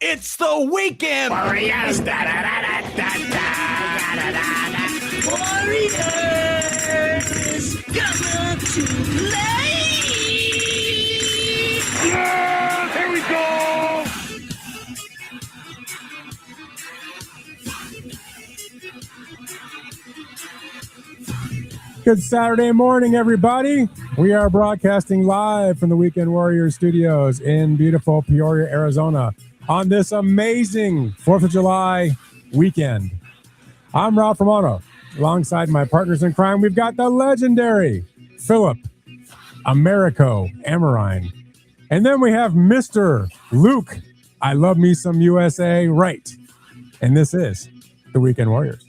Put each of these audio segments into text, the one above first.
It's the weekend! Warriors! Warriors! Coming to play! Yeah! Here we go! Good Saturday morning, everybody. We are broadcasting live from the Weekend Warriors studios in beautiful Peoria, Arizona on this amazing 4th of July weekend. I'm Ralph Romano. Alongside my partners in crime, we've got the legendary Philip Americo Amorine. And then we have Mr. Luke, I love me some USA, Wright. And this is the Weekend Warriors.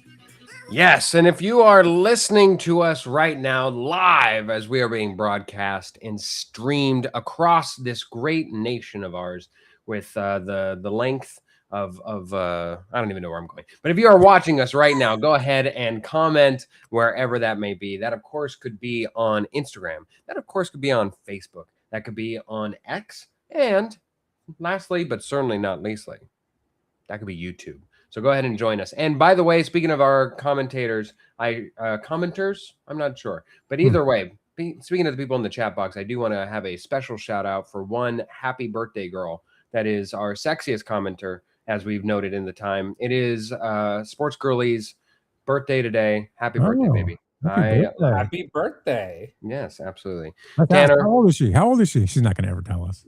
Yes, and if you are listening to us right now live as we are being broadcast and streamed across this great nation of ours with the length of I don't even know where I'm going. But if you are watching us right now, go ahead and comment wherever that may be. That, of course, could be on Instagram. That, of course, could be on Facebook. That could be on X. And lastly, but certainly not leastly, that could be YouTube. So go ahead and join us. And by the way, speaking of our commentators, commenters, I'm not sure. But either way, speaking of the people in the chat box, I do want to have a special shout out for one happy birthday girl. That is our sexiest commenter, as we've noted in the time. It is Sports Girlie's birthday today. Happy birthday, baby. Happy birthday. Yes, absolutely. Tanner, how old is she? How old is she? She's not going to ever tell us.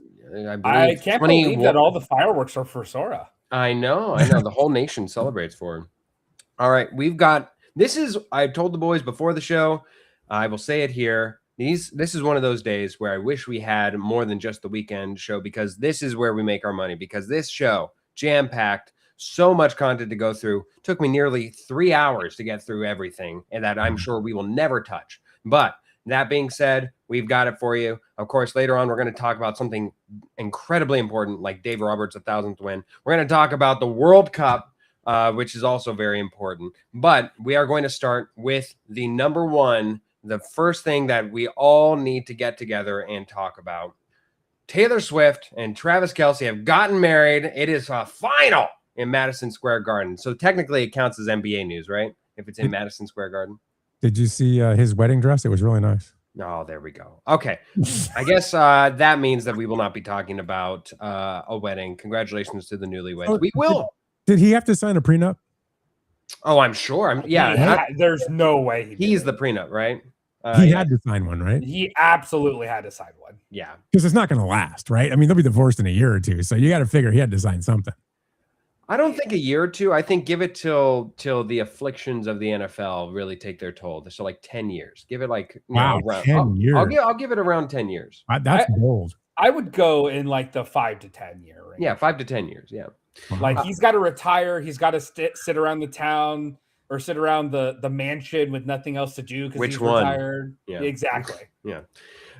I can't believe that all the fireworks are for Sora. I know. The whole nation celebrates for him. All right, we've got I told the boys before the show. I will say it here. This is one of those days where I wish we had more than just the weekend show, because this is where we make our money. Because this show, jam-packed, so much content to go through. Took me nearly 3 hours to get through everything, and that I'm sure we will never touch. But that being said, we've got it for you. Of course, later on, we're going to talk about something incredibly important, like Dave Roberts' 1,000th win. We're going to talk about the World Cup, which is also very important. But we are going to start with the number one, the first thing that we all need to get together and talk about. Taylor Swift and Travis Kelce have gotten married. It is a final in Madison Square Garden. So technically, it counts as NBA news, right? If it's in Madison Square Garden. Did you see his wedding dress? It was really nice. Oh, there we go. Okay. I guess that means that we will not be talking about a wedding. Congratulations to the newlyweds. We will. Did he have to sign a prenup? Oh, I'm sure. There's no way he's the prenup, right? He had to sign one, right? He absolutely had to sign one. Yeah. Because it's not going to last, right? I mean, they'll be divorced in a year or two. So you got to figure he had to sign something. I don't think a year or two. I think give it till the afflictions of the NFL really take their toll. So like 10 years. Give it like 10 years. I'll give it around 10 years. That's bold. I would go in like the 5 to 10 year range. Yeah, 5 to 10 years. Yeah. Like he's got to retire. He's got to sit around the town or sit around the mansion with nothing else to do because he's retired. Yeah. Exactly. Yeah.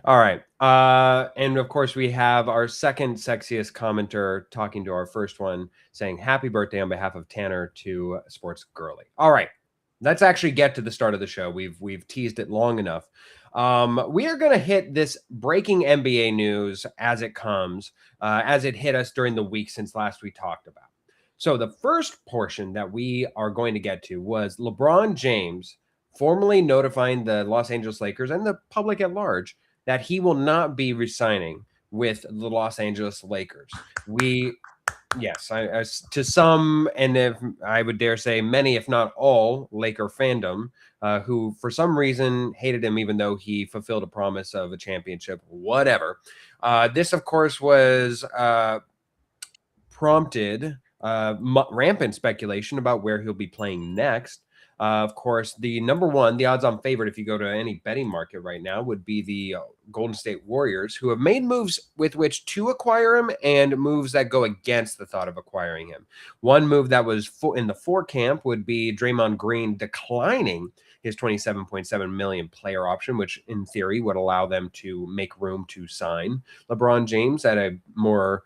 All right. And of course, we have our second sexiest commenter talking to our first one, saying happy birthday on behalf of Tanner to Sports Girlie. All right. Let's actually get to the start of the show. We've teased it long enough. We are going to hit this breaking NBA news as it comes, as it hit us during the week since last we talked about. So the first portion that we are going to get to was LeBron James formally notifying the Los Angeles Lakers and the public at large that he will not be resigning with the Los Angeles Lakers. To some, and if I would dare say many, if not all, Laker fandom, who for some reason hated him, even though he fulfilled a promise of a championship, whatever. This, of course, was prompted rampant speculation about where he'll be playing next. Of course, the number one, the odds-on favorite, if you go to any betting market right now, would be the Golden State Warriors, who have made moves with which to acquire him and moves that go against the thought of acquiring him. One move that was in the for camp would be Draymond Green declining his $27.7 million player option, which in theory would allow them to make room to sign LeBron James at a more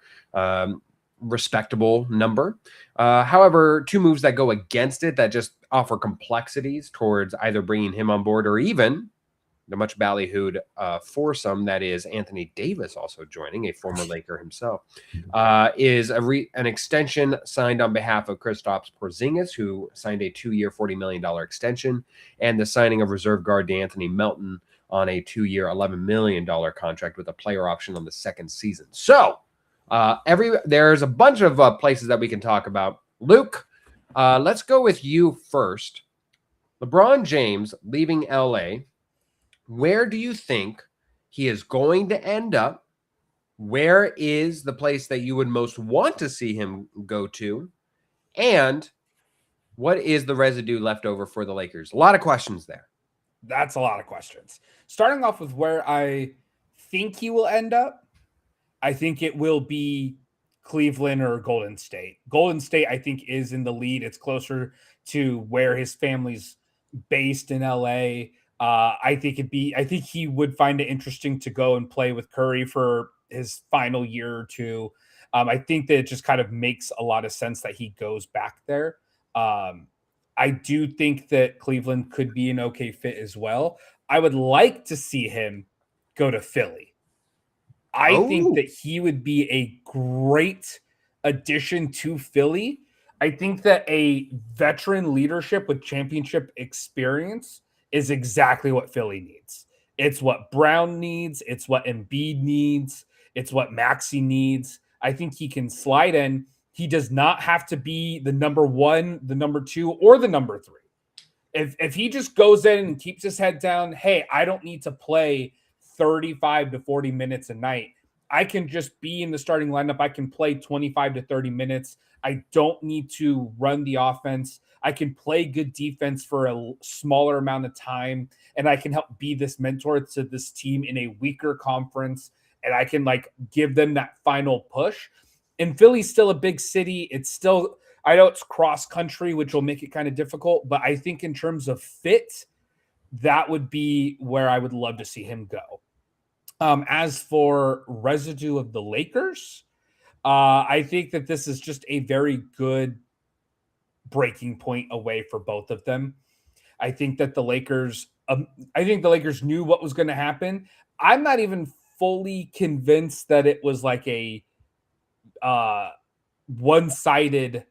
respectable number. However, two moves that go against it that just offer complexities towards either bringing him on board or even the much ballyhooed foursome that is Anthony Davis also joining, a former Laker himself, is an extension signed on behalf of Kristaps Porzingis, who signed a 2-year, $40 million extension, and the signing of reserve guard DeAnthony Melton on a 2-year, $11 million contract with a player option on the second season. So there's a bunch of places that we can talk about. Luke, let's go with you first. LeBron James leaving LA. Where do you think he is going to end up? Where is the place that you would most want to see him go to? And what is the residue left over for the Lakers? A lot of questions there. That's a lot of questions. Starting off with where I think he will end up, I think it will be Cleveland or Golden State. Golden State, I think, is in the lead. It's closer to where his family's based in LA. I think he would find it interesting to go and play with Curry for his final year or two. I think that it just kind of makes a lot of sense that he goes back there. I do think that Cleveland could be an okay fit as well. I would like to see him go to Philly. I think that he would be a great addition to Philly. I think that a veteran leadership with championship experience is exactly what Philly needs. It's what Brown needs. It's what Embiid needs. It's what Maxey needs. I think he can slide in. He does not have to be the number 1, the number 2, or the number 3. If he just goes in and keeps his head down, hey, I don't need to play 35 to 40 minutes a night. I can just be in the starting lineup. I can play 25 to 30 minutes. I don't need to run the offense. I can play good defense for a smaller amount of time, and I can help be this mentor to this team in a weaker conference, and I can give them that final push. And Philly's still a big city. It's still, I know it's cross country, which will make it kind of difficult, but I think in terms of fit, that would be where I would love to see him go. As for residue of the Lakers, I think that this is just a very good breaking point away for both of them. I think that the Lakers knew what was going to happen. I'm not even fully convinced that it was like a one-sided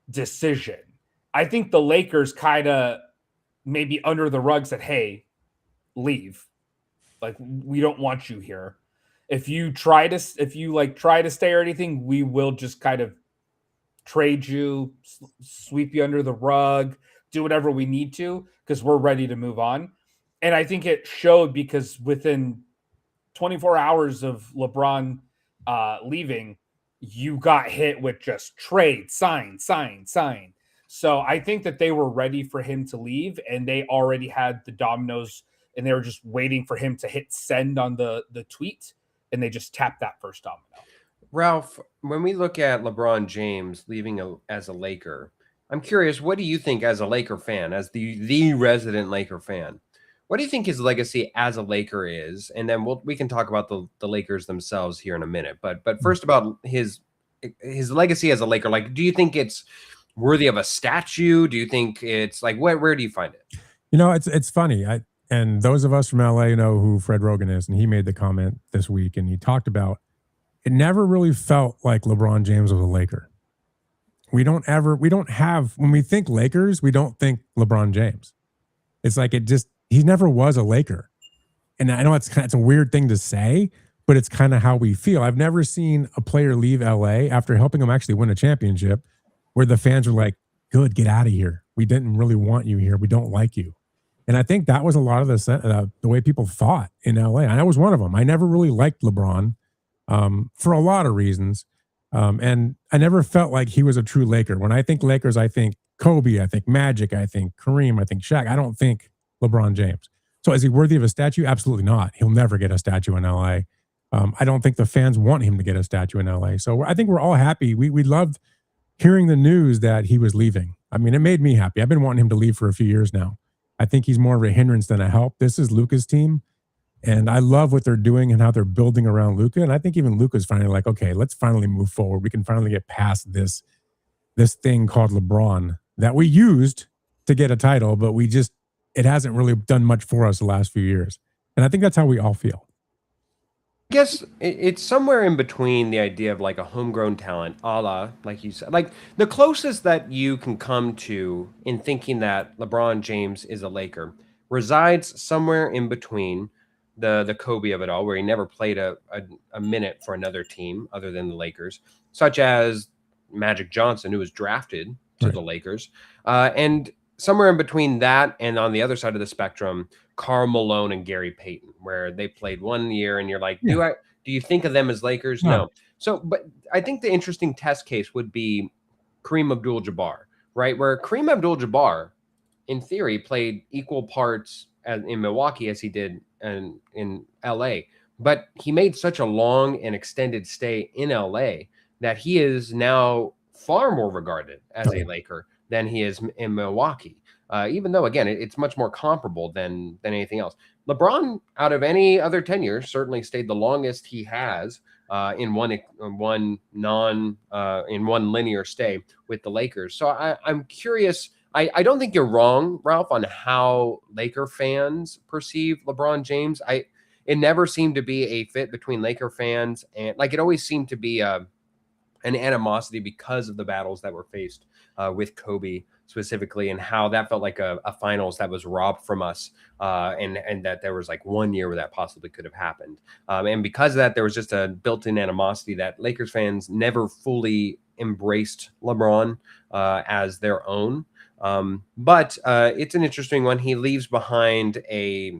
decision. I think the Lakers kind of maybe under the rug said, hey, leave. We don't want you here. If you try to stay or anything, we will just kind of trade you, sweep you under the rug, do whatever we need to, because we're ready to move on. And I think it showed, because within 24 hours of LeBron leaving, you got hit with just trade, sign. So I think that they were ready for him to leave, and they already had the dominoes, and they were just waiting for him to hit send on the tweet, and they just tapped that first domino. Ralph, when we look at LeBron James leaving as a Laker, I'm curious, what do you think as a Laker fan, as the resident Laker fan? What do you think his legacy as a Laker is? And then we can talk about the Lakers themselves here in a minute. But first, about his legacy as a Laker. Do you think it's worthy of a statue? Do you think it's where do you find it? It's funny. And those of us from LA know who Fred Rogan is, and he made the comment this week, and he talked about it never really felt like LeBron James was a Laker. We don't have, when we think Lakers, we don't think LeBron James. It's like he never was a Laker. And I know it's a weird thing to say, but it's kind of how we feel. I've never seen a player leave LA after helping him actually win a championship where the fans were like, good, get out of here. We didn't really want you here. We don't like you. And I think that was a lot of the way people thought in LA. And I was one of them. I never really liked LeBron for a lot of reasons. And I never felt like he was a true Laker. When I think Lakers, I think Kobe, I think Magic, I think Kareem, I think Shaq. I don't think LeBron James. So is he worthy of a statue? Absolutely not. He'll never get a statue in LA. I don't think the fans want him to get a statue in LA. So I think we're all happy. We loved hearing the news that he was leaving. I mean, it made me happy. I've been wanting him to leave for a few years now. I think he's more of a hindrance than a help. This is Luka's team, and I love what they're doing and how they're building around Luka. And I think even Luka's finally like, okay, let's finally move forward. We can finally get past this thing called LeBron that we used to get a title, but it hasn't really done much for us the last few years. And I think that's how we all feel. I guess it's somewhere in between the idea of like a homegrown talent, a la, like you said, like the closest that you can come to in thinking that LeBron James is a Laker resides somewhere in between the Kobe of it all, where he never played a minute for another team other than the Lakers, such as Magic Johnson, who was drafted to the Lakers, and somewhere in between that and on the other side of the spectrum, Karl Malone and Gary Payton, where they played 1 year and you're like, do you think of them as Lakers? No. So, but I think the interesting test case would be Kareem Abdul-Jabbar, right? Where Kareem Abdul-Jabbar, in theory, played equal parts in Milwaukee as he did in LA, but he made such a long and extended stay in LA that he is now far more regarded as a Laker than he is in Milwaukee. Even though, again, it's much more comparable than anything else. LeBron, out of any other tenure, certainly stayed the longest he has in one linear stay with the Lakers. So I'm curious. I don't think you're wrong, Ralph, on how Laker fans perceive LeBron James. It never seemed to be a fit between Laker fans, and like it always seemed to be an animosity because of the battles that were faced with Kobe specifically, and how that felt like a finals that was robbed from us, and that there was like 1 year where that possibly could have happened. And because of that, there was just a built-in animosity that Lakers fans never fully embraced LeBron as their own. But it's an interesting one. He leaves behind a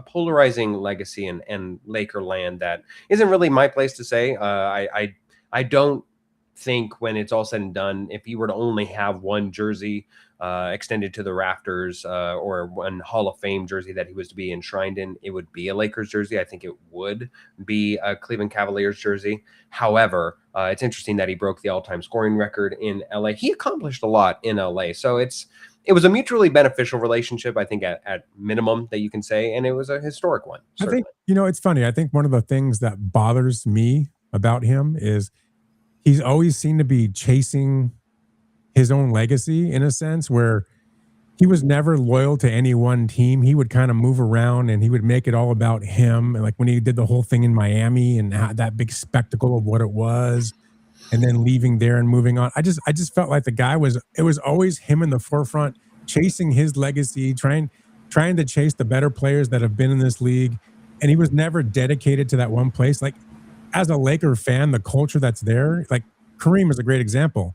polarizing legacy in Laker land that isn't really my place to say. I don't think when it's all said and done, if he were to only have one jersey extended to the rafters or one Hall of Fame jersey that he was to be enshrined in, it would be a Lakers jersey. I think it would be a Cleveland Cavaliers jersey. However, it's interesting that he broke the all-time scoring record in LA. He accomplished a lot in LA. So it was a mutually beneficial relationship, I think, at minimum that you can say, and it was a historic one. Certainly. I think, it's funny. I think one of the things that bothers me about him is he's always seemed to be chasing his own legacy in a sense, where he was never loyal to any one team. He would kind of move around and he would make it all about him. And like when he did the whole thing in Miami and that big spectacle of what it was, and then leaving there and moving on. I just felt like it was always him in the forefront, chasing his legacy, trying to chase the better players that have been in this league. And he was never dedicated to that one place. Like as a Laker fan, the culture that's there, like Kareem is a great example.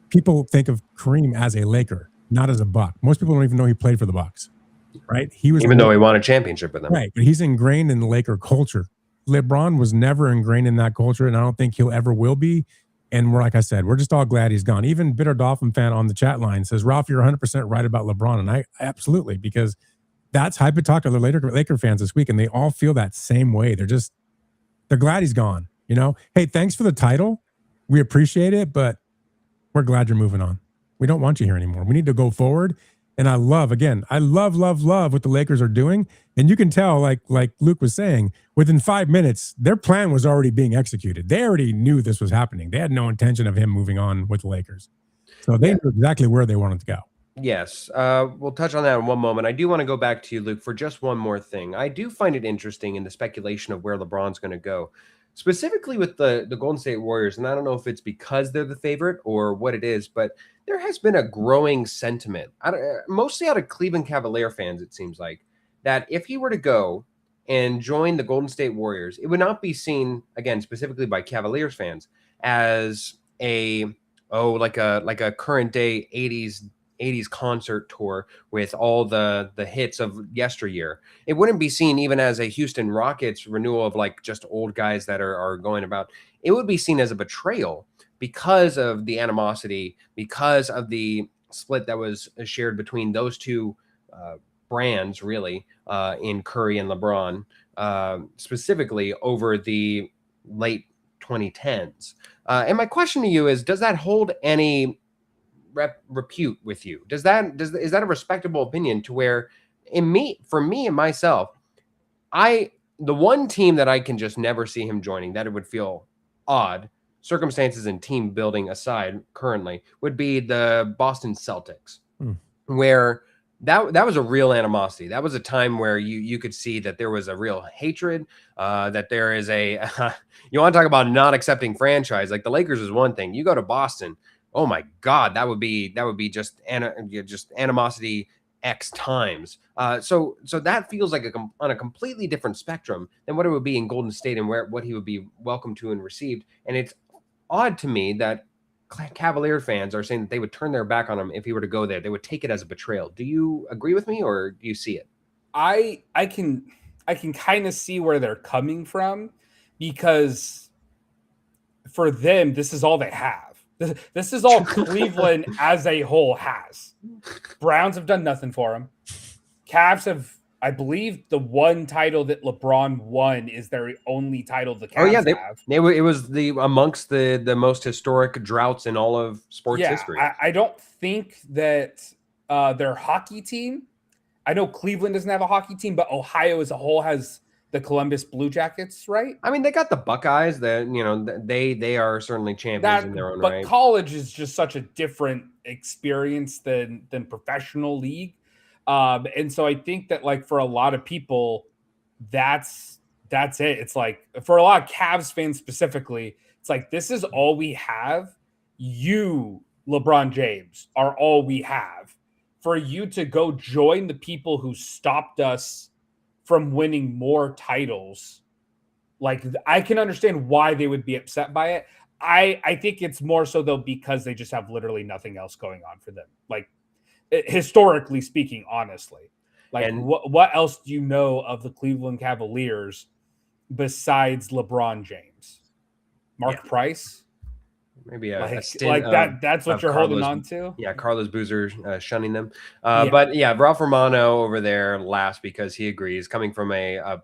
People think of Kareem as a Laker, not as a Buck. Most people don't even know he played for the Bucks, right? Even though he won a championship with them. Right, but he's ingrained in the Laker culture. LeBron was never ingrained in that culture, and I don't think he'll ever will be. And like I said, we're just all glad he's gone. Even Bitter Dolphin fan on the chat line says, Ralph, you're 100% right about LeBron. And I absolutely, because that's hype talk to the Laker fans this week, and they all feel that same way. They're glad he's gone. Hey, thanks for the title. We appreciate it, but we're glad you're moving on. We don't want you here anymore. We need to go forward. And I love what the Lakers are doing. And you can tell, like Luke was saying, within 5 minutes, their plan was already being executed. They already knew this was happening. They had no intention of him moving on with the Lakers. So they knew exactly where they wanted to go. Yes. We'll touch on that in one moment. I do want to go back to you, Luke, for just one more thing. I do find it interesting in the speculation of where LeBron's going to go, specifically with the Golden State Warriors. And I don't know if it's because they're the favorite or what it is, but there has been a growing sentiment, mostly out of Cleveland Cavalier fans, it seems like, that if he were to go and join the Golden State Warriors, it would not be seen, again, specifically by Cavaliers fans, as like a current day 80s concert tour with all the hits of yesteryear. It wouldn't be seen even as a Houston Rockets renewal of like just old guys that are going about. It would be seen as a betrayal because of the animosity, because of the split that was shared between those two brands, really, in Curry and LeBron, specifically over the late 2010s. And my question to you is, does that hold any repute with you? Is that a respectable opinion to where for me and myself, the one team that I can just never see him joining, that it would feel odd, circumstances and team building aside currently, would be the Boston Celtics, where that was a real animosity. That was a time where you could see that there was a real hatred, that there is a you want to talk about not accepting franchise. Like the Lakers is one thing. You go to Boston, oh my God, that would be just animosity X times. So that feels like on a completely different spectrum than what it would be in Golden State and what he would be welcomed to and received. And it's odd to me that Cavalier fans are saying that they would turn their back on him if he were to go there. They would take it as a betrayal. Do you agree with me, or do you see it? I can kind of see where they're coming from, because for them, this is all they have. This is all Cleveland as a whole has. Browns have done nothing for them. Cavs have, I believe, the one title that LeBron won is their only title the Cavs have. It was amongst the most historic droughts in all of sports history. I don't think that their hockey team, I know Cleveland doesn't have a hockey team, but Ohio as a whole has the Columbus Blue Jackets, right? I mean, they got the Buckeyes. That they are certainly champions in their own right. But college is just such a different experience than professional league. And so I think that, like, for a lot of people, that's it. It's like, for a lot of Cavs fans specifically, it's like, this is all we have. You, LeBron James, are all we have. For you to go join the people who stopped us from winning more titles, like, I can understand why they would be upset by it. I think it's more so, though, because they just have literally nothing else going on for them. Like, historically speaking, honestly, like, what else do you know of the Cleveland Cavaliers besides LeBron James? Mark Price? Maybe a stint that's what you're holding on to. Yeah, Carlos Boozer shunning them. But yeah, Ralph Romano over there laughs because he agrees, coming from a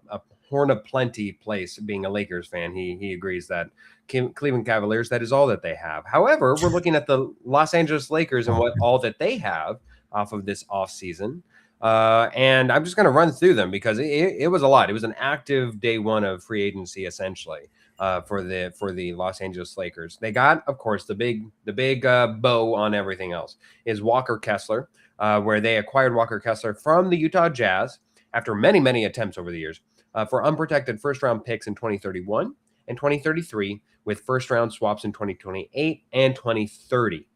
horn of plenty place, being a Lakers fan, he agrees that Cleveland Cavaliers, that is all that they have. However, we're looking at the Los Angeles Lakers and what all that they have off of this offseason. And I'm just going to run through them because it was a lot. It was an active day one of free agency, essentially, for the Los Angeles Lakers. They got, of course, the big bow on everything else is Walker Kessler, where they acquired Walker Kessler from the Utah Jazz after many attempts over the years for unprotected first-round picks in 2031 and 2033, with first-round swaps in 2028 and 2030.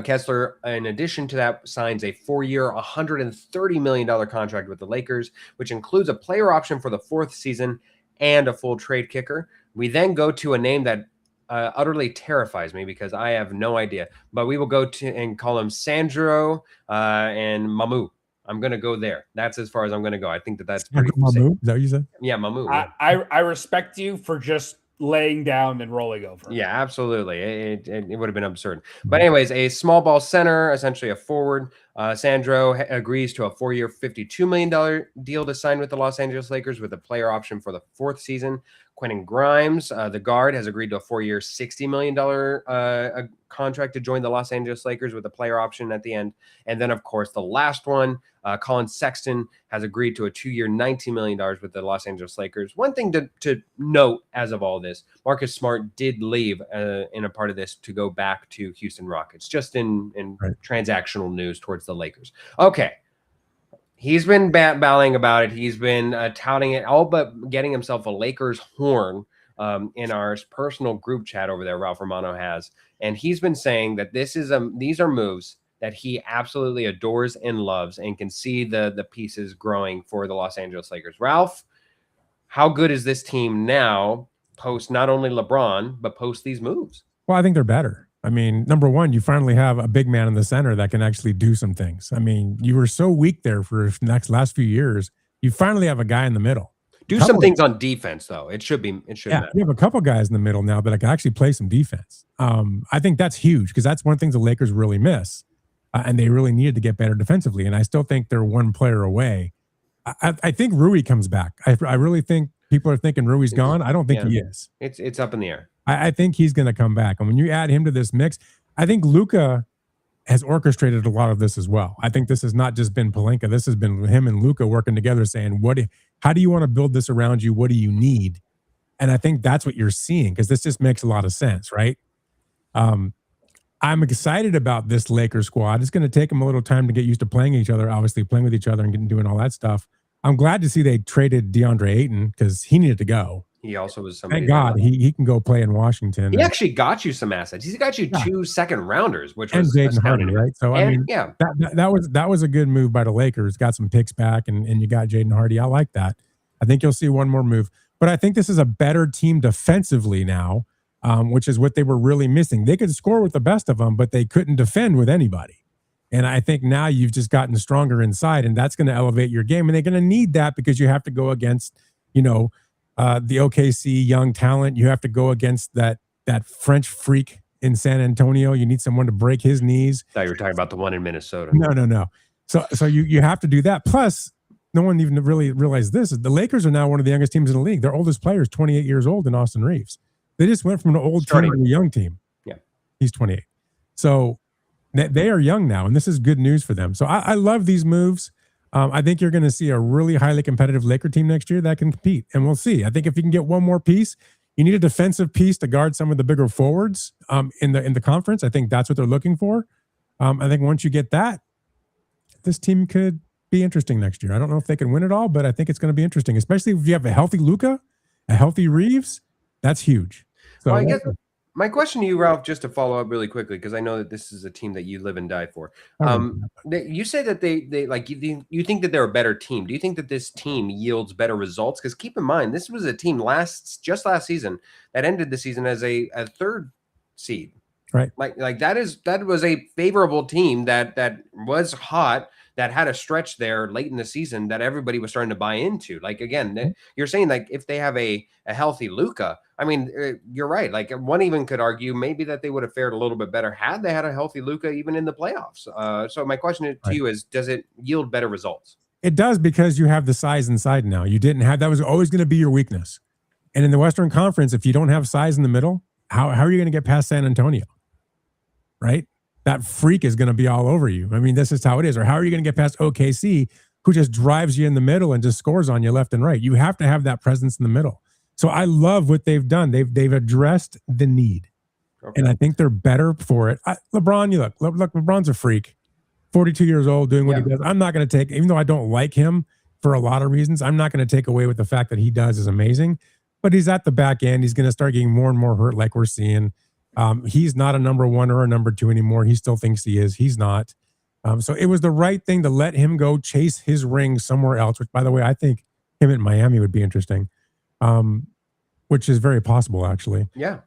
Kessler, in addition to that, signs a 4-year, $130 million contract with the Lakers, which includes a player option for the fourth season and a full trade kicker. We then go to a name that utterly terrifies me because I have no idea, but we will go to and call him Sandro and Mamu. I'm going to go there. That's as far as I'm going to go. I think that's pretty Mamu. Is that what you said? Yeah, Mamu. Yeah. I respect you for just laying down and rolling over. Yeah, absolutely. It would have been absurd. But anyways, a small ball center, essentially a forward. Sandro agrees to a 4-year, $52 million deal to sign with the Los Angeles Lakers with a player option for the fourth season. Quentin Grimes, the guard, has agreed to a 4-year, $60 million contract to join the Los Angeles Lakers with a player option at the end. And then, of course, the last one, Colin Sexton, has agreed to a 2-year, $19 million with the Los Angeles Lakers. One thing to note as of all this, Marcus Smart did leave in a part of this to go back to Houston Rockets, just in transactional news towards the Lakers. Okay. He's been battling about it. He's been touting it, all but getting himself a Lakers horn in our personal group chat over there, Ralph Romano has. And he's been saying that these are moves that he absolutely adores and loves and can see the pieces growing for the Los Angeles Lakers. Ralph, how good is this team now post not only LeBron, but post these moves? Well, I think they're better. I mean, number one, you finally have a big man in the center that can actually do some things. I mean, you were so weak there for the last few years. You finally have a guy in the middle. Do some things on defense, though. It should matter. You have a couple guys in the middle now that can actually play some defense. I think that's huge because that's one of the things the Lakers really miss. And they really needed to get better defensively. And I still think they're one player away. I think Rui comes back. I really think people are thinking Rui's gone. I don't think he is. It's up in the air. I think he's going to come back. And when you add him to this mix, I think Luka has orchestrated a lot of this as well. I think this has not just been Pelinka. This has been him and Luka working together saying, how do you want to build this around you? What do you need? And I think that's what you're seeing because this just makes a lot of sense, right? I I'm excited about this Lakers squad. It's going to take them a little time to get used to playing each other, obviously playing with each other and doing all that stuff. I'm glad to see they traded DeAndre Ayton because he needed to go. He also was somebody. Thank God he can go play in Washington. He actually got you some assets. He's got you 2 second rounders, which was Jaden Hardy, right? So I mean, yeah, that was a good move by the Lakers. Got some picks back, and you got Jaden Hardy. I like that. I think you'll see one more move, but I think this is a better team defensively now, which is what they were really missing. They could score with the best of them, but they couldn't defend with anybody. And I think now you've just gotten stronger inside, and that's going to elevate your game. And they're going to need that because you have to go against, the OKC young talent. You have to go against that French freak in San Antonio. You need someone to break his knees. I thought you were talking about the one in Minnesota. No. So you have to do that. Plus, no one even really realized this. The Lakers are now one of the youngest teams in the league. Their oldest player is 28 years old in Austin Reeves. They just went from an old team to a young team. Yeah. He's 28. So they are young now, and this is good news for them. So I love these moves. I think you're going to see a really highly competitive Laker team next year that can compete, and we'll see. I think if you can get one more piece, you need a defensive piece to guard some of the bigger forwards in the conference. I think that's what they're looking for. I think once you get that, this team could be interesting next year. I don't know if they can win it all, but I think it's going to be interesting, especially if you have a healthy Luka, a healthy Reeves. That's huge. So I guess my question to you, Ralph, just to follow up really quickly, because I know that this is a team that you live and die for. You say that they like you think that they're a better team. Do you think that this team yields better results? Because keep in mind, this was a team just last season that ended the season as a 3rd seed. Right. Like that was a favorable team that was hot, that had a stretch there late in the season that everybody was starting to buy into. Like, again, you're saying like if they have a healthy Luka, I mean, you're right. Like one even could argue maybe that they would have fared a little bit better had they had a healthy Luka even in the playoffs. So my question to you is, does it yield better results? It does, because you have the size inside now. You didn't have, that was always going to be your weakness. And in the Western Conference, if you don't have size in the middle, how are you going to get past San Antonio? Right? That freak is going to be all over you. I mean, this is how it is. Or how are you going to get past OKC, who just drives you in the middle and just scores on you left and right? You have to have that presence in the middle. So I love what they've done. They've addressed the need. Okay. And I think they're better for it. LeBron, you look, LeBron's a freak. 42 years old, doing what he does. I'm not going to take, even though I don't like him for a lot of reasons, I'm not going to take away with the fact that he does is amazing. But he's at the back end. He's going to start getting more and more hurt, like we're seeing. He's not a number 1 or a number 2 anymore. He still thinks he is. He's not. So it was the right thing to let him go chase his ring somewhere else, which, by the way, I think him in Miami would be interesting, which is very possible, actually. Yeah.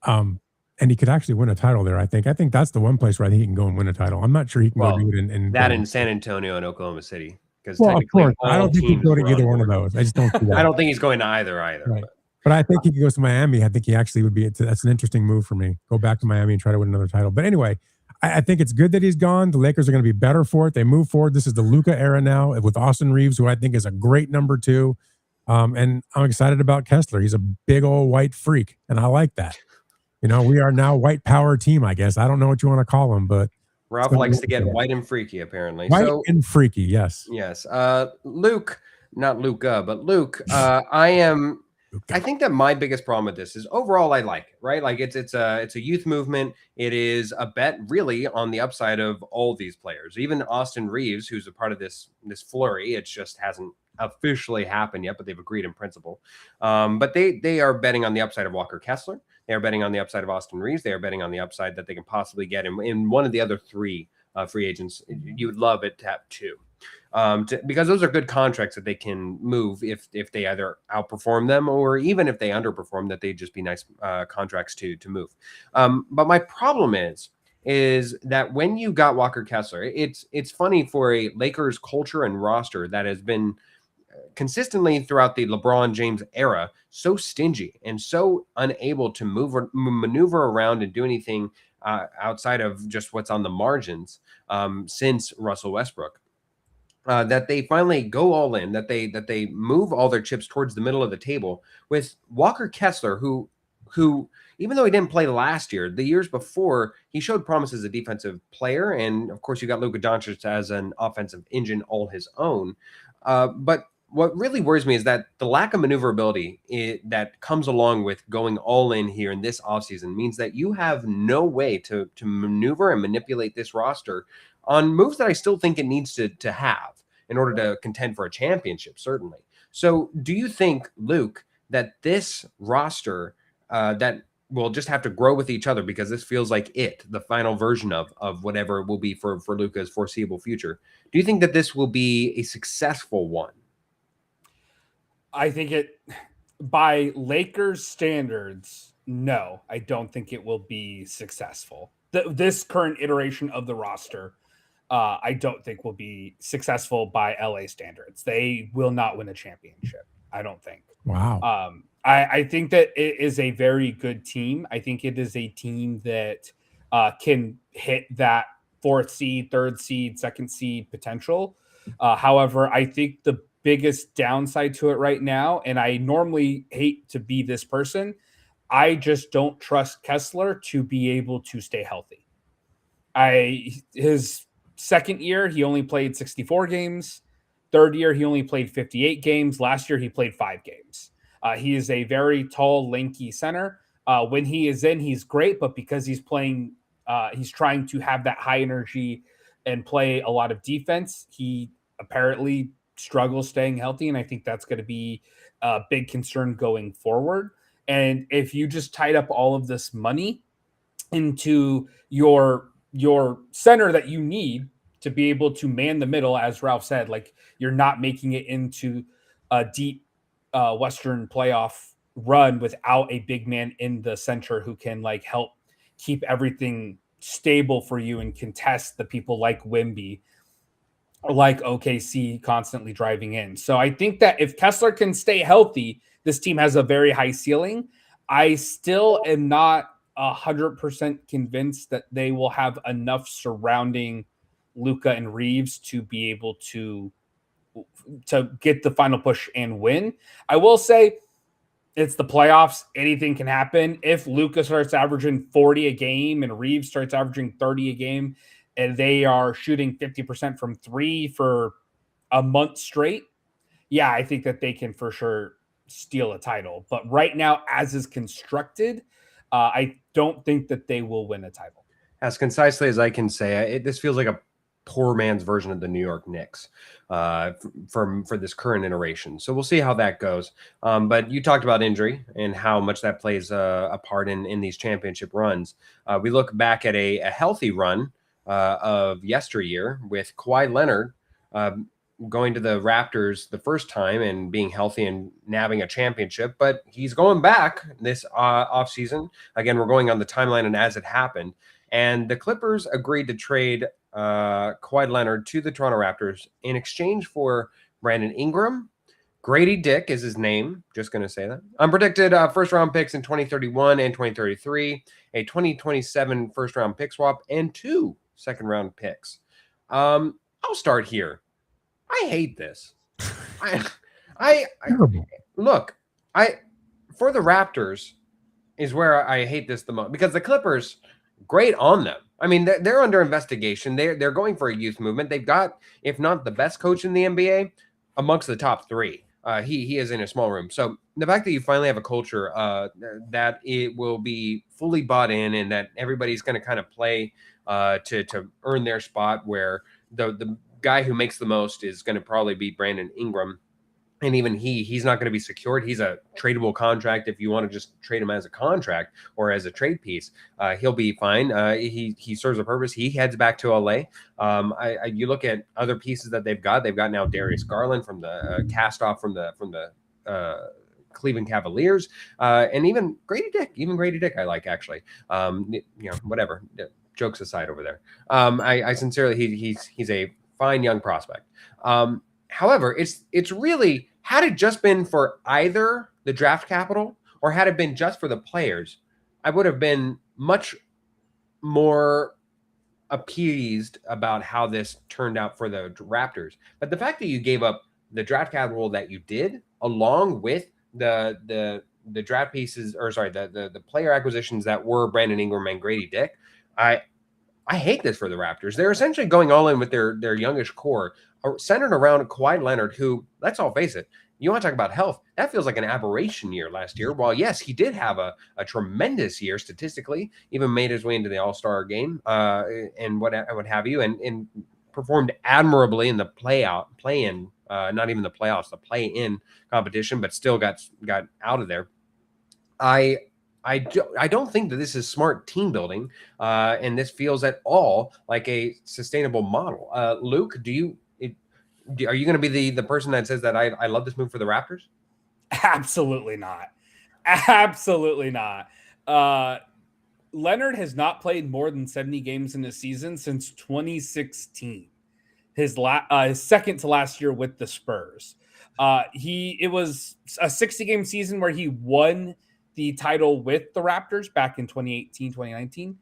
And he could actually win a title there, I think. I think that's the one place where I think he can go and win a title. I'm not sure he can go do it in San Antonio and Oklahoma City. Because of course, I don't think he'd go to either one of those. I just don't see that. I don't think he's going to either. Right. But I think he could go to Miami. I think he actually would be. That's an interesting move for me. Go back to Miami and try to win another title. But anyway, I think it's good that he's gone. The Lakers are going to be better for it. They move forward. This is the Luka era now with Austin Reeves, who I think is a great number 2. And I'm excited about Kessler. He's a big old white freak, and I like that. We are now white power team, I guess. I don't know what you want to call him, but Ralph likes to get white and freaky, apparently. White and freaky, yes. Yes. Luke, not Luca, but Luke, I think that my biggest problem with this is overall I like it, right? Like it's a youth movement. It is a bet really on the upside of all these players. Even Austin Reeves, who's a part of this flurry, it just hasn't officially happened yet, but they've agreed in principle. But they are betting on the upside of Walker Kessler. They are betting on the upside of Austin Reeves. They are betting on the upside that they can possibly get in one of the other 3 free agents. You would love it to have 2. Because those are good contracts that they can move if they either outperform them or even if they underperform, that they'd just be nice contracts to move. But my problem is that when you got Walker Kessler, it's funny for a Lakers culture and roster that has been consistently throughout the LeBron James era so stingy and so unable to maneuver around and do anything outside of just what's on the margins since Russell Westbrook. That they finally go all in, that they move all their chips towards the middle of the table with Walker Kessler, who even though he didn't play last year, the years before, he showed promise as a defensive player. And of course, you got Luka Doncic as an offensive engine all his own. But what really worries me is that the lack of maneuverability that comes along with going all in here in this offseason means that you have no way to maneuver and manipulate this roster on moves that I still think it needs to have in order to contend for a championship, certainly. So do you think, Luke, that this roster that will just have to grow with each other, because this feels like the final version of whatever it will be for Luka's foreseeable future, do you think that this will be a successful one? I think by Lakers standards, no, I don't think it will be successful. This current iteration of the roster, I don't think will be successful by LA standards. They will not win a championship, I don't think. Wow. I think that it is a very good team. I think it is a team that can hit that 4th seed, 3rd seed, 2nd seed potential. However, I think the biggest downside to it right now, and I normally hate to be this person, I just don't trust Kessler to be able to stay healthy. His 2nd year, he only played 64 games. 3rd year, he only played 58 games. Last year, he played 5 games. He is a very tall, lanky center. When he is in, he's great, but because he's playing, he's trying to have that high energy and play a lot of defense, he apparently struggles staying healthy, and I think that's going to be a big concern going forward. And if you just tied up all of this money into your center that you need to be able to man the middle, as Ralph said, like you're not making it into a deep Western playoff run without a big man in the center who can like help keep everything stable for you and contest the people like Wemby, like OKC constantly driving in. So I think that if Kessler can stay healthy, this team has a very high ceiling. I still am not 100% convinced that they will have enough surrounding Luka and Reeves to be able to get the final push and win. I will say it's the playoffs. Anything can happen. If Luka starts averaging 40 a game and Reeves starts averaging 30 a game and they are shooting 50% from 3 for a month straight, yeah, I think that they can for sure steal a title. But right now, as is constructed, I don't think that they will win a title. As concisely as I can say, this feels like a poor man's version of the New York Knicks for this current iteration. So we'll see how that goes. But you talked about injury and how much that plays a part in these championship runs. We look back at a healthy run of yesteryear with Kawhi Leonard going to the Raptors the first time and being healthy and nabbing a championship, but he's going back this offseason. Again, we're going on the timeline and as it happened. And the Clippers agreed to trade Kawhi Leonard to the Toronto Raptors in exchange for Brandon Ingram. Grady Dick is his name. Just going to say that. Unpredicted first-round picks in 2031 and 2033, a 2027 first-round pick swap, and 2 second-round picks. I'll start here. I hate this. I look, for the Raptors is where I hate this the most, because the Clippers, great on them. I mean, they're under investigation. They're going for a youth movement. They've got, if not the best coach in the NBA, amongst the top 3. He is in a small room. So the fact that you finally have a culture that it will be fully bought in and that everybody's going to kind of play to earn their spot, where the guy who makes the most is going to probably be Brandon Ingram. And even he's not going to be secured. He's a tradable contract. If you want to just trade him as a contract or as a trade piece, he'll be fine. He serves a purpose. He heads back to LA. You look at other pieces that they've got. They've got now Darius Garland from the cast off from the Cleveland Cavaliers, and even Grady Dick. Even Grady Dick, I like, actually. Whatever. Jokes aside over there. I sincerely, he's a fine young prospect. However, it's really, had it just been for either the draft capital or had it been just for the players, I would have been much more appeased about how this turned out for the Raptors. But the fact that you gave up the draft capital that you did, along with the draft pieces, or sorry, the player acquisitions that were Brandon Ingram and Grady Dick, I I hate this for the Raptors. They're essentially going all in with their youngish core, centered around Kawhi Leonard, who, let's all face it, you want to talk about health, that feels like an aberration year last year. While, yes, he did have a tremendous year statistically, even made his way into the All-Star game and what have you, and performed admirably in the play-in, not even the playoffs, the play-in competition, but still got out of there. I don't think that this is smart team building, and this feels at all like a sustainable model. Luke, are you going to be the person that says that I love this move for the Raptors? Absolutely not. Absolutely not. Leonard has not played more than 70 games in a season since 2016. His second to last year with the Spurs. It was a 60-game season where he won the title with the Raptors back in 2018, 2019.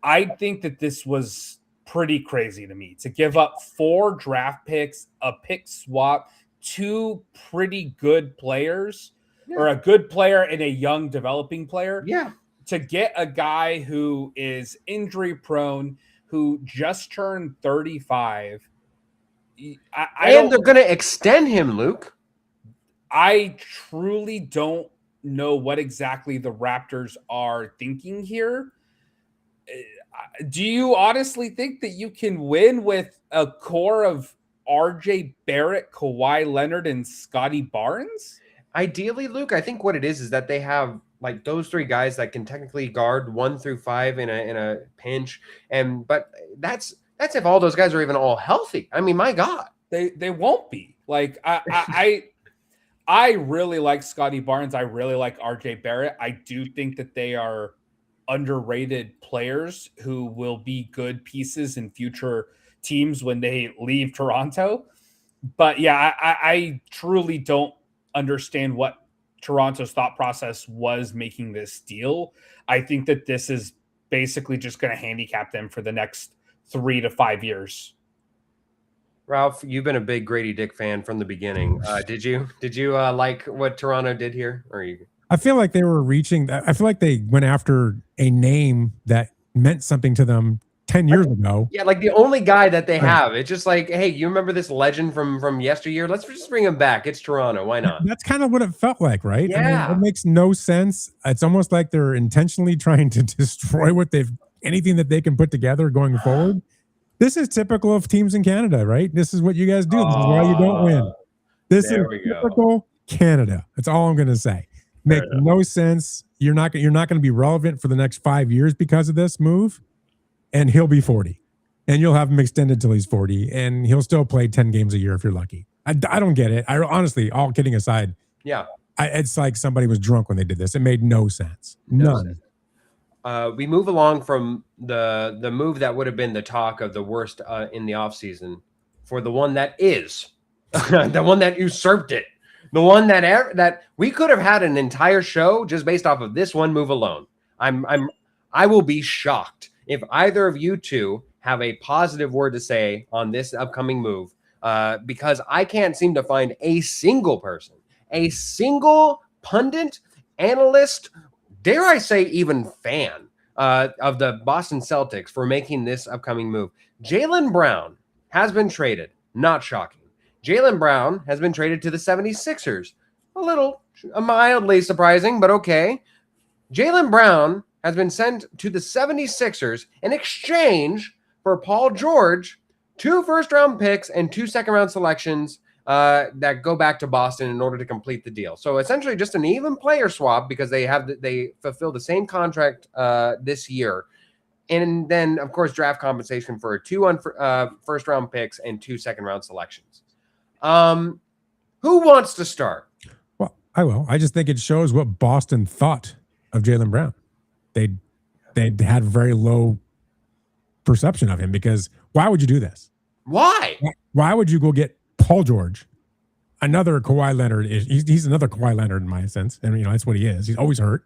I think that this was pretty crazy to me to give up 4 draft picks, a pick swap, 2 pretty good players, or a good player and a young developing player. Yeah. To get a guy who is injury prone, who just turned 35. And they're going to extend him, Luke. I truly don't know what exactly the Raptors are thinking here. Do you honestly think that you can win with a core of RJ Barrett, Kawhi Leonard, and Scotty Barnes? Ideally, Luke, I think what it is that they have like those 3 guys that can technically guard 1 through 5 in a pinch, but that's if all those guys are even all healthy. I mean, my God, they won't be. Like I really like Scotty Barnes. I really like RJ Barrett. I do think that they are underrated players who will be good pieces in future teams when they leave Toronto. But yeah, I truly don't understand what Toronto's thought process was making this deal. I think that this is basically just going to handicap them for the next 3 to 5 years. Ralph, you've been a big Grady Dick fan from the beginning. Did you like what Toronto did here? Or you? I feel like they were reaching. I feel like they went after a name that meant something to them 10 years ago. Yeah, like the only guy that they have. It's just like, hey, you remember this legend from yesteryear? Let's just bring him back. It's Toronto. Why not? That's kind of what it felt like, right? Yeah. I mean, it makes no sense. It's almost like they're intentionally trying to destroy anything that they can put together going forward. This is typical of teams in Canada, right? This is what you guys do. This is why you don't win. This is typical Canada. That's all I'm going to say. Make no sense. You're not going to be relevant for the next 5 years because of this move, and he'll be 40, and you'll have him extended till he's 40, and he'll still play 10 games a year if you're lucky. I don't get it. I honestly, all kidding aside, it's like somebody was drunk when they did this. It made no sense. None. We move along from the move that would have been the talk of the worst in the offseason for the one that is the one that usurped it. The one that we could have had an entire show just based off of this one move alone. I will be shocked if either of you two have a positive word to say on this upcoming move, because I can't seem to find a single person, a single pundit, analyst, dare I say even fan of the Boston Celtics for making this upcoming move. Jaylen Brown has been traded. Not shocking. Jaylen Brown has been traded to the 76ers. A mildly surprising, but okay. Jaylen Brown has been sent to the 76ers in exchange for Paul George, 2 first-round picks and 2 second-round selections that go back to Boston in order to complete the deal. So essentially just an even player swap because they fulfill the same contract this year. And then, of course, draft compensation for 2 first-round picks and 2 second-round selections. Who wants to start? Well, I will. I just think it shows what Boston thought of Jaylen Brown. They had very low perception of him because why would you do this? Why? Why would you go get Paul George, another Kawhi Leonard? He's another Kawhi Leonard in my sense. And, that's what he is. He's always hurt.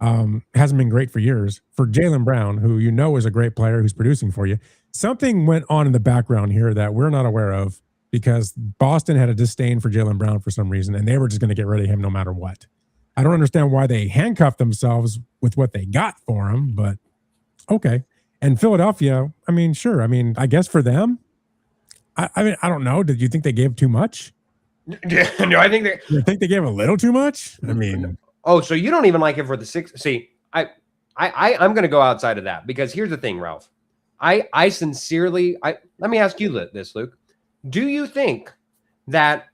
Hasn't been great for years. For Jaylen Brown, who is a great player who's producing for you, something went on in the background here that we're not aware of because Boston had a disdain for Jaylen Brown for some reason, and they were just going to get rid of him no matter what. I don't understand why they handcuffed themselves with what they got for him, but okay. And Philadelphia, I mean, sure. I mean, I guess for them, I mean, I don't know. Did you think they gave too much? No, I think they. You think they gave a little too much? I mean, oh, so you don't even like it for the six? See, I'm going to go outside of that because here's the thing, Ralph. I sincerely, let me ask you this, Luke. Do you think that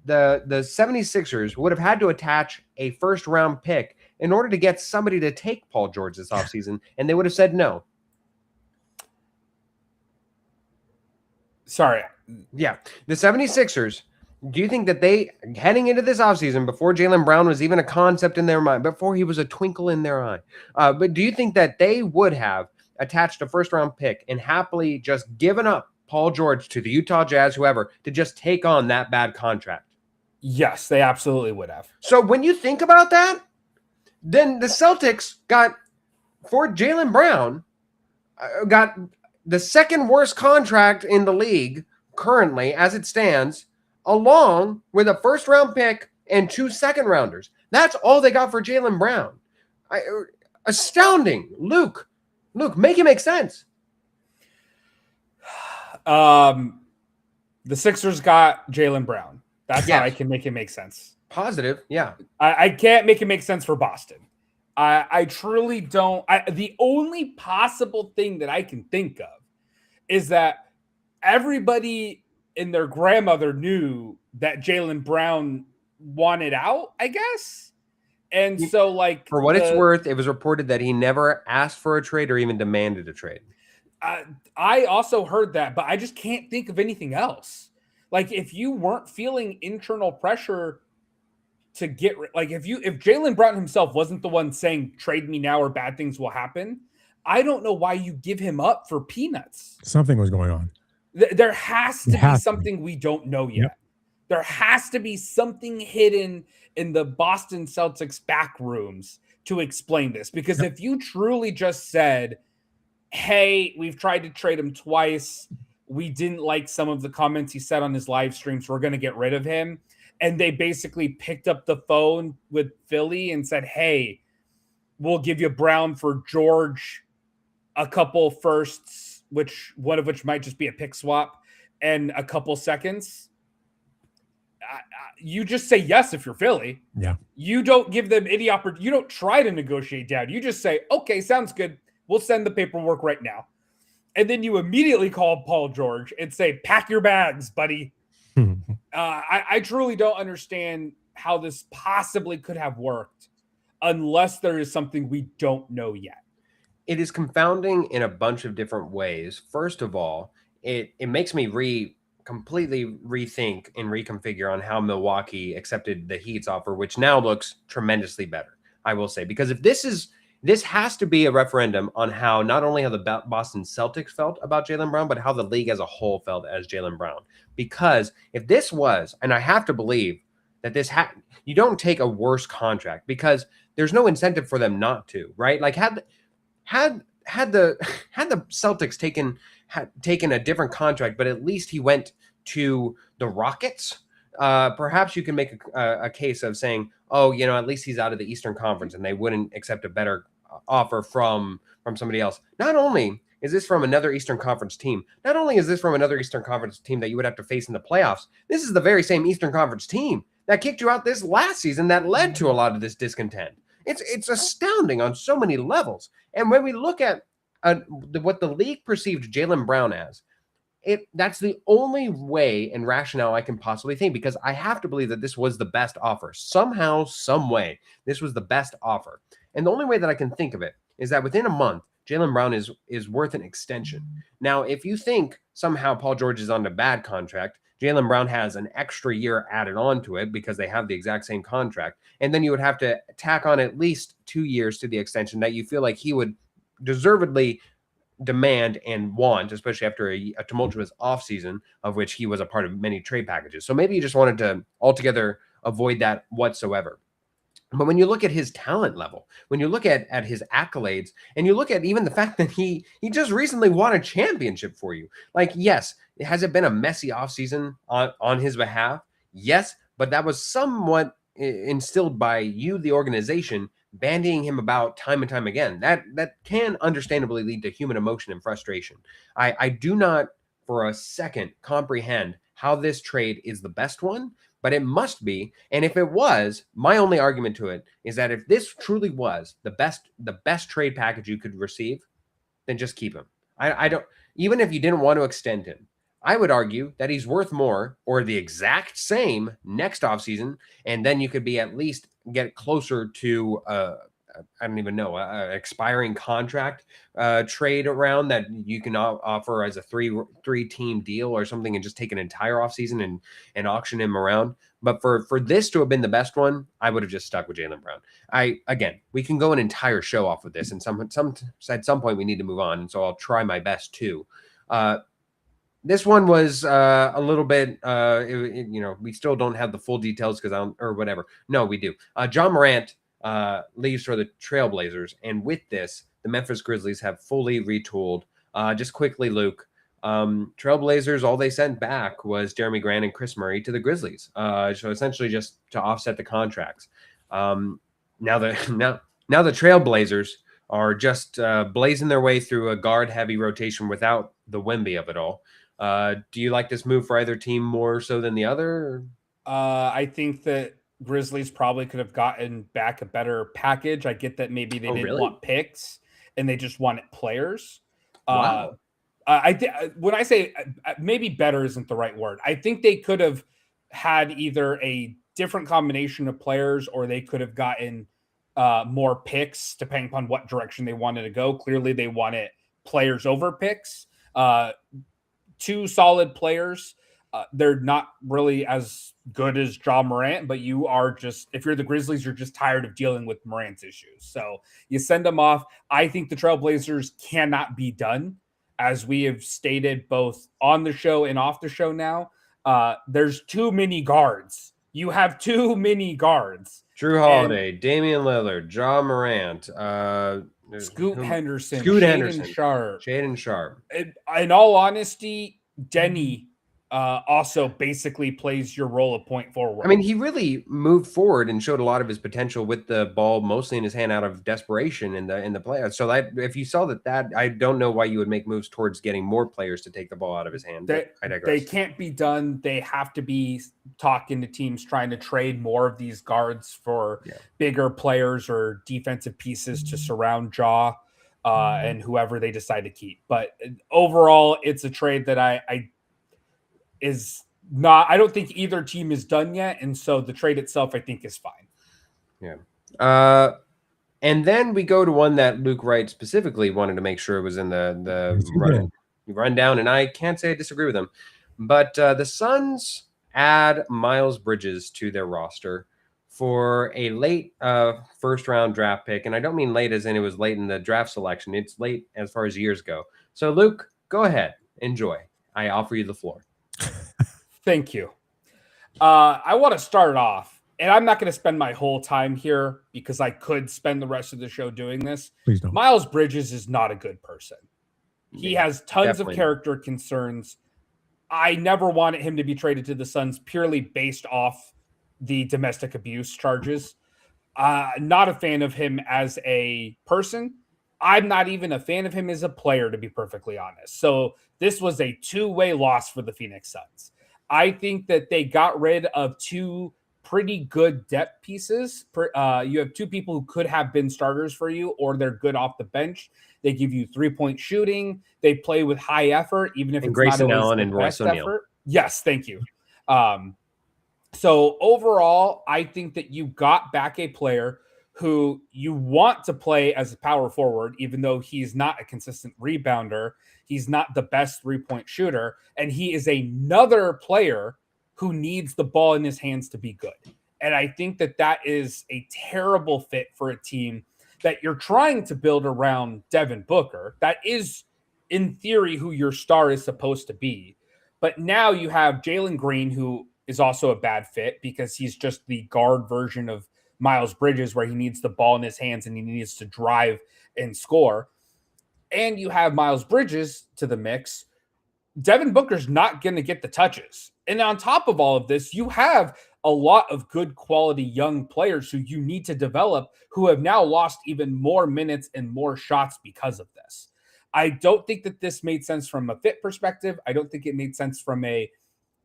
the 76ers would have had to attach a first round pick in order to get somebody to take Paul George this offseason, and they would have said no? Sorry. Yeah. The 76ers, do you think that they, heading into this offseason, before Jaylen Brown was even a concept in their mind, before he was a twinkle in their eye, but do you think that they would have attached a first-round pick and happily just given up Paul George to the Utah Jazz, whoever, to just take on that bad contract? Yes, they absolutely would have. So when you think about that, then the Celtics got, for Jaylen Brown, got the second worst contract in the league currently as it stands, along with a first-round pick and 2 second-rounders. That's all they got for Jaylen Brown. Astounding. Luke, make it make sense. The Sixers got Jaylen Brown. That's how I can make it make sense. Positive, yeah. I can't make it make sense for Boston. I truly don't. The only possible thing that I can think of is that everybody and their grandmother knew that Jaylen Brown wanted out, I guess. And so, like, for what it's worth, it was reported that he never asked for a trade or even demanded a trade. I also heard that, but I just can't think of anything else. Like, if you weren't feeling internal pressure to get, like, if Jaylen Brown himself wasn't the one saying trade me now or bad things will happen, I don't know why you give him up for peanuts. Something was going on. There has to be something we don't know yet. Yep. There has to be something hidden in the Boston Celtics back rooms to explain this. Because if you truly just said, hey, we've tried to trade him twice, we didn't like some of the comments he said on his live streams, we're going to get rid of him. And they basically picked up the phone with Philly and said, hey, we'll give you Brown for George, a couple firsts, one of which might just be a pick swap, and a couple seconds. You just say yes if you're Philly. Yeah. You don't give them any opportunity. You don't try to negotiate down. You just say, okay, sounds good. We'll send the paperwork right now. And then you immediately call Paul George and say, pack your bags, buddy. I truly don't understand how this possibly could have worked unless there is something we don't know yet. It is confounding in a bunch of different ways. First of all, it makes me completely rethink and reconfigure on how Milwaukee accepted the Heat's offer, which now looks tremendously better, I will say. Because if this has to be a referendum on how not only how the Boston Celtics felt about Jaylen Brown, but how the league as a whole felt as Jaylen Brown. Because if this was, and I have to believe that you don't take a worse contract because there's no incentive for them not to, right? Like had the Celtics taken a different contract, but at least he went to the Rockets, perhaps you can make a case of saying, oh, at least he's out of the Eastern Conference and they wouldn't accept a better offer from somebody else. Not only is this from another Eastern Conference team, that you would have to face in the playoffs. This is the very same Eastern Conference team that kicked you out this last season that led to a lot of this discontent. It's astounding on so many levels. And when we look at what the league perceived Jaylen Brown as, that's the only way and rationale I can possibly think, because I have to believe that this was the best offer. Somehow, some way, this was the best offer. And the only way that I can think of it is that within a month, Jaylen Brown is worth an extension. Now, if you think somehow Paul George is on a bad contract, Jaylen Brown has an extra year added on to it because they have the exact same contract. And then you would have to tack on at least 2 years to the extension that you feel like he would deservedly demand and want, especially after a tumultuous offseason of which he was a part of many trade packages. So maybe you just wanted to altogether avoid that whatsoever. But when you look at his talent level, when you look at his accolades, and you look at even the fact that he just recently won a championship for you, like, yes, has it been a messy offseason on his behalf? Yes, but that was somewhat instilled by you, the organization, bandying him about time and time again. That can understandably lead to human emotion and frustration. I do not for a second comprehend how this trade is the best one, but it must be. And if it was, my only argument to it is that if this truly was the best trade package you could receive, then just keep him. I don't, even if you didn't want to extend him, I would argue that he's worth more or the exact same next offseason, and then you could be at least get closer to I don't even know, expiring contract trade around that you can offer as a three team deal or something, and just take an entire offseason and auction him around. But for this to have been the best one, I would have just stuck with Jaylen Brown. We can go an entire show off with this, and at some point we need to move on, and so I'll try my best too. This one was a little bit, we still don't have the full details or whatever. No, we do. John Morant leaves for the Trailblazers, and with this, the Memphis Grizzlies have fully retooled. Just quickly, Luke, Trailblazers, all they sent back was Jeremy Grant and Chris Murray to the Grizzlies. So essentially just to offset the contracts. Now the Trailblazers are just blazing their way through a guard-heavy rotation without the Wemby of it all. Do you like this move for either team more so than the other? I think that Grizzlies probably could have gotten back a better package. I get that maybe they didn't want picks and they just wanted players. Wow. When I say maybe better isn't the right word, I think they could have had either a different combination of players, or they could have gotten more picks depending upon what direction they wanted to go. Clearly they wanted players over picks. Two solid players. They're not really as good as Ja Morant, but you are just, if you're the Grizzlies, you're just tired of dealing with Morant's issues. So you send them off. I think the Trailblazers cannot be done, as we have stated both on the show and off the show now. There's too many guards. You have too many guards. Drew Holiday, Damian Lillard, Ja Morant, Scoot Henderson, Shaedon Sharpe. In all honesty, Denny also basically plays your role of point forward. I mean, he really moved forward and showed a lot of his potential with the ball mostly in his hand out of desperation in the playoffs. So that if you saw that, I don't know why you would make moves towards getting more players to take the ball out of his hand. I digress. They can't be done. They have to be talking to teams trying to trade more of these guards for bigger players or defensive pieces to surround Ja and whoever they decide to keep. But overall, it's a trade that I don't think either team is done yet. And so the trade itself, I think, is fine. Yeah. And then we go to one that Luke Wright specifically wanted to make sure it was in the rundown. And I can't say I disagree with him. But the Suns add Miles Bridges to their roster for a late first-round draft pick. And I don't mean late as in it was late in the draft selection. It's late as far as years go. So, Luke, go ahead. Enjoy. I offer you the floor. Thank you. I want to start off, and I'm not going to spend my whole time here because I could spend the rest of the show doing this. Please don't. Miles Bridges is not a good person. He has tons of character concerns. I never wanted him to be traded to the Suns purely based off the domestic abuse charges. Not a fan of him as a person. I'm not even a fan of him as a player, to be perfectly honest. So this was a two-way loss for the Phoenix Suns. I think that they got rid of two pretty good depth pieces. You have two people who could have been starters for you, or they're good off the bench. They give you three-point shooting. They play with high effort, even if it's Grayson not Allen always and the Royce best O'Neal. effort. Yes, thank you. So overall, I think that you got back a player who you want to play as a power forward, even though he's not a consistent rebounder. He's not the best three-point shooter, and he is another player who needs the ball in his hands to be good. And I think that that is a terrible fit for a team that you're trying to build around Devin Booker. That is, in theory, who your star is supposed to be. But now you have Jalen Green, who is also a bad fit because he's just the guard version of Miles Bridges, where he needs the ball in his hands and he needs to drive and score. And you have Miles Bridges to the mix. Devin Booker's not going to get the touches. And on top of all of this, you have a lot of good quality young players who you need to develop who have now lost even more minutes and more shots because of this. I don't think that this made sense from a fit perspective. I don't think it made sense from a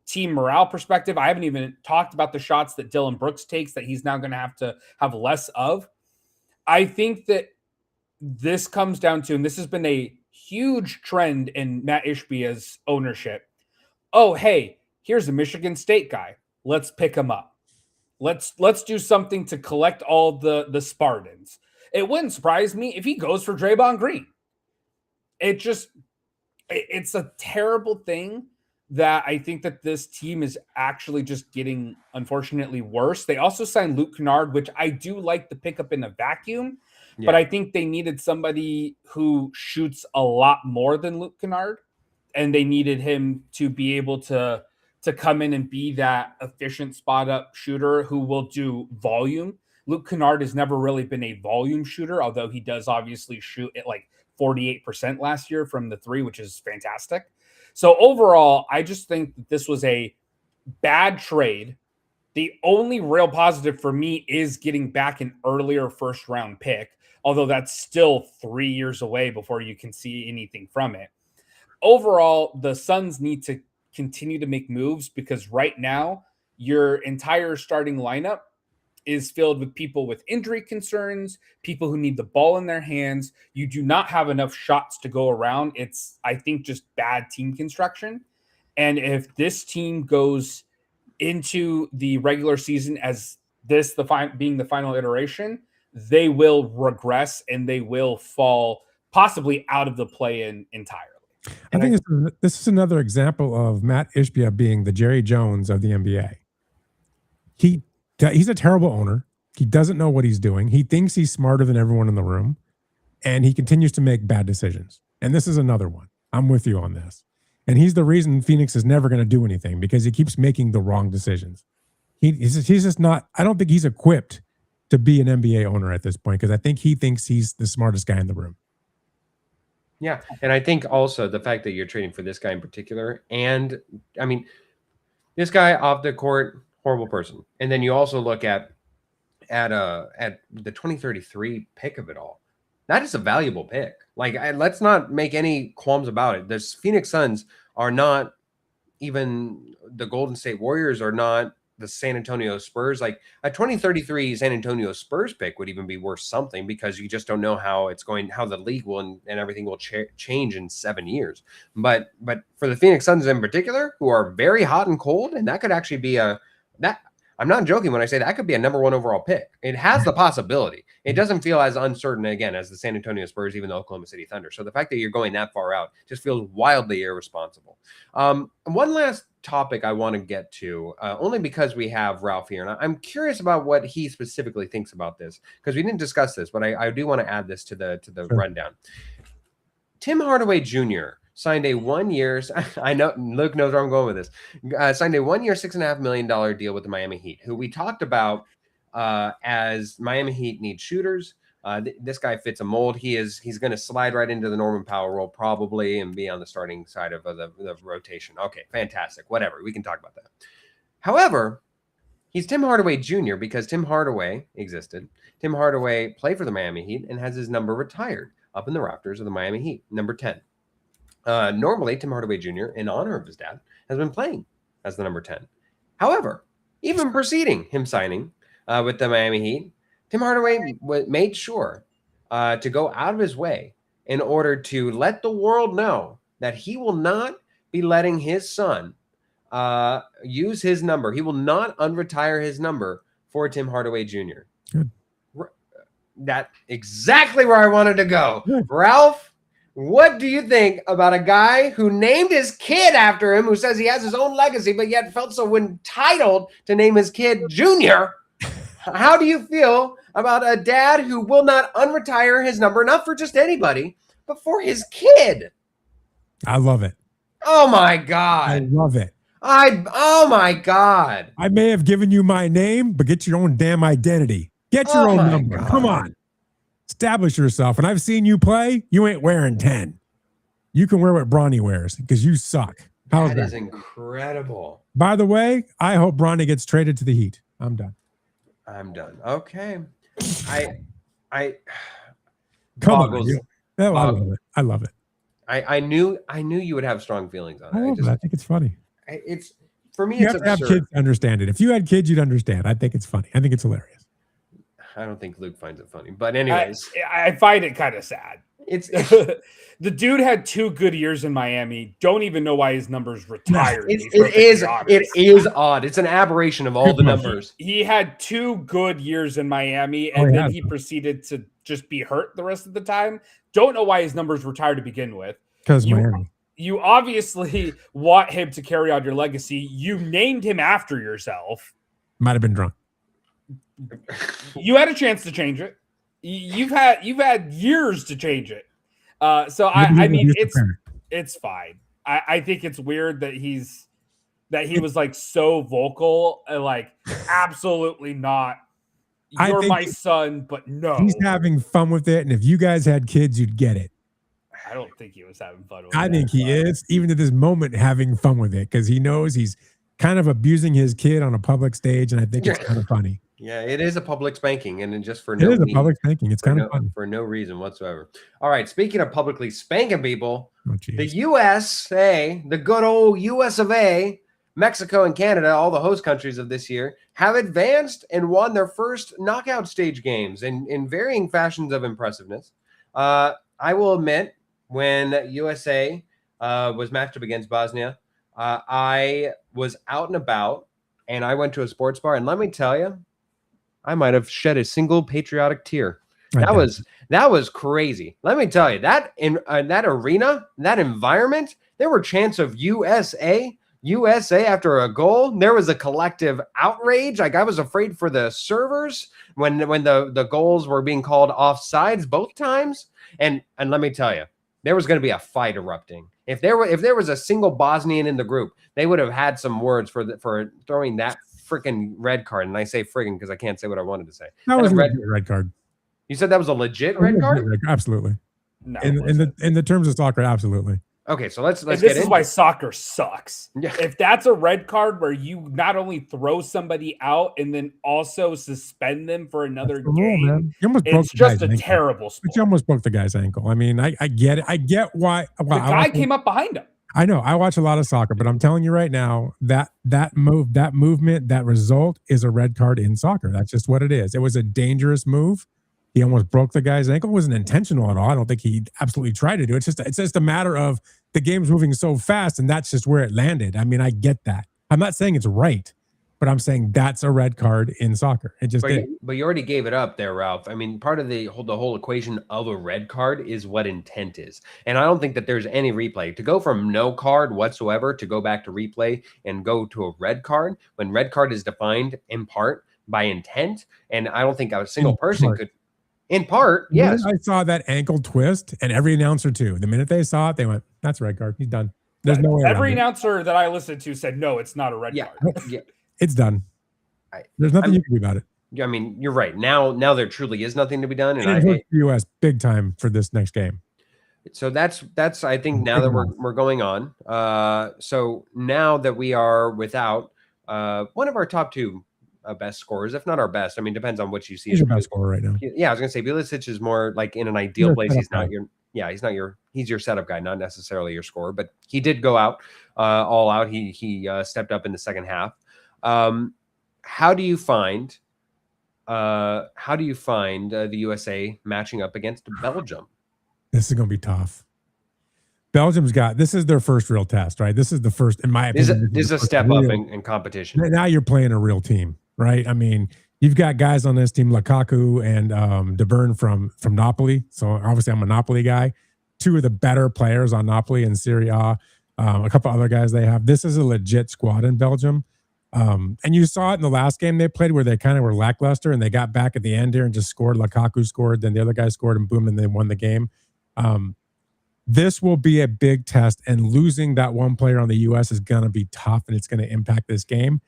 team morale perspective. I haven't even talked about the shots that Dylan Brooks takes that he's now going to have less of. I think that this comes down to, and this has been a huge trend in Matt Ishbia's ownership. Oh, hey, here's a Michigan State guy. Let's pick him up. Let's do something to collect all the Spartans. It wouldn't surprise me if he goes for Draymond Green. It's a terrible thing that I think that this team is actually just getting, unfortunately, worse. They also signed Luke Kennard, which I do like the pickup in a vacuum, but I think they needed somebody who shoots a lot more than Luke Kennard, and they needed him to be able to come in and be that efficient spot-up shooter who will do volume. Luke Kennard has never really been a volume shooter, although he does obviously shoot at like 48% last year from the three, which is fantastic. So overall, I just think that this was a bad trade. The only real positive for me is getting back an earlier first-round pick, although that's still 3 years away before you can see anything from it. Overall, the Suns need to continue to make moves because right now, your entire starting lineup is filled with people with injury concerns, people who need the ball in their hands. You do not have enough shots to go around. It's, I think, just bad team construction. And if this team goes into the regular season as this being the final iteration, they will regress and they will fall possibly out of the play-in entirely. I think this is another example of Matt Ishbia being the Jerry Jones of the NBA. He's a terrible owner. He doesn't know what he's doing. He thinks he's smarter than everyone in the room, and he continues to make bad decisions. And this is another one. I'm with you on this. And he's the reason Phoenix is never going to do anything because he keeps making the wrong decisions. He's just not, I don't think he's equipped to be an NBA owner at this point because I think he thinks he's the smartest guy in the room. Yeah. And I think also the fact that you're trading for this guy in particular, and I mean, this guy off the court, horrible person. And then you also look at the 2033 pick of it all. That is a valuable pick. Like, let's not make any qualms about it. The Phoenix Suns are not even the Golden State Warriors, are not the San Antonio Spurs. Like a 2033 San Antonio Spurs pick would even be worth something because you just don't know how it's going, how the league will and everything will change in 7 years. But for the Phoenix Suns in particular, who are very hot and cold, and that could actually be I'm not joking when I say that could be a number 1 overall pick. It has the possibility. It doesn't feel as uncertain, again, as the San Antonio Spurs, even the Oklahoma City Thunder. So the fact that you're going that far out just feels wildly irresponsible. One last topic I want to get to, only because we have Ralph here. And I'm curious about what he specifically thinks about this, because we didn't discuss this, but I do want to add this to the rundown. Tim Hardaway Jr. signed a 1 year. I know Luke knows where I'm going with this. Signed a 1 year, $6.5 million deal with the Miami Heat, who we talked about as Miami Heat needs shooters. This guy fits a mold. He's going to slide right into the Norman Powell role probably and be on the starting side of the rotation. Okay, fantastic. Whatever. We can talk about that. However, he's Tim Hardaway Jr. because Tim Hardaway existed. Tim Hardaway played for the Miami Heat and has his number retired up in the rafters of the Miami Heat, number 10. Normally, Tim Hardaway Jr., in honor of his dad, has been playing as the number 10. However, even preceding him signing with the Miami Heat, Tim Hardaway made sure to go out of his way in order to let the world know that he will not be letting his son use his number. He will not unretire his number for Tim Hardaway Jr. Good. That's exactly where I wanted to go. Good. Ralph, what do you think about a guy who named his kid after him, who says he has his own legacy, but yet felt so entitled to name his kid Junior? How do you feel about a dad who will not unretire his number, not for just anybody, but for his kid? I love it. Oh, my God. I love it. Oh, my God. I may have given you my name, but get your own damn identity. Get your own number. God. Come on. Establish yourself. And I've seen you play. You ain't wearing 10. You can wear what Bronny wears because you suck. How's That that? is incredible. By the way, I hope Bronny gets traded to the Heat. I'm done. Okay. I Come boggles. on. I love it. I love it. I knew you would have strong feelings on I it. love it. I think it's funny. It's for me. You It's have to have absurd. kids to understand it. If you had kids, you'd understand. I think it's funny. I think it's hilarious. I don't think Luke finds it funny, but anyways, I find it kind of sad. it's The dude had 2 good years in Miami. Don't even know why his numbers retired. it is odd. It's an aberration of all the numbers. He had 2 good years in Miami, and then he proceeded to just be hurt the rest of the time. Don't know why his numbers retired to begin with. Because Miami. You obviously want him to carry on your legacy. You named him after yourself. Might have been drunk. You had a chance to change it. You've had years to change it. So I mean, it's fine. I think it's weird that he was like so vocal and like absolutely not. You're my son, but no. He's having fun with it, and if you guys had kids, you'd get it. I don't think he was having fun with it. I think he is, even to this moment, having fun with it because he knows he's kind of abusing his kid on a public stage, and I think it's kind of funny. Yeah, it is a public spanking, and just for It is a public spanking. It's kind of funny for no reason whatsoever. All right, speaking of publicly spanking people, the geez. USA, the good old US of A, Mexico and Canada, all the host countries of this year, have advanced and won their first knockout stage games in varying fashions of impressiveness. I will admit, when USA was matched up against Bosnia, I was out and about, and I went to a sports bar, and let me tell you, I might have shed a single patriotic tear. That was crazy. Let me tell you, that in that arena, that environment, there were chants of USA after a goal. There was a collective outrage. Like I was afraid for the servers when the goals were being called offsides both times. And let me tell you, there was going to be a fight erupting. If there was a single Bosnian in the group, they would have had some words for throwing that freaking red card. And I say friggin' because I can't say what I wanted to say. That was a red card. You said that was a legit red card? Absolutely. No, in the terms of soccer, absolutely. Okay, so let's this get is why soccer sucks. Yeah. If that's a red card where you not only throw somebody out and then also suspend them for another game, it's just a terrible sport. But you almost broke the guy's ankle. I mean, I get it. I get why. The guy came up behind him. I know. I watch a lot of soccer, but I'm telling you right now that movement, that result is a red card in soccer. That's just what it is. It was a dangerous move. He almost broke the guy's ankle. It wasn't intentional at all. I don't think he absolutely tried to do it. It's just a matter of the game's moving so fast, and that's just where it landed. I mean, I get that. I'm not saying it's right, but I'm saying that's a red card in soccer. It just is. But you already gave it up there, Ralph. I mean, part of the whole equation of a red card is what intent is. And I don't think that there's any replay. To go from no card whatsoever to go back to replay and go to a red card, when red card is defined in part by intent, and I don't think a single person could. In part, yes. I saw that ankle twist, and every announcer too. The minute they saw it, they went, "That's a red card. He's done." There's no way. Every announcer that I listened to said, "No, it's not a red card." Yeah, it's done. There's nothing you can do about it. I mean, you're right. Now there truly is nothing to be done, and it hurts the U.S. big time for this next game. So that's I think now that we're going on. So now that we are without one of our top 2. Best scorers, if not our best. I mean, depends on what you see. He's your best scorer right now. Yeah, I was gonna say Pulisic is more like in an ideal place. He's not your. Yeah, he's your setup guy, not necessarily your scorer. But he did go out all out. He stepped up in the second half. How do you find the USA matching up against Belgium? This is gonna be tough. Belgium's this is their first real test, right? This is the first, in my opinion. This is a step up in competition. Now you're playing a real team, right? I mean, you've got guys on this team, Lukaku and De Bruyne from Napoli. So obviously I'm a Napoli guy. 2 of the better players on Napoli and Serie A. A couple other guys they have. This is a legit squad in Belgium. And you saw it in the last game they played where they kind of were lackluster and they got back at the end here and just scored. Lukaku scored, then the other guy scored and boom, and they won the game. This will be a big test, and losing that one player on the U.S. is going to be tough, and it's going to impact this game.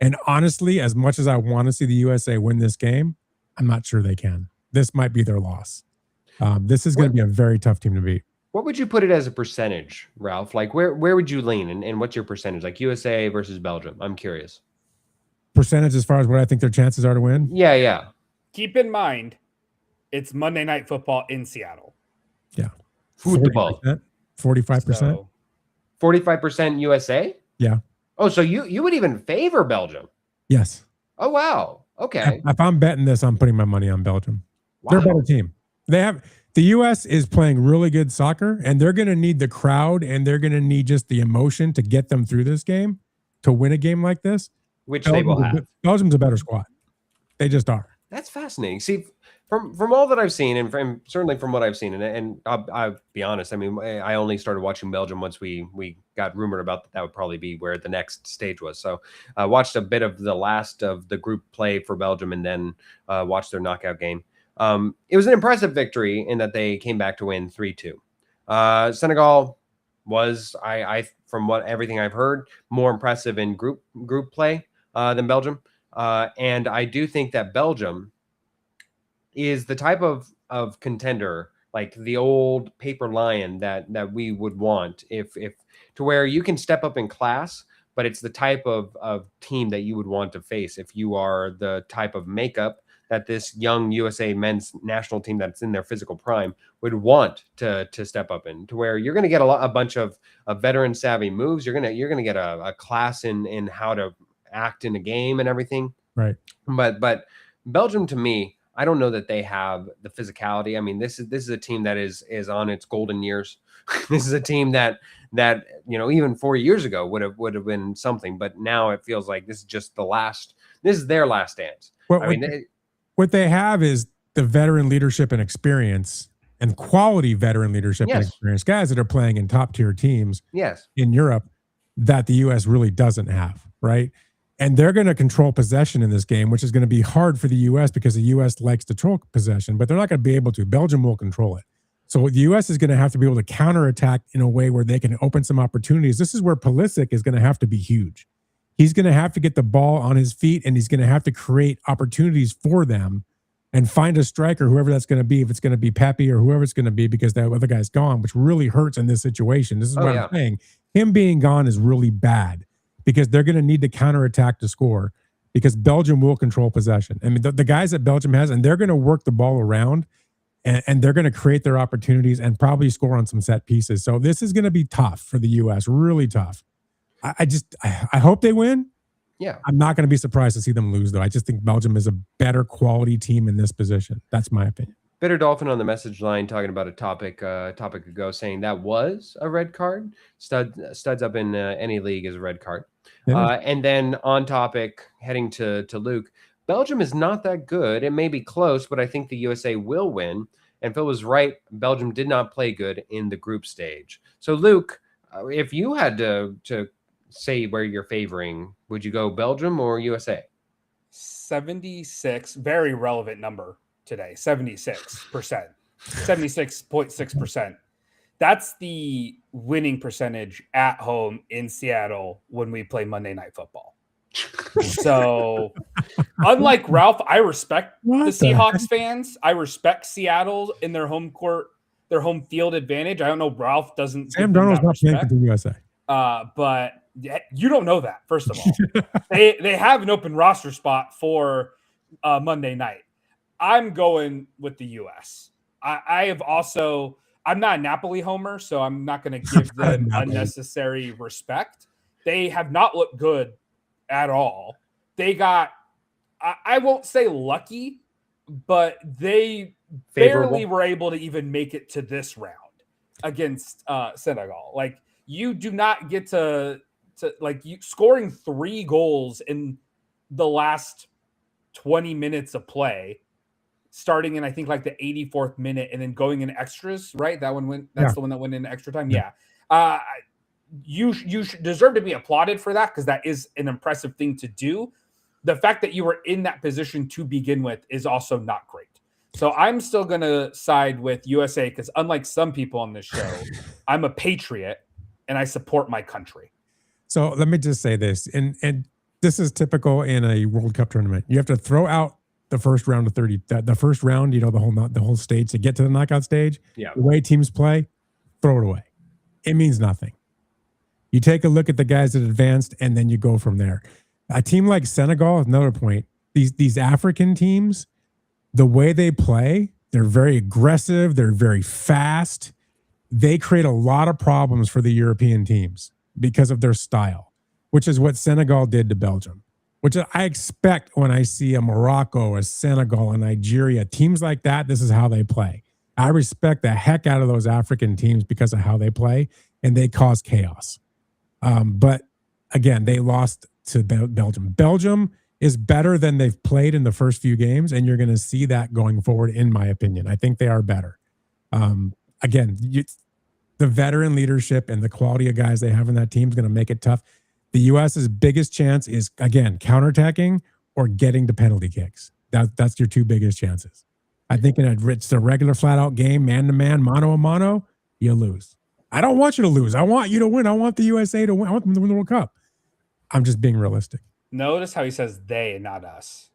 And honestly, as much as I want to see the USA win this game, I'm not sure they can. This might be their loss. This is going to be a very tough team to beat. What would you put it as a percentage, Ralph? Like where would you lean, and what's your percentage? Like USA versus Belgium. I'm curious. Percentage as far as what I think their chances are to win? Yeah. Keep in mind, it's Monday Night Football in Seattle. Yeah. Football. 45%. 45% USA? Yeah. Oh, so you would even favor Belgium? Yes. Oh, wow. Okay. If I'm betting this, I'm putting my money on Belgium. Wow. They're a better team. The U.S. is playing really good soccer, and they're going to need the crowd, and they're going to need just the emotion to get them through this game, to win a game like this. Which they will have. Belgium's a better squad. They just are. That's fascinating. See, from all that I've seen, and certainly from what I've seen, and I'll be honest. I mean, I only started watching Belgium once we got rumored about that would probably be where the next stage was. So I watched a bit of the last of the group play for Belgium, and then watched their knockout game. It was an impressive victory in that they came back to win 3-2. Senegal was, I from everything I've heard, more impressive in group play than Belgium. And I do think that Belgium is the type of contender, like the old paper lion that we would want if to where you can step up in class, but it's the type of team that you would want to face if you are the type of makeup that this young USA men's national team that's in their physical prime would want to step up in, to where you're going to get a bunch of veteran savvy moves. You're going to get a class in how to act in a game and everything. Right. But Belgium, to me, I don't know that they have the physicality. I mean, this is a team that is on its golden years. This is a team that even 4 years ago would have been something, but now it feels like this is just this is their last dance. What they have is the veteran leadership and experience, and quality veteran leadership and experience, guys that are playing in top tier teams in Europe that the U.S. really doesn't have, right? And they're going to control possession in this game, which is going to be hard for the U.S. because the U.S. likes to control possession, but they're not going to be able to. Belgium will control it. So the U.S. is going to have to be able to counterattack in a way where they can open some opportunities. This is where Pulisic is going to have to be huge. He's going to have to get the ball on his feet, and he's going to have to create opportunities for them and find a striker, whoever that's going to be, if it's going to be Pepe or whoever it's going to be, because that other guy's gone, which really hurts in this situation. This is what I'm saying. Him being gone is really bad because they're going to need to counterattack to score, because Belgium will control possession. I mean, the guys that Belgium has, and they're going to work the ball around, and they're going to create their opportunities and probably score on some set pieces. So this is going to be tough for the U.S., really tough. I hope they win. Yeah. I'm not going to be surprised to see them lose, though. I just think Belgium is a better quality team in this position. That's my opinion. Bitter Dolphin on the message line talking about a topic ago, saying that was a red card. Studs up in any league is a red card. And then on topic, heading to Luke, Belgium is not that good. It may be close, but I think the USA will win. And Phil was right. Belgium did not play good in the group stage. So Luke, if you had to say where you're favoring, would you go Belgium or USA? 76, very relevant number today. 76%, 76.6%. That's the winning percentage at home in Seattle when we play Monday Night Football. So unlike Ralph, I respect the Seahawks fans. I respect Seattle in their home court, their home field advantage. I don't know. Ralph doesn't. Sam Darnold's not playing for the USA. But you don't know that, first of all. they have an open roster spot for Monday night. I'm going with the U.S. I'm not a Napoli homer, so I'm not going to give them unnecessary respect. They have not looked good at all. They got, I won't say lucky, but they barely were able to even make it to this round against Senegal. Like, you do not get to you scoring 3 goals in the last 20 minutes of play, starting in, I think, like the 84th minute and then going in extras, right? That one went, that's the one that went in extra time. Yeah. You deserve to be applauded for that, because that is an impressive thing to do. The fact that you were in that position to begin with is also not great. So I'm still going to side with USA, because unlike some people on this show, I'm a patriot and I support my country. So let me just say this, and this is typical in a World Cup tournament. You have to throw out the first round of 30. The first round, the whole stage to get to the knockout stage. Yeah. The way teams play, throw it away. It means nothing. You take a look at the guys that advanced, and then you go from there. A team like Senegal, another point, these African teams, the way they play, they're very aggressive. They're very fast. They create a lot of problems for the European teams because of their style, which is what Senegal did to Belgium, which I expect when I see a Morocco, a Senegal, a Nigeria, teams like that. This is how they play. I respect the heck out of those African teams because of how they play, and they cause chaos. But again, they lost to Belgium. Belgium is better than they've played in the first few games, and you're going to see that going forward, in my opinion. I think they are better. Again, the veteran leadership and the quality of guys they have in that team is going to make it tough. The U.S.'s biggest chance is, again, counterattacking or getting to penalty kicks. That's your two biggest chances. I think it's a regular flat-out game, man-to-man, mano-a-mano, you lose. I don't want you to lose. I want you to win. I want the USA to win. I want them to win the World Cup. I'm just being realistic. Notice how he says they and not us.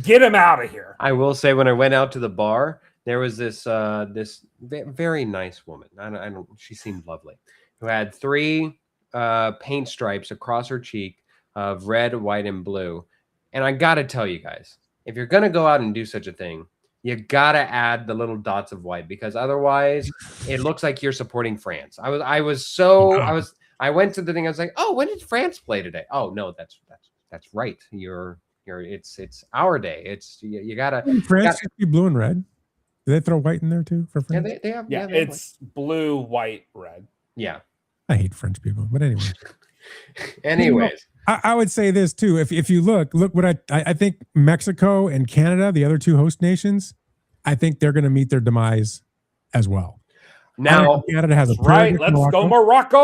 Get him out of here. I will say, when I went out to the bar, there was this very nice woman. I don't. She seemed lovely. Who had 3 paint stripes across her cheek of red, white, and blue. And I got to tell you guys, if you're gonna go out and do such a thing, you gotta add the little dots of white, because otherwise it looks like you're supporting France. I went to the thing. I was like, oh, when did France play today? Oh no, that's right. It's our day. It's you gotta. France should be blue and red. Do they throw white in there too for France? Yeah, they have. Yeah, they have it's blue, white, red. Yeah. I hate French people, but anyway. Anyways, I would say this too. If you look what I think Mexico and Canada, the other 2 host nations, I think they're going to meet their demise as well. now Canada has a Right, let's go Morocco.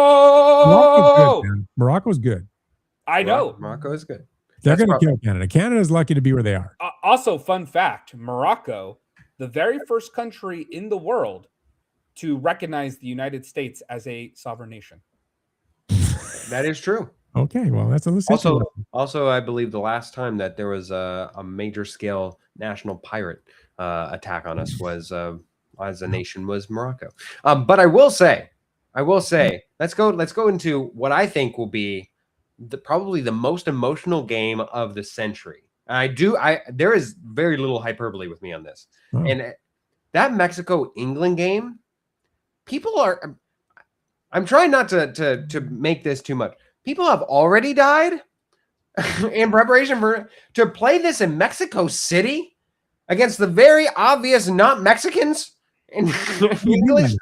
Morocco's good, man. Morocco's good. I know. Morocco is good. They're going to kill Canada. Canada's lucky to be where they are. Also, fun fact, Morocco, the very first country in the world to recognize the United States as a sovereign nation. That is true. Okay, well, that's a Also, I believe the last time that there was a major scale national pirate attack on us was as a nation was Morocco. But I will say, let's go into what I think will be probably the most emotional game of the century. There is very little hyperbole with me on this. Oh. And that Mexico-England game, I'm trying not to make this too much. People have already died in preparation to play this in Mexico City against the very obvious not Mexicans in English.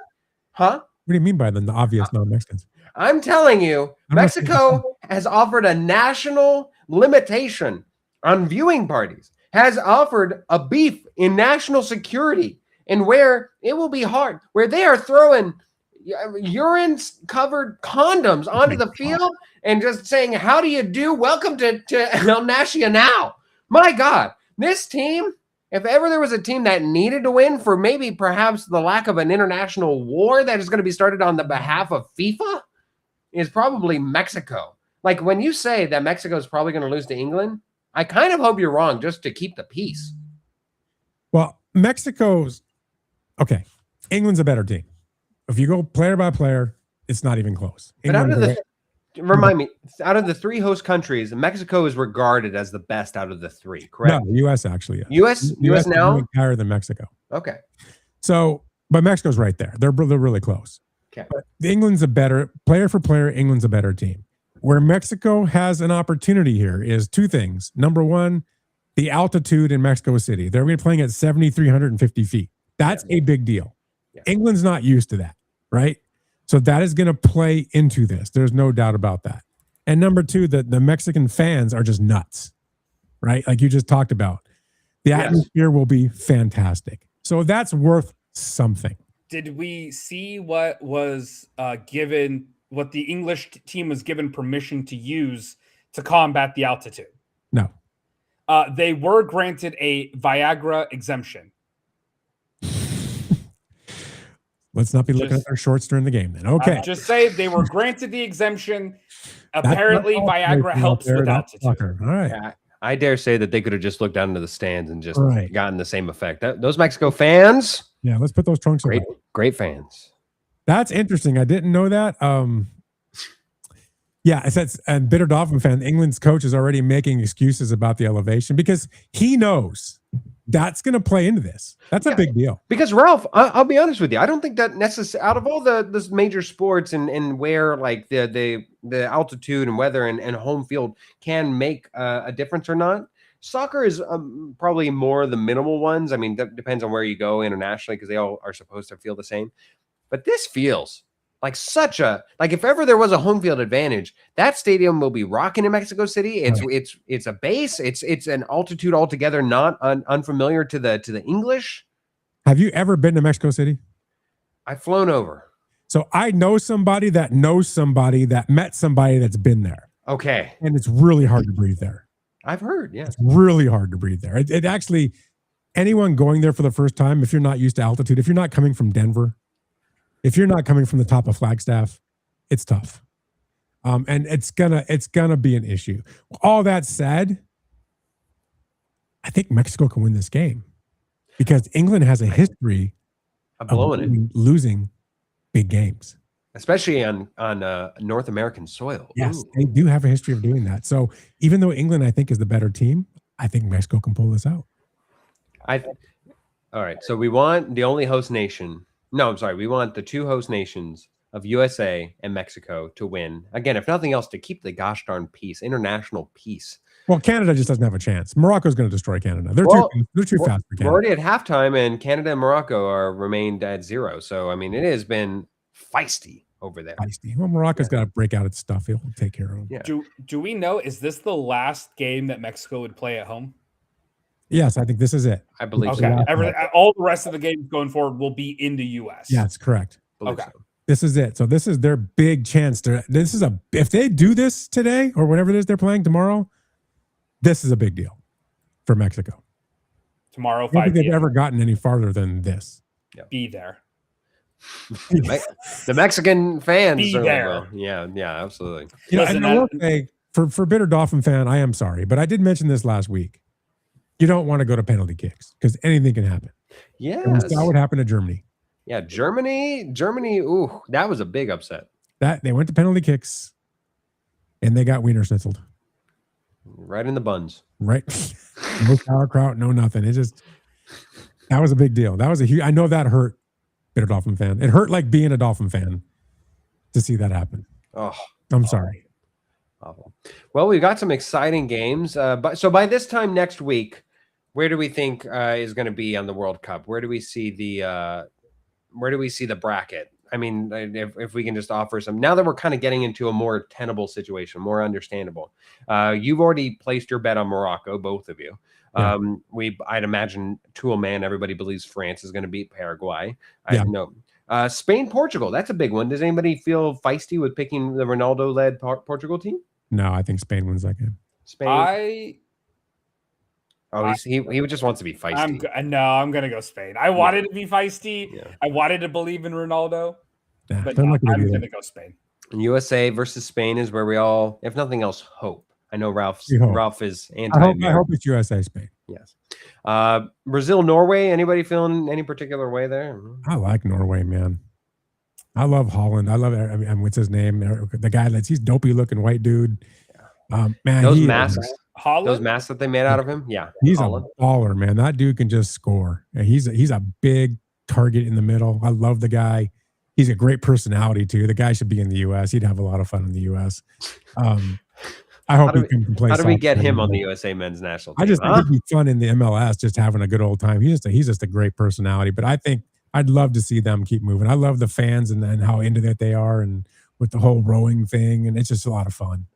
Huh? What do you mean by the obvious non-Mexicans? I'm telling you, Mexico has offered a national limitation on viewing parties, has offered a beef in national security, and where it will be hard, where they are throwing urine-covered condoms onto the field and just saying, how do you do? Welcome to El Nacional. My God, this team, if ever there was a team that needed to win for maybe perhaps the lack of an international war that is going to be started on the behalf of FIFA, is probably Mexico. Like, when you say that Mexico is probably going to lose to England, I kind of hope you're wrong just to keep the peace. Well, Mexico's okay. England's a better team. If you go player by player, it's not even close. But out of the 3 host countries, Mexico is regarded as the best out of the 3, correct? No, U.S. actually. U.S. now? Is higher than Mexico. Okay. So, but Mexico's right there. They're really close. Okay. But England's a better, player for player, England's a better team. Where Mexico has an opportunity here is 2 things. Number one, the altitude in Mexico City. They're going to be playing at 7,350 feet. That's a big deal. Yeah. England's not used to that, right? So that is going to play into this. There's no doubt about that. And number 2, the Mexican fans are just nuts, right? Like you just talked about. The atmosphere will be fantastic. So that's worth something. Did we see what was given, what the English team was given permission to use to combat the altitude? No. They were granted a Viagra exemption. Let's not be looking at their shorts during the game then. Okay. Just say they were granted the exemption. Apparently, Viagra helps with altitude. All right. Yeah, I dare say that they could have just looked down into the stands and just gotten the same effect. Those Mexico fans. Yeah, let's put those trunks away. Great fans. That's interesting. I didn't know that. Yeah, it says, and bitter Dolphin fan, England's coach is already making excuses about the elevation because he knows that's going to play into this. That's a big deal. Because Ralph, I'll be honest with you, I don't think that necessarily out of all the major sports and where like the altitude and weather and home field can make a difference or not. Soccer is probably more the minimal ones. I mean, that depends on where you go internationally because they all are supposed to feel the same. But this feels like if ever there was a home field advantage, that stadium will be rocking in Mexico City. It's a base. It's an altitude altogether not unfamiliar to the English. Have you ever been to Mexico City? I've flown over. So I know somebody that knows somebody that met somebody that's been there. Okay. And it's really hard to breathe there. I've heard, yeah. It's really hard to breathe there. It actually, anyone going there for the first time, if you're not used to altitude, if you're not coming from Denver, if you're not coming from the top of Flagstaff, it's tough. And it's gonna be an issue. All that said, I think Mexico can win this game because England has a history of losing big games. Especially on North American soil. Yes, Ooh. they do have a history of doing that. So even though England, I think, is the better team, I think Mexico can pull this out. All right. So we want the only host nation. No, I'm sorry. We want the two host nations of USA and Mexico to win. Again, if nothing else, to keep the gosh darn peace, international peace. Well, Canada just doesn't have a chance. Morocco's going to destroy Canada. They're too fast for Canada. We're already at halftime, and Canada and Morocco are remained at 0. So, I mean, it has been feisty over there. Feisty. Well, Morocco's got to break out its stuff. He'll take care of them. Yeah. Do we know, is this the last game that Mexico would play at home? Yes, I think this is it. I believe Okay. so. All the rest of the games going forward will be in the U.S. Yeah, it's correct. Okay. So. This is it. So this is their big chance. If they do this today or whatever it is they're playing tomorrow, this is a big deal for Mexico. Tomorrow, 5 I don't think they've p.m. ever gotten any farther than this. Be there. The Mexican fans Be certainly there. will. Yeah, absolutely. Listen, and I will say, for bitter Dolphin fan, I am sorry, but I did mention this last week. You don't want to go to penalty kicks because anything can happen. Yes. And we saw what happened to Germany. Yeah, Germany. Ooh, that was a big upset. That they went to penalty kicks, and they got wiener schnitzeled. Right in the buns. Right. No sauerkraut, no nothing. That was a big deal. That was a huge. I know that hurt. Bitter Dolphin fan. It hurt like being a Dolphin fan to see that happen. Oh, I'm sorry. Awful. Well, we've got some exciting games. But by this time next week, where do we think is going to be on the World Cup? Where do we see the bracket? I mean, if we can just offer some, now that we're kind of getting into a more tenable situation, more understandable. You've already placed your bet on Morocco, both of you. Yeah. I'd imagine Tool Man, everybody believes France is going to beat Paraguay. Yeah. I know. Spain, Portugal, that's a big one. Does anybody feel feisty with picking the Ronaldo-led Portugal team? No, I think Spain wins that game. Spain. He just wants to be feisty. I'm going to go Spain. I wanted to be feisty. Yeah. I wanted to believe in Ronaldo. Yeah, But I'm I'm going to go Spain. USA versus Spain is where we all, if nothing else, hope. I know Ralph is anti. I hope it's USA Spain. Yes. Brazil, Norway. Anybody feeling any particular way there? I like Norway, man. I love Holland. I love. I mean, what's his name? The guy he's dopey looking white dude. Man, those masks. Holland? Those masks that they made out of him. Yeah, he's Holland. a baller, man. That dude can just score. And he's a big target in the middle. I love the guy. He's a great personality too. The guy should be in the U.S. He'd have a lot of fun in the U.S. I hope he can play. How do we get him on the USA men's national team? I just think it'd be fun in the MLS, just having a good old time. He's just a great personality. But I think I'd love to see them keep moving. I love the fans and how into that they are, and with the whole rowing thing, and it's just a lot of fun.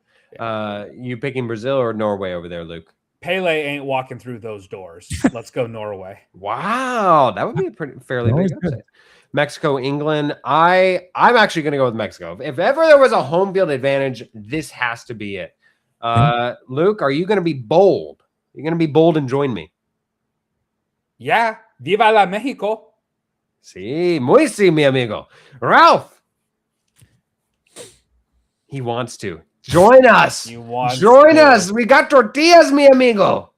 You picking Brazil or Norway over there, Luke? Pele ain't walking through those doors. Let's go Norway. Wow, that would be a fairly big upset. Mexico, England. I'm actually going to go with Mexico. If ever there was a home field advantage, this has to be it. Luke, are you going to be bold? You're going to be bold and join me. Yeah. Viva la Mexico. Sí, muy sí, mi amigo. Ralph. He wants to. Join us. Join us. We got tortillas, mi amigo.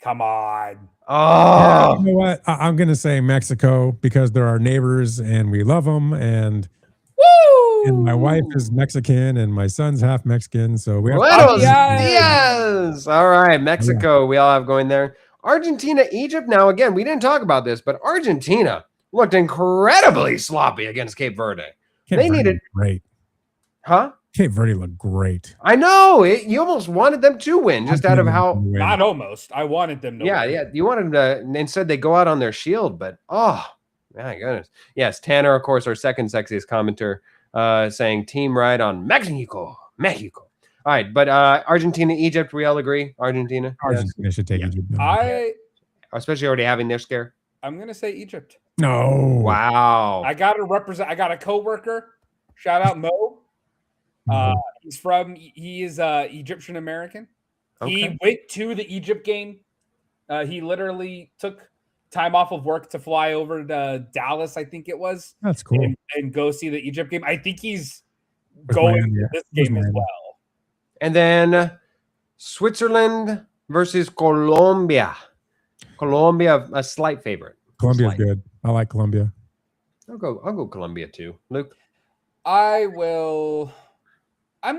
Come on. Oh, You know what? I'm going to say Mexico because they're our neighbors and we love them. And my wife is Mexican and my son's half Mexican. So we have Buenos Adios. dias. All right, Mexico. We all have going there. Argentina, Egypt. Now, again, we didn't talk about this, but Argentina looked incredibly sloppy against Cape Verde. They needed great. Huh? Cape Verde looked great. I know. You almost wanted them to win just out of how. Not almost. I wanted them to win. Yeah. You wanted them to. Instead, they go out on their shield, but oh, my goodness. Yes, Tanner, of course, our second sexiest commenter, saying team right on Mexico. All right, but Argentina, Egypt, we all agree. Argentina should take Egypt. Especially already having their scare. I'm gonna say Egypt. No. Wow. I got to represent. I got a coworker. Shout out Mo. He is Egyptian American. Okay. He went to the Egypt game. He literally took time off of work to fly over to Dallas, I think it was. That's cool. And go see the Egypt game. I think he's going to this game as well. And then Switzerland versus Colombia. Colombia, a slight favorite. Colombia's good. I like Colombia. I'll go Colombia too. Luke? I'm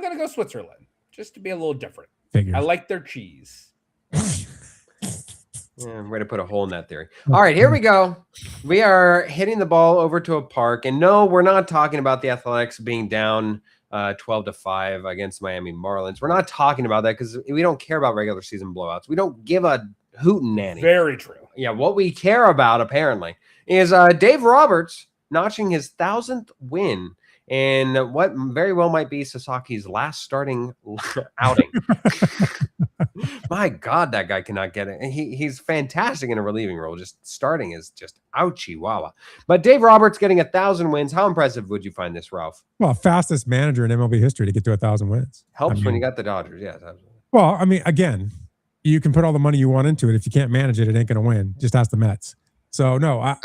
gonna go Switzerland just to be a little different. Figures. I like their cheese. Way to put a hole in that theory. All right, here we go. We are hitting the ball over to a park. And no, we're not talking about the Athletics being down 12-5 against Miami Marlins. We're not talking about that because we don't care about regular season blowouts. We don't give a hootenanny. Very true. Yeah, what we care about, apparently, is Dave Roberts notching his 1,000th win in what very well might be Sasaki's last starting outing. My God, that guy cannot get it. He's fantastic in a relieving role. Just starting is just ouchie wawa. But Dave Roberts getting 1,000 wins. How impressive would you find this, Ralph? Well, fastest manager in MLB history to get to 1,000 wins. Helps when you got the Dodgers. Yes, absolutely. Well, I mean, again, you can put all the money you want into it. If you can't manage it, it ain't going to win. Just ask the Mets. So no,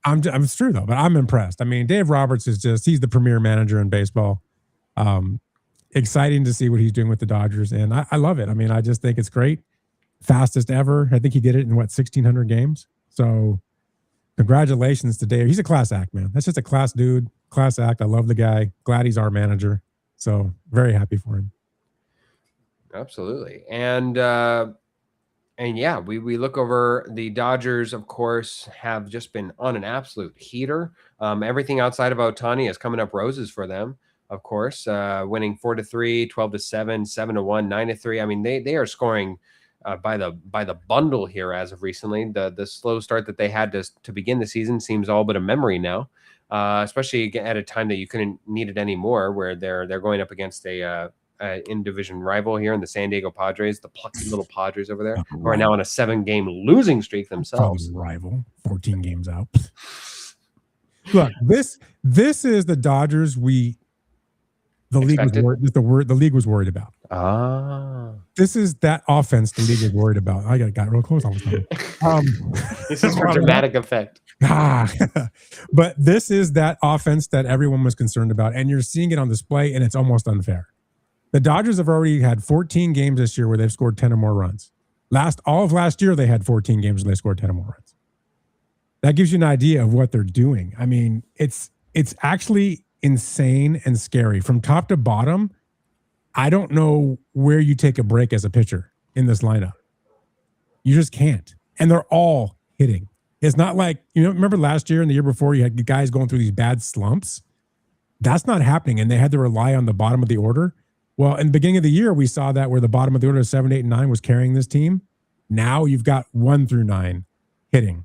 it's true though. But I'm impressed. I mean, Dave Roberts he's the premier manager in baseball. Exciting to see what he's doing with the Dodgers, and I love it. I mean, I just think it's great. Fastest ever. I think he did it in 1,600 games. So congratulations to Dave. He's a class act, man. That's just a class dude, class act. I love the guy. Glad he's our manager. So very happy for him. Absolutely. And yeah, we look over the Dodgers, of course, have just been on an absolute heater. Everything outside of Ohtani is coming up roses for them. Of course, winning 4-3, 12-7, 7-1, 9-3. I mean, they are scoring by the bundle here as of recently. The slow start that they had to begin the season seems all but a memory now, especially at a time that you couldn't need it anymore, where they're going up against a in division rival here in the San Diego Padres, the plucky little Padres over there, who are now on a 7-game losing streak themselves. Rival, 14 games out. Look, this is the Dodgers the league was worried about. This is that offense the league is worried about. I got real close all the time. This is for dramatic effect. But this is that offense that everyone was concerned about, and you're seeing it on display, and it's almost unfair. The Dodgers have already had 14 games this year where they've scored 10 or more runs. All of last year, they had 14 games where they scored 10 or more runs. That gives you an idea of what they're doing. I mean, it's actually insane and scary from top to bottom. I don't know where you take a break as a pitcher in this lineup. You just can't. And they're all hitting. It's not like, remember last year and the year before you had guys going through these bad slumps? That's not happening. And they had to rely on the bottom of the order. Well, in the beginning of the year, we saw that where the bottom of the order, 7, 8, and 9 was carrying this team. Now you've got 1 through 9 hitting.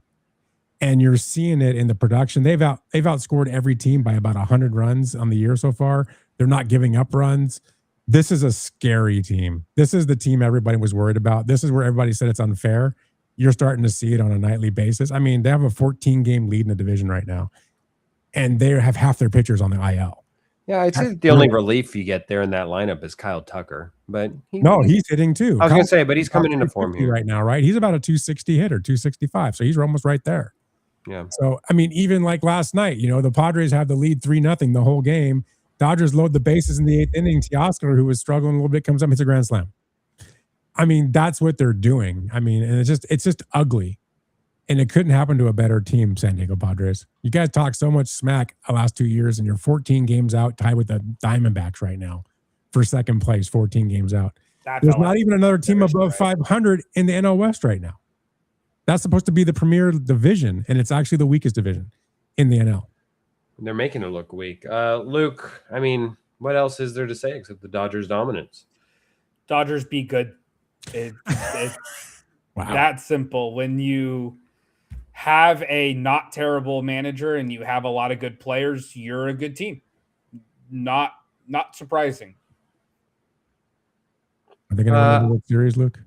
And you're seeing it in the production. They've outscored every team by about 100 runs on the year so far. They're not giving up runs. This is a scary team. This is the team everybody was worried about. This is where everybody said it's unfair. You're starting to see it on a nightly basis. I mean, they have a 14-game lead in the division right now. And they have half their pitchers on the IL. Yeah, I'd say the only relief you get there in that lineup is Kyle Tucker. But he's hitting too. I was going to say, but he's coming into form here right now, right? He's about a 260 hitter, 265. So he's almost right there. Yeah. So, I mean, even like last night, the Padres have the lead 3-0 the whole game. Dodgers load the bases in the 8th inning. Teoscar, who was struggling a little bit, comes up, hits a grand slam. I mean, that's what they're doing. I mean, and it's just ugly. And it couldn't happen to a better team, San Diego Padres. You guys talk so much smack the last 2 years, and you're 14 games out, tied with the Diamondbacks right now for second place, 14 games out. There's not even another team above 500 in the NL West right now. That's supposed to be the premier division, and it's actually the weakest division in the NL. They're making it look weak. Luke, I mean, what else is there to say except the Dodgers' dominance? Dodgers be good. It's Wow. that simple. When you have a not terrible manager and you have a lot of good players, you're a good team. Not surprising. Are they going to win the World Series, Luke?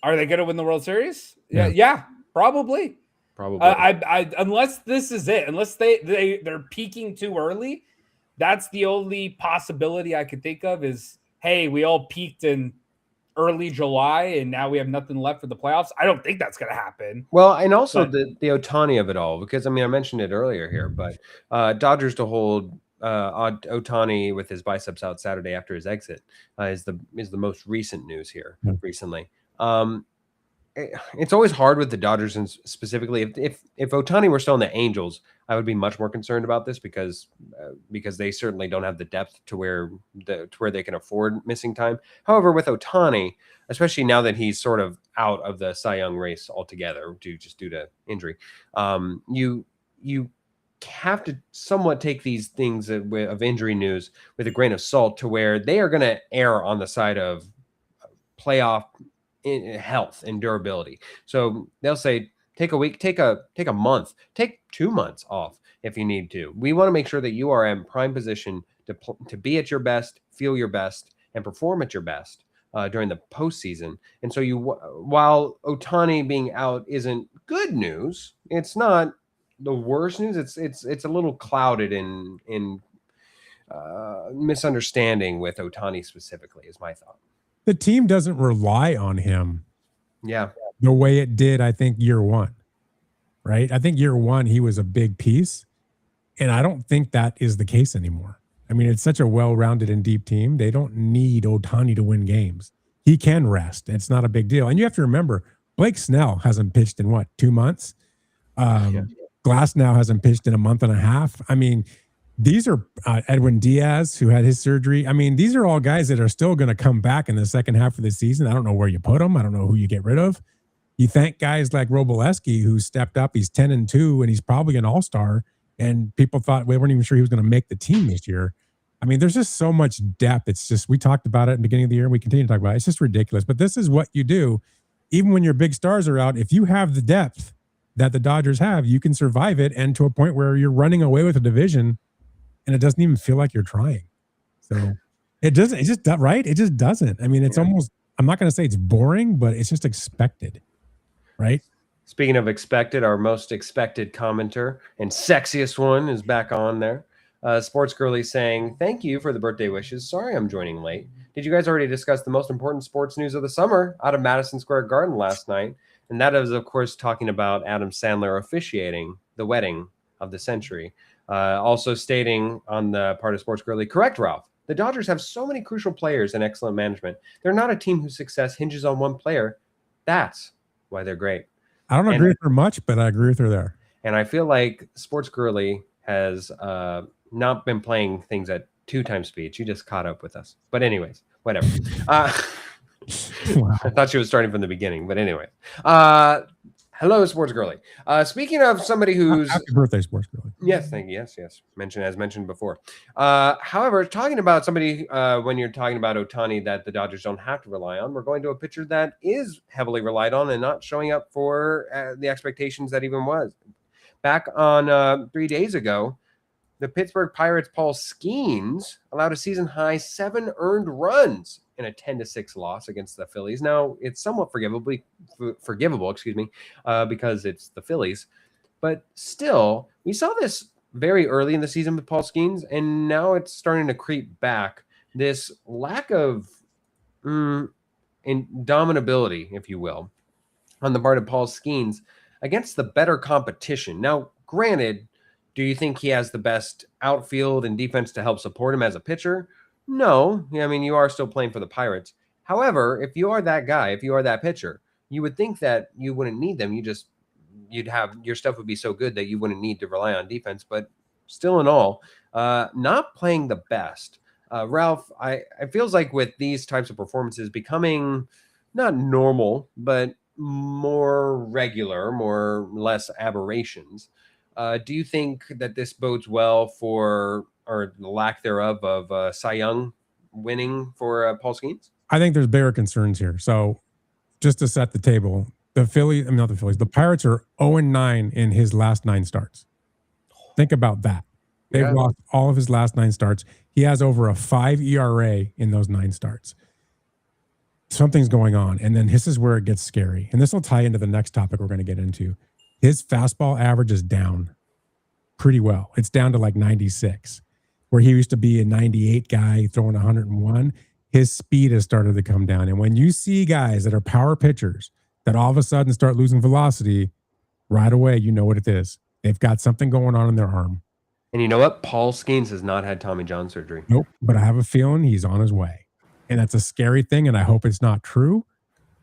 Are they going to win the World Series? Yeah, probably. Probably. Unless this is it, unless they're peaking too early, that's the only possibility I could think of is, hey, we all peaked in early July and now we have nothing left for the playoffs. I don't think that's going to happen. Well, and also the Ohtani of it all, because I mean, I mentioned it earlier here, but Dodgers to hold Ohtani with his biceps out Saturday after his exit is the most recent news here recently. It's always hard with the Dodgers, and specifically if Ohtani were still in the Angels, I would be much more concerned about this because they certainly don't have the depth to where they can afford missing time. However, with Ohtani, especially now that he's sort of out of the Cy Young race altogether due to injury, you have to somewhat take these things of injury news with a grain of salt, to where they are going to err on the side of playoff in health and durability. So they'll say, take a week, take a month, take 2 months off if you need to. We want to make sure that you are in prime position to be at your best, feel your best, and perform at your best during the postseason. And so while Ohtani being out isn't good news, it's not the worst news. It's a little clouded in misunderstanding with Ohtani specifically, is my thought. The team doesn't rely on him the way it did, I think, year one, right? I think year one, he was a big piece, and I don't think that is the case anymore. I mean, it's such a well-rounded and deep team. They don't need Ohtani to win games. He can rest. It's not a big deal. And you have to remember, Blake Snell hasn't pitched in, 2 months? Glass now hasn't pitched in a month and a half. I mean, these are Edwin Diaz, who had his surgery. I mean, these are all guys that are still going to come back in the second half of the season. I don't know where you put them. I don't know who you get rid of. You thank guys like Roboleski, who stepped up. He's 10-2, and he's probably an all-star. And people thought we weren't even sure he was going to make the team this year. I mean, there's just so much depth. It's just, we talked about it at the beginning of the year, and we continue to talk about it. It's just ridiculous. But this is what you do. Even when your big stars are out, if you have the depth that the Dodgers have, you can survive it, and to a point where you're running away with a division, and it doesn't even feel like you're trying. So it doesn't, it's just right. It just doesn't. I mean, it's almost, I'm not going to say it's boring, but it's just expected, right? Speaking of expected, our most expected commenter and sexiest one is back on there. Sports Girly saying, thank you for the birthday wishes. Sorry I'm joining late. Did you guys already discuss the most important sports news of the summer out of Madison Square Garden last night? And that is, of course, talking about Adam Sandler officiating the wedding of the century. Also stating on the part of Sports Girly, correct, Ralph. The Dodgers have so many crucial players and excellent management. They're not a team whose success hinges on one player. That's why they're great. I don't agree with her much, but I agree with her there. And I feel like Sports Girly has not been playing things at 2 times speed. She just caught up with us. But anyways, whatever. Wow. I thought she was starting from the beginning, but anyway. Hello, Sports Girly. Speaking of somebody who's... Happy birthday, Sports Girly. Yes, thank you. Yes. Mentioned before. However, talking about somebody, when you're talking about Ohtani, that the Dodgers don't have to rely on, we're going to a pitcher that is heavily relied on and not showing up for the expectations that even was. Back on 3 days ago, the Pittsburgh Pirates' Paul Skenes allowed a season-high 7 earned runs in a 10-6 loss against the Phillies. Now, it's somewhat forgivable, because it's the Phillies. But still, we saw this very early in the season with Paul Skenes, and now it's starting to creep back. This lack of indomitability, if you will, on the part of Paul Skenes against the better competition. Now, granted, do you think he has the best outfield and defense to help support him as a pitcher? No. I mean, you are still playing for the Pirates. However, if you are that guy, if you are that pitcher, you would think that you wouldn't need them. You'd have your stuff would be so good that you wouldn't need to rely on defense. But still in all, not playing the best. Ralph, it feels like with these types of performances becoming not normal, but more regular, more less aberrations. Do you think that this bodes well for, or the lack thereof, of Cy Young winning for Paul Skenes? I think there's bigger concerns here. So just to set the table, the Pirates are 0-9 in his last 9 starts. Think about that. They've lost all of his last 9 starts. He has over a 5 ERA in those 9 starts. Something's going on. And then this is where it gets scary. And this will tie into the next topic we're going to get into. His fastball average is down pretty well. It's down to like 96, where he used to be a 98 guy throwing 101. His speed has started to come down. And when you see guys that are power pitchers that all of a sudden start losing velocity, right away, you know what it is. They've got something going on in their arm. And you know what? Paul Skenes has not had Tommy John surgery. Nope. But I have a feeling he's on his way. And that's a scary thing, and I hope it's not true.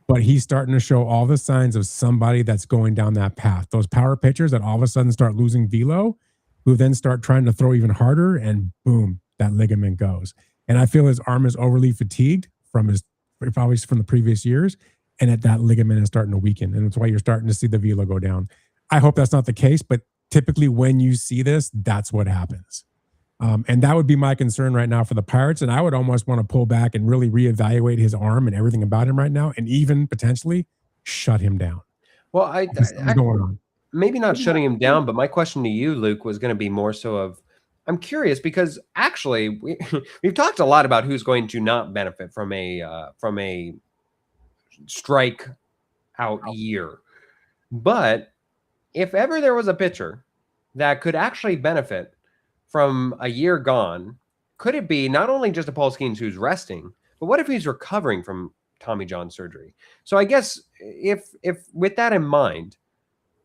But he's starting to show all the signs of somebody that's going down that path. Those power pitchers that all of a sudden start losing velo, who then start trying to throw even harder, and boom, that ligament goes. And I feel his arm is overly fatigued from probably from the previous years, and that ligament is starting to weaken. And that's why you're starting to see the velo go down. I hope that's not the case, but typically when you see this, that's what happens. And that would be my concern right now for the Pirates. And I would almost want to pull back and really reevaluate his arm and everything about him right now, and even potentially shut him down. Well, maybe not shutting him down, but my question to you, Luke, was going to be more so of, I'm curious because actually we've talked a lot about who's going to not benefit from a strike out year. But if ever there was a pitcher that could actually benefit from a year gone, could it be not only just a Paul Skenes who's resting, but what if he's recovering from Tommy John surgery? So I guess if with that in mind,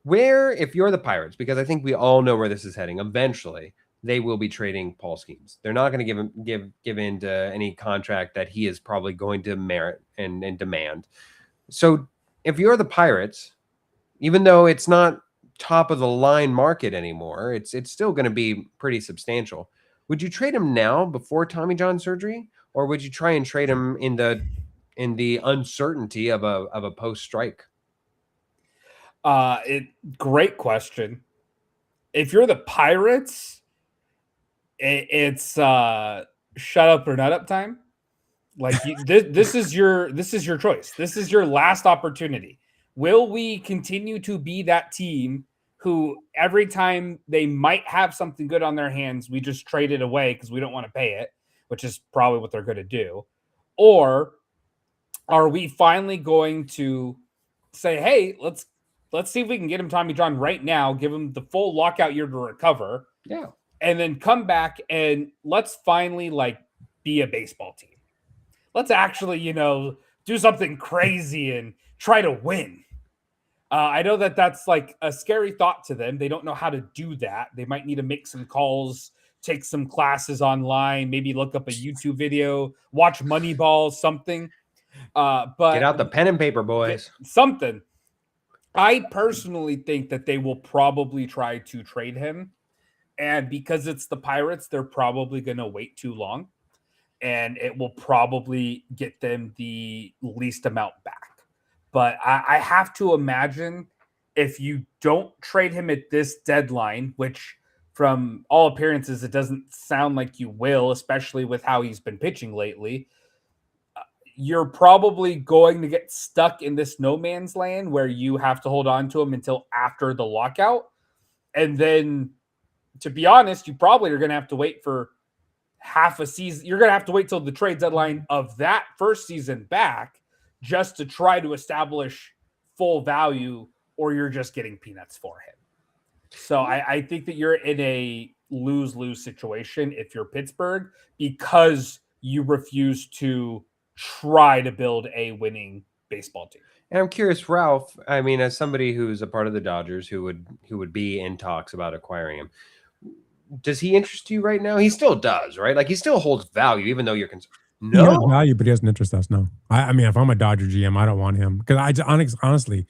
if you're the Pirates, because I think we all know where this is heading, eventually they will be trading Paul Skenes. They're not going to give in to any contract that he is probably going to merit and demand. So if you're the Pirates, even though it's not top of the line market anymore, it's still going to be pretty substantial. Would you trade him now before Tommy John surgery, or would you try and trade him in the uncertainty of a post strike? Great question. If you're the Pirates, it's shut up or nut up time. Like this is your choice. This is your last opportunity. Will we continue to be that team who every time they might have something good on their hands, we just trade it away because we don't want to pay it, which is probably what they're going to do? Or are we finally going to say, hey, let's see if we can get him Tommy John right now, give him the full lockout year to recover. Yeah. And then come back and let's finally be a baseball team. Let's actually, do something crazy and try to win. I know that's like a scary thought to them. They don't know how to do that. They might need to make some calls, take some classes online, maybe look up a YouTube video, watch Moneyball, something. But get out the pen and paper, boys. Something. I personally think that they will probably try to trade him. And because it's the Pirates, they're probably going to wait too long. And it will probably get them the least amount back. But I have to imagine if you don't trade him at this deadline, which from all appearances, it doesn't sound like you will, especially with how he's been pitching lately, you're probably going to get stuck in this no man's land where you have to hold on to him until after the lockout. And then, to be honest, you probably are going to have to wait for half a season. You're going to have to wait till the trade deadline of that first season back just to try to establish full value, or you're just getting peanuts for him. So I think that you're in a lose-lose situation if you're Pittsburgh, because you refuse to try to build a winning baseball team. And I'm curious, Ralph, I mean, as somebody who's a part of the Dodgers who would be in talks about acquiring him, does he interest you right now? He still does, right? Like, he still holds value, even though you're concerned. He has No. value, but he doesn't interest us. No, I mean, if I'm a Dodger GM, I don't want him because honestly,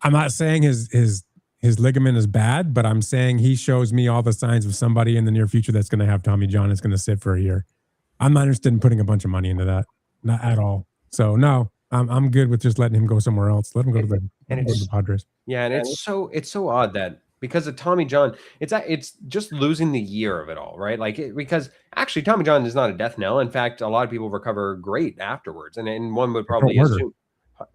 I'm not saying his ligament is bad, but I'm saying he shows me all the signs of somebody in the near future that's going to have Tommy John. It's going to sit for a year. I'm not interested in putting a bunch of money into that, not at all. So no, I'm good with just letting him go somewhere else. Let him go to the Padres. Yeah, and it's so odd that because of Tommy John, it's just losing the year of it all, right? Because actually Tommy John is not a death knell. In fact, a lot of people recover great afterwards, and one would probably assume.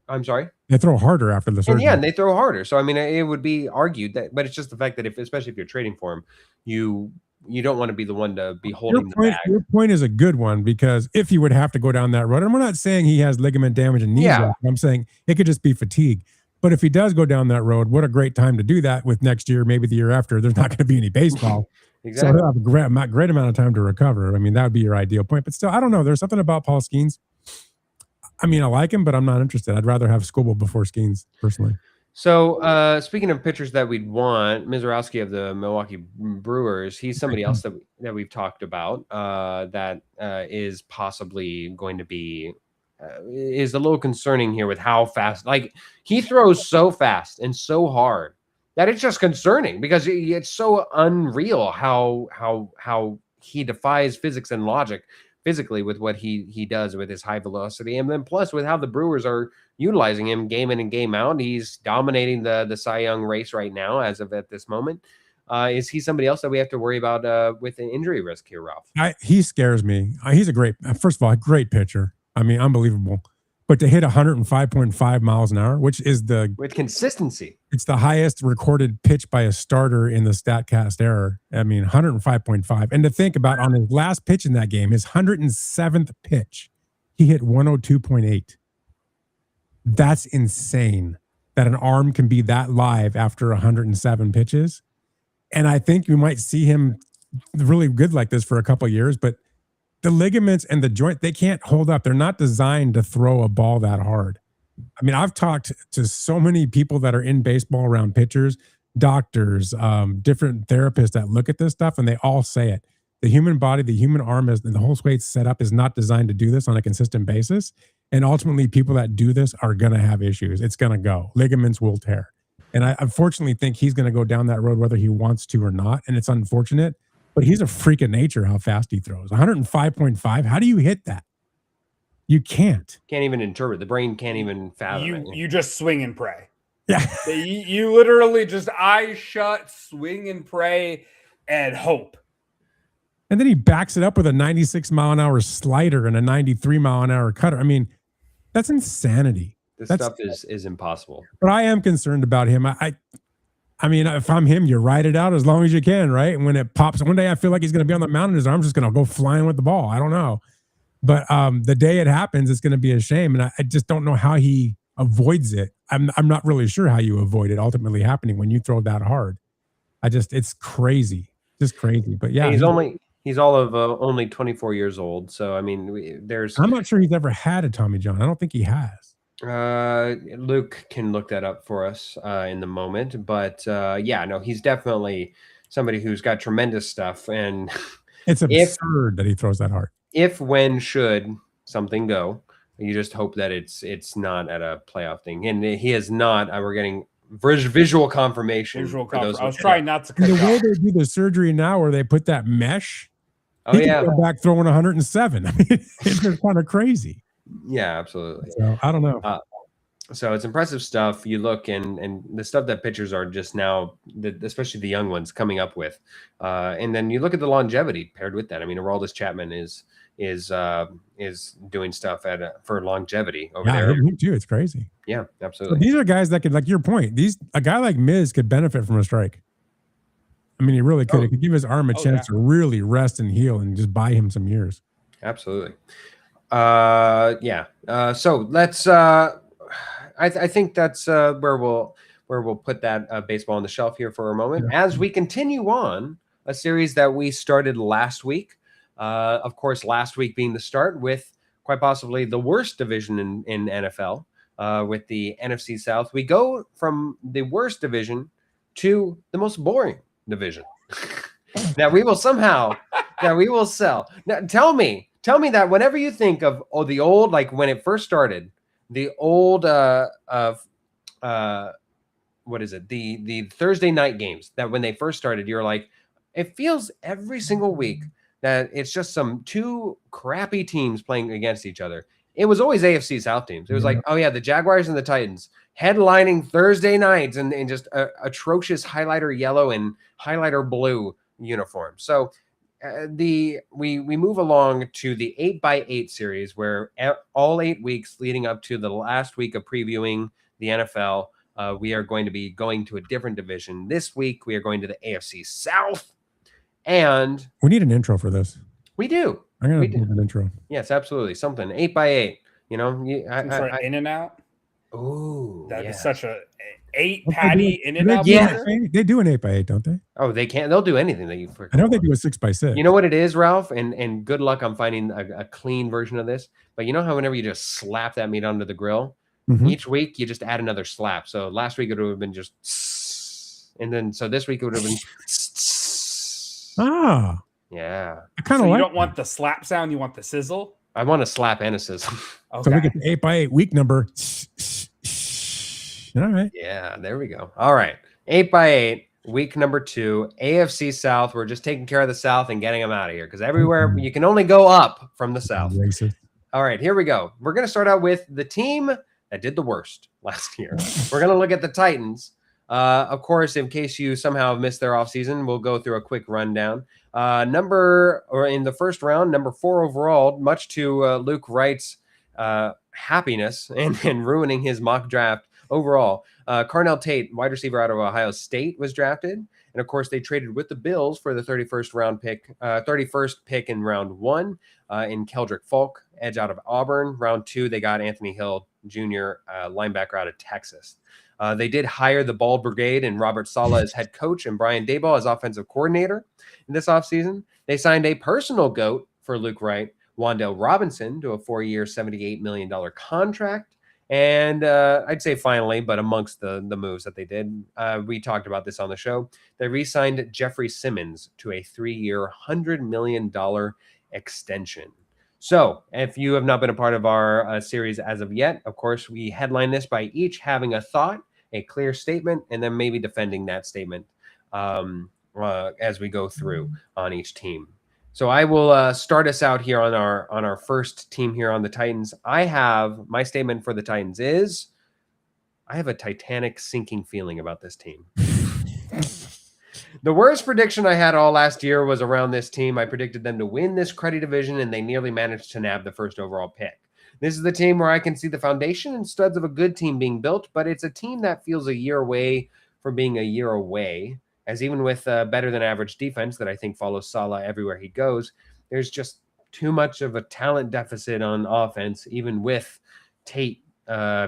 I'm sorry. They throw harder after the surgery. And they throw harder. So I mean, it would be argued that, but it's just the fact that especially if you're trading for him, you don't want to be the one to be holding the bag. Your point is a good one because if he would have to go down that road, and we're not saying he has ligament damage and knee, I'm saying it could just be fatigue. But if he does go down that road, what a great time to do that with next year, maybe the year after. There's not going to be any baseball. Exactly. So he'll have a great amount of time to recover. I mean, that would be your ideal point. But still, I don't know. There's something about Paul Skenes. I mean, I like him, but I'm not interested. I'd rather have Skubal before Skenes, personally. So speaking of pitchers that we'd want, Mizorowski of the Milwaukee Brewers, he's somebody else that we've talked about that is possibly going to be is a little concerning here with how fast. Like, he throws so fast and so hard that it's just concerning because it's so unreal how he defies physics and logic physically with what he does with his high velocity, and then plus with how the Brewers are utilizing him game in and game out. He's dominating the Cy Young race right now as of at this moment. Is he somebody else that we have to worry about with an injury risk here, Ralph? He scares me. He's first of all, a great pitcher. I mean, unbelievable. But to hit 105.5 miles an hour, which is with consistency, it's the highest recorded pitch by a starter in the StatCast era. I mean, 105.5. And to think about on his last pitch in that game, his 107th pitch, he hit 102.8. That's insane that an arm can be that live after 107 pitches. And I think you might see him really good like this for a couple of years, but the ligaments and the joint, they can't hold up. They're not designed to throw a ball that hard. I mean, I've talked to so many people that are in baseball around pitchers, doctors, different therapists that look at this stuff, and they all say it. The human body, the human arm, and the whole way it's set up is not designed to do this on a consistent basis. And ultimately, people that do this are going to have issues. It's going to go. Ligaments will tear. And I unfortunately think he's going to go down that road whether he wants to or not. And it's unfortunate. But he's a freak of nature how fast he throws. 105.5. How do you hit that? You can't. Can't even interpret. The brain can't even fathom it. You just swing and pray. Yeah. You literally just eyes shut, swing and pray, and hope. And then he backs it up with a 96 mile an hour slider and a 93 mile an hour cutter. I mean, that's insanity. This stuff is impossible. But I am concerned about him. I mean, if I'm him, you ride it out as long as you can, right? And when it pops, one day I feel like he's going to be on the mound and his arm's just going to go flying with the ball. I don't know. But the day it happens, it's going to be a shame. And I just don't know how he avoids it. I'm not really sure how you avoid it ultimately happening when you throw that hard. It's crazy. Just crazy. But yeah. He's all of only 24 years old. So, I mean, I'm not sure he's ever had a Tommy John. I don't think he has. Luke can look that up for us in the moment, but he's definitely somebody who's got tremendous stuff, and it's absurd that he throws that hard. When should something go, you just hope that it's not at a playoff thing, and he is not. We're getting visual confirmation. I was trying not to. The way they do the surgery now, where they put that mesh, he can go back throwing 107. I mean, it's just kind of crazy. Yeah, absolutely. So, I don't know. So it's impressive stuff. You look and the stuff that pitchers are just now, especially the young ones, coming up with, and then you look at the longevity paired with that. I mean, Aroldis Chapman is doing stuff for longevity over there. Me too. It's crazy. Yeah, absolutely. So these are guys that could, like your point. A guy like Miz could benefit from a strike. I mean, he really could. It could give his arm a chance to really rest and heal and just buy him some years. Absolutely. So let's. I think that's where we'll put that baseball on the shelf here for a moment as we continue on a series that we started last week. Of course, last week being the start with quite possibly the worst division in NFL with the NFC South. We go from the worst division to the most boring division. Now we will sell. Now tell me Tell me that whenever you think of the old, like when it first started, the old what is it? The Thursday night games that when they first started, you're like, it feels every single week that it's just some two crappy teams playing against each other. It was always AFC South teams. It was like, oh yeah, the Jaguars and the Titans headlining Thursday nights and just atrocious highlighter yellow and highlighter blue uniforms. So we move along to the 8x8 series where all 8 weeks leading up to the last week of previewing the NFL, we are going to be going to a different division. This week, we are going to the AFC South. And we need an intro for this. We do. I'm going to do an intro. Yes, absolutely. Something 8x8. You know, In and Out. Oh, that'd be such a 8 patty in and out. Yeah, they do an 8x8, don't they? Oh, they can't. They'll do anything that you. I know they do a 6x6. You know what it is, Ralph, and good luck on finding a clean version of this. But you know how whenever you just slap that meat onto the grill, each week you just add another slap. So last week it would have been just, and then so this week it would have been. Ah, yeah. I kind of you don't want the slap sound, you want the sizzle. I want a slap and a sizzle. Okay. So we get the 8x8 week number. All right. Yeah, there we go. All right. 8x8, week number 2, AFC South. We're just taking care of the South and getting them out of here because everywhere you can only go up from the South. Racist. All right, here we go. We're going to start out with the team that did the worst last year. We're going to look at the Titans. Of course, in case you somehow missed their offseason, we'll go through a quick rundown. In the first round, number 4 overall, much to Luke Wright's happiness and ruining his mock draft overall. Carnell Tate, wide receiver out of Ohio State, was drafted. And of course, they traded with the Bills for the 31st pick in round 1 in Keldrick Falk, edge out of Auburn. Round 2, they got Anthony Hill Jr., linebacker out of Texas. They did hire the Bald Brigade and Robert Saleh as head coach and Brian Daboll as offensive coordinator in this offseason. They signed a personal GOAT for Luke Wright, Wan'Dale Robinson, to a 4-year, $78 million contract. And I'd say finally, but amongst the moves that they did, we talked about this on the show, they re-signed Jeffrey Simmons to a 3-year, $100 million extension. So if you have not been a part of our series as of yet, of course, we headline this by each having a thought, a clear statement, and then maybe defending that statement as we go through on each team. So I will start us out here on our first team here on the Titans. My statement for the Titans is I have a Titanic sinking feeling about this team. The worst prediction I had all last year was around this team. I predicted them to win this cruddy division, and they nearly managed to nab the first overall pick. This is the team where I can see the foundation and studs of a good team being built, but it's a team that feels a year away from being a year away, as even with a better than average defense that I think follows Saleh everywhere he goes, there's just too much of a talent deficit on offense, even with Tate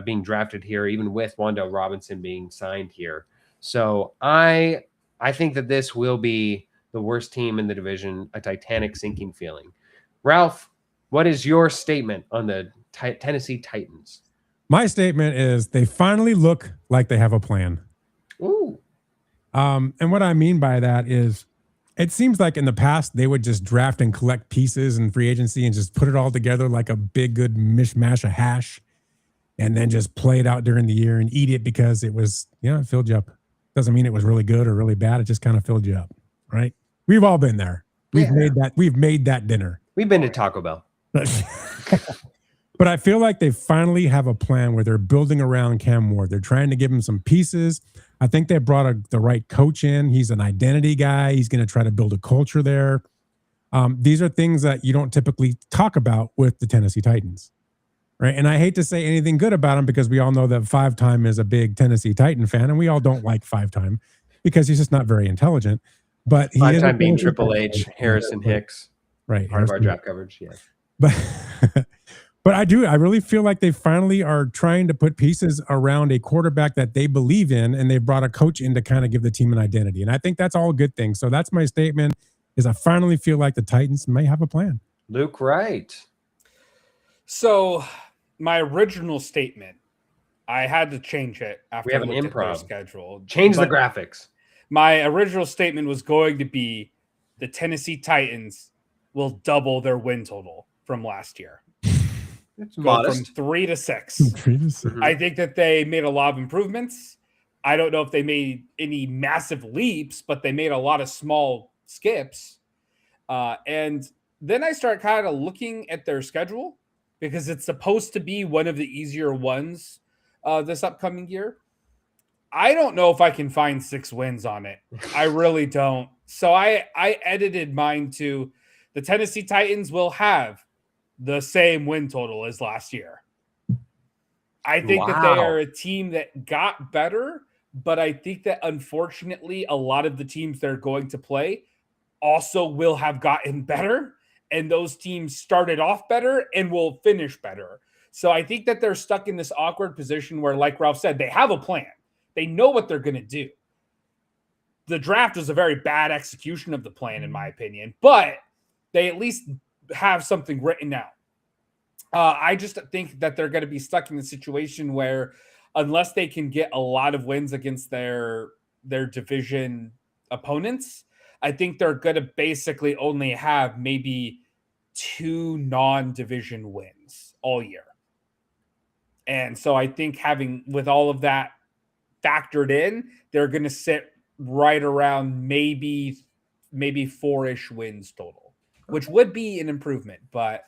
being drafted here, even with Wan'Dale Robinson being signed here. So I think that this will be the worst team in the division, a Titanic sinking feeling. Ralph, what is your statement on the Tennessee Titans? My statement is they finally look like they have a plan. Ooh. And what I mean by that is it seems like in the past they would just draft and collect pieces in free agency and just put it all together like a big, good mishmash of hash and then just play it out during the year and eat it because it was, it filled you up. Doesn't mean it was really good or really bad. It just kind of filled you up, right? We've all been there. We've made that dinner. We've been to Taco Bell. But I feel like they finally have a plan where they're building around Cam Ward. They're trying to give him some pieces. I think they brought the right coach in. He's an identity guy. He's going to try to build a culture there. These are things that you don't typically talk about with the Tennessee Titans, right? And I hate to say anything good about him because we all know that 5-Time is a big Tennessee Titan fan, and we all don't like 5-Time because he's just not very intelligent. But he 5-Time being Triple H, Harrison Hicks, right? Part of our draft coverage, yeah. But I really feel like they finally are trying to put pieces around a quarterback that they believe in, and they brought a coach in to kind of give the team an identity. And I think that's all a good thing. So that's my statement, is I finally feel like the Titans may have a plan. Luke Wright. So my original statement, I had to change it after we have I an looked at their improv schedule. Change the graphics. My original statement was going to be the Tennessee Titans will double their win total from last year. It's Go modest. from 3 to 6. 3 to 6. I think that they made a lot of improvements. I don't know if they made any massive leaps, but they made a lot of small skips. And then I start kind of looking at their schedule because it's supposed to be one of the easier ones this upcoming year. I don't know if I can find 6 wins on it. I really don't. So I edited mine to the Tennessee Titans will have the same win total as last year. I think that they are a team that got better, but I think that unfortunately a lot of the teams they're going to play also will have gotten better, and those teams started off better and will finish better. So I think that they're stuck in this awkward position where, like Ralph said, they have a plan. They know what they're going to do. The draft was a very bad execution of the plan, in my opinion, but they at least have something written out. I just think that they're going to be stuck in the situation where unless they can get a lot of wins against their division opponents, I think they're going to basically only have maybe 2 non-division wins all year. And so I think having with all of that factored in, they're going to sit right around maybe 4-ish wins total, which would be an improvement. But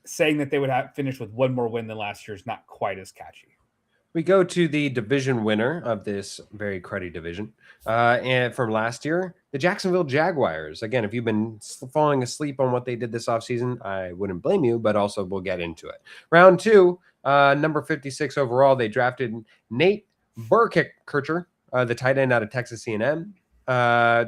saying that they would have finished with 1 more win than last year is not quite as catchy. We go to the division winner of this very cruddy division. And from last year, the Jacksonville Jaguars. Again, if you've been falling asleep on what they did this offseason, I wouldn't blame you, but also we'll get into it. Round 2, number 56 overall, they drafted Nate Burkircher, the tight end out of Texas A&M.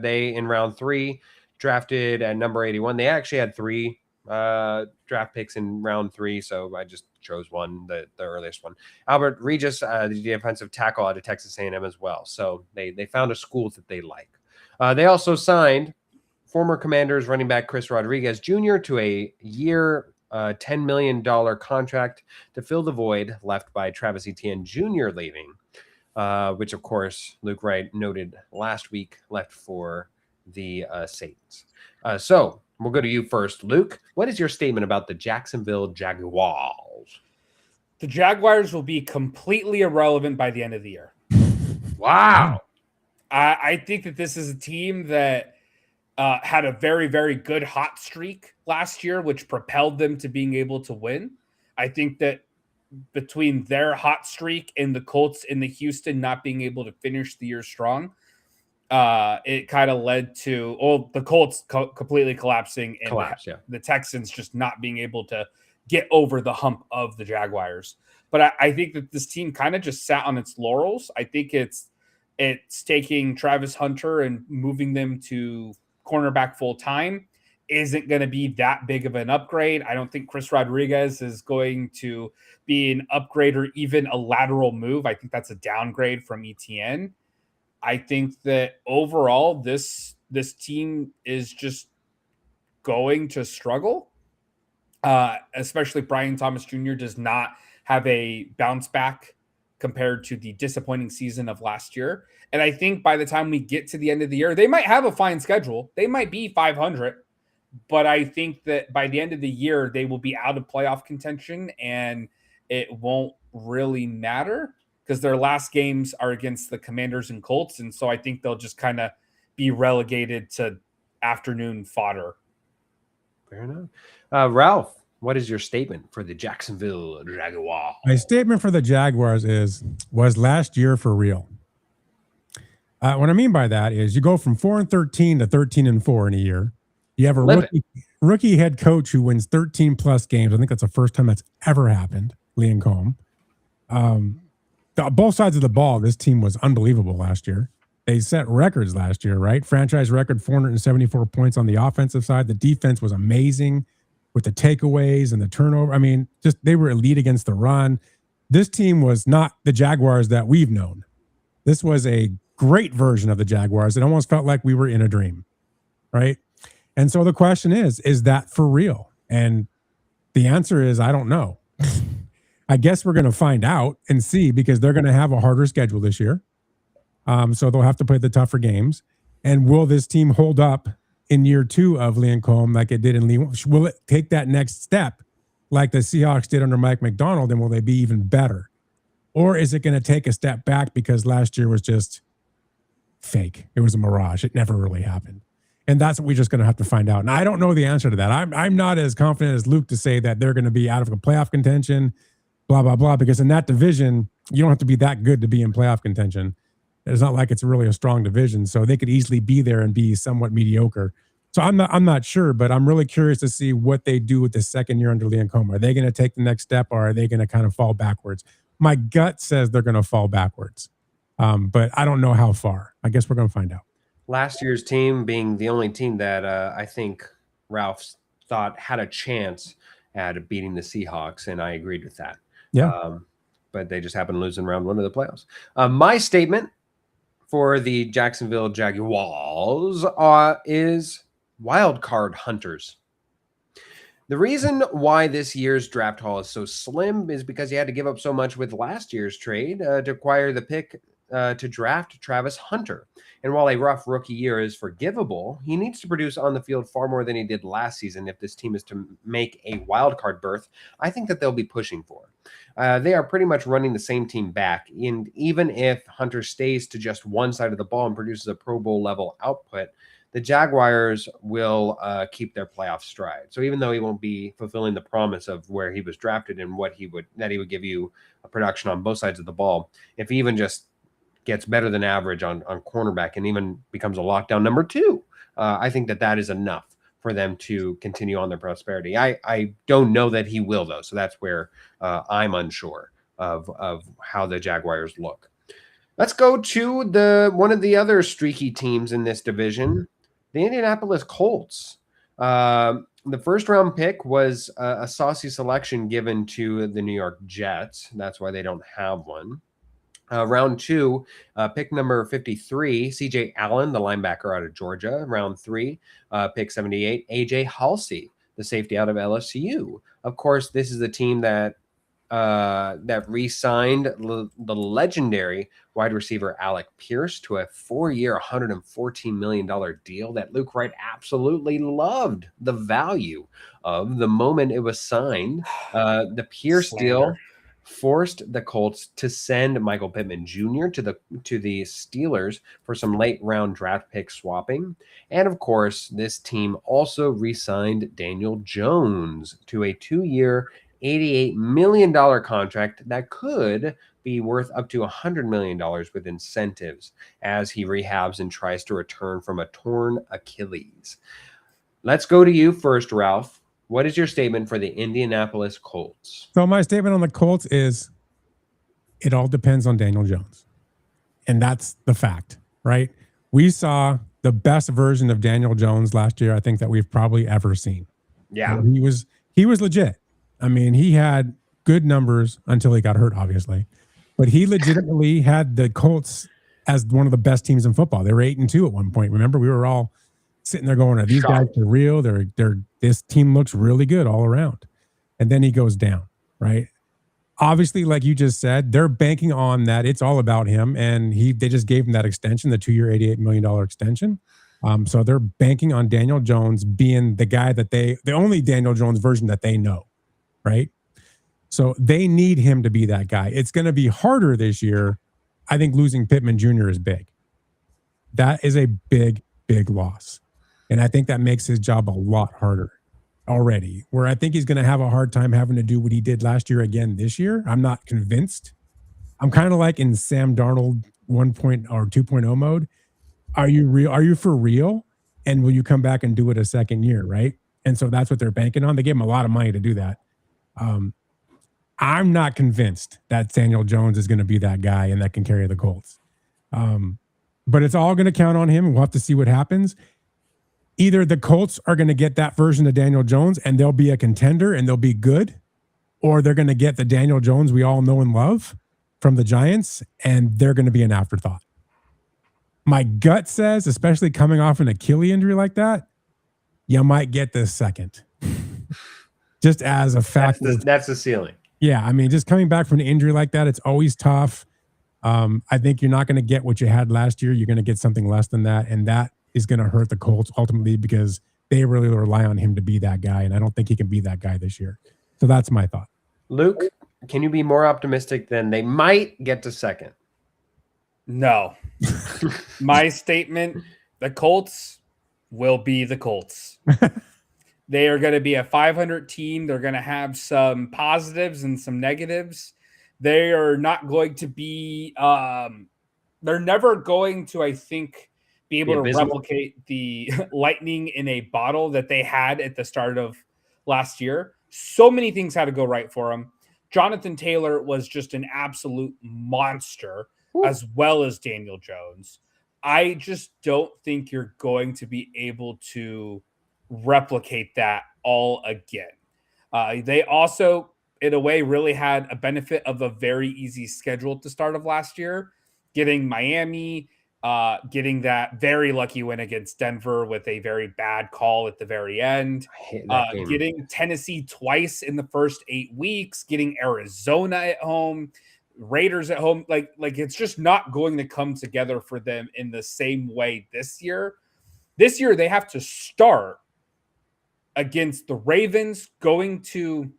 They, in round 3, drafted at number 81. They actually had 3 draft picks in round 3, so I just chose one, the earliest one. Albert Regis, the defensive tackle out of Texas A&M as well. So they found a school that they like. They also signed former Commanders running back Chris Rodriguez Jr. to a year $10 million contract to fill the void left by Travis Etienne Jr. leaving, which, of course, Luke Wright noted last week left for the Saints. So we'll go to you first, Luke. What is your statement about the Jacksonville Jaguars? The Jaguars will be completely irrelevant by the end of the year. Wow. I think that this is a team that had a very, very good hot streak last year, which propelled them to being able to win. I think that between their hot streak and the Colts and the Houston not being able to finish the year strong, it kind of led to the Colts completely collapsing and the Texans just not being able to get over the hump of the Jaguars. But I think that this team kind of just sat on its laurels. I think it's taking Travis Hunter and moving them to cornerback full time isn't going to be that big of an upgrade. I don't think Chris Rodriguez is going to be an upgrade or even a lateral move. I think that's a downgrade from Etienne. I think that overall this team is just going to struggle. Especially Brian Thomas Jr. does not have a bounce back compared to the disappointing season of last year. And I think by the time we get to the end of the year, they might have a fine schedule. They might be 500, but I think that by the end of the year, they will be out of playoff contention and it won't really matter because their last games are against the Commanders and Colts. And so I think they'll just kind of be relegated to afternoon fodder. Fair enough. Ralph, what is your statement for the Jacksonville Jaguars? My statement for the Jaguars was last year for real. What I mean by that is you go from 4-13 to 13-4 in a year. You have a rookie head coach who wins 13 plus games. I think that's the first time that's ever happened. Liam Cohn. Both sides of the ball, this team was unbelievable last year. They set records last year, right? Franchise record, 474 points on the offensive side. The defense was amazing with the takeaways and the turnover. I mean, just they were elite against the run. This team was not the Jaguars that we've known. This was a great version of the Jaguars. It almost felt like we were in a dream, right? And so the question is that for real? And the answer is, I don't know. I guess we're going to find out and see because they're going to have a harder schedule this year. So they'll have to play the tougher games. And will this team hold up in year 2 of Lincomb like it did in Lee? Will it take that next step like the Seahawks did under Mike McDonald, and will they be even better? Or is it going to take a step back because last year was just fake? It was a mirage. It never really happened. And that's what we're just going to have to find out. And I don't know the answer to that. I'm not as confident as Luke to say that they're going to be out of a playoff contention, blah, blah, blah, because in that division, you don't have to be that good to be in playoff contention. It's not like it's really a strong division, so they could easily be there and be somewhat mediocre. So I'm not sure, but I'm really curious to see what they do with the second year under Lincomb. Are they going to take the next step, or are they going to kind of fall backwards? My gut says they're going to fall backwards, but I don't know how far. I guess we're going to find out. Last year's team being the only team that I think Ralph thought had a chance at beating the Seahawks, and I agreed with that. Yeah. But they just happened to lose in round 1 of the playoffs. My statement for the Jacksonville Jaguars is wild card hunters. The reason why this year's draft haul is so slim is because he had to give up so much with last year's trade to acquire the pick to draft Travis Hunter. And while a rough rookie year is forgivable, he needs to produce on the field far more than he did last season if this team is to make a wild card berth. I think that they'll be pushing for. They are pretty much running the same team back. And even if Hunter stays to just one side of the ball and produces a Pro Bowl level output, the Jaguars will keep their playoff stride. So even though he won't be fulfilling the promise of where he was drafted and what he would give you a production on both sides of the ball, if he even just gets better than average on cornerback and even becomes a lockdown number 2, I think that is enough for them to continue on their prosperity. I don't know that he will, though, so that's where I'm unsure of how the Jaguars look. Let's go to one of the other streaky teams in this division, the Indianapolis Colts. The first round pick was a saucy selection given to the New York Jets. That's why they don't have one. Round 2, pick number 53, C.J. Allen, the linebacker out of Georgia. Round 3, pick 78, A.J. Halsey, the safety out of LSU. Of course, this is the team that re-signed the legendary wide receiver Alec Pierce to a 4-year, $114 million deal that Luke Wright absolutely loved the value of the moment it was signed. The Pierce deal forced the Colts to send Michael Pittman Jr. to the Steelers for some late round draft pick swapping. And of course, this team also re-signed Daniel Jones to a 2-year, $88 million contract that could be worth up to $100 million with incentives as he rehabs and tries to return from a torn Achilles. Let's go to you first, Ralph. What is your statement for the Indianapolis Colts? So my statement on the Colts is it all depends on Daniel Jones. And that's the fact, right? We saw the best version of Daniel Jones last year, I think, that we've probably ever seen. Yeah. He was legit. I mean, he had good numbers until he got hurt, obviously. But he legitimately had the Colts as one of the best teams in football. They were 8-2 at one point. Remember, we were all sitting there going, are these guys are real? This team looks really good all around. And then he goes down, right? Obviously, like you just said, they're banking on that. It's all about him. And they just gave him that extension, the 2-year, $88 million extension. So they're banking on Daniel Jones being the guy that the only Daniel Jones version that they know, right? So they need him to be that guy. It's going to be harder this year. I think losing Pittman Jr. is big. That is a big, big loss. And I think that makes his job a lot harder already, where I think he's going to have a hard time having to do what he did last year again this year. I'm not convinced. I'm kind of like in Sam Darnold 1.0 or 2.0 mode. Are you real? Are you for real? And will you come back and do it a second year, right? And so that's what they're banking on. They gave him a lot of money to do that. I'm not convinced that Daniel Jones is going to be that guy and that can carry the Colts. But it's all going to count on him, and we'll have to see what happens. Either the Colts are going to get that version of Daniel Jones and they'll be a contender and they'll be good, or they're going to get the Daniel Jones we all know and love from the Giants and they're going to be an afterthought. My gut says, especially coming off an Achilles injury like that, you might get this second. Just as a fact. That's the ceiling. Yeah, I mean, just coming back from an injury like that, it's always tough. I think you're not going to get what you had last year. You're going to get something less than that. And that is going to hurt the Colts ultimately because they really rely on him to be that guy, and I don't think he can be that guy this year. So that's my thought. Luke, can you be more optimistic than they might get to second? No. My statement, the Colts will be the Colts. They are going to be a 500 team. They're going to have some positives and some negatives. They are not going to be they're never going to, I think, be able to replicate the lightning in a bottle that they had at the start of last year. So many things had to go right for them. Jonathan Taylor was just an absolute monster, as well as Daniel Jones. I just don't think you're going to be able to replicate that all again. They also, in a way, really had a benefit of a very easy schedule at the start of last year, getting Miami, getting that very lucky win against Denver with a very bad call at the very end, getting Tennessee twice in the first 8 weeks, getting Arizona at home, Raiders at home. Like it's just not going to come together for them in the same way this year. This year, they have to start against the Ravens, going to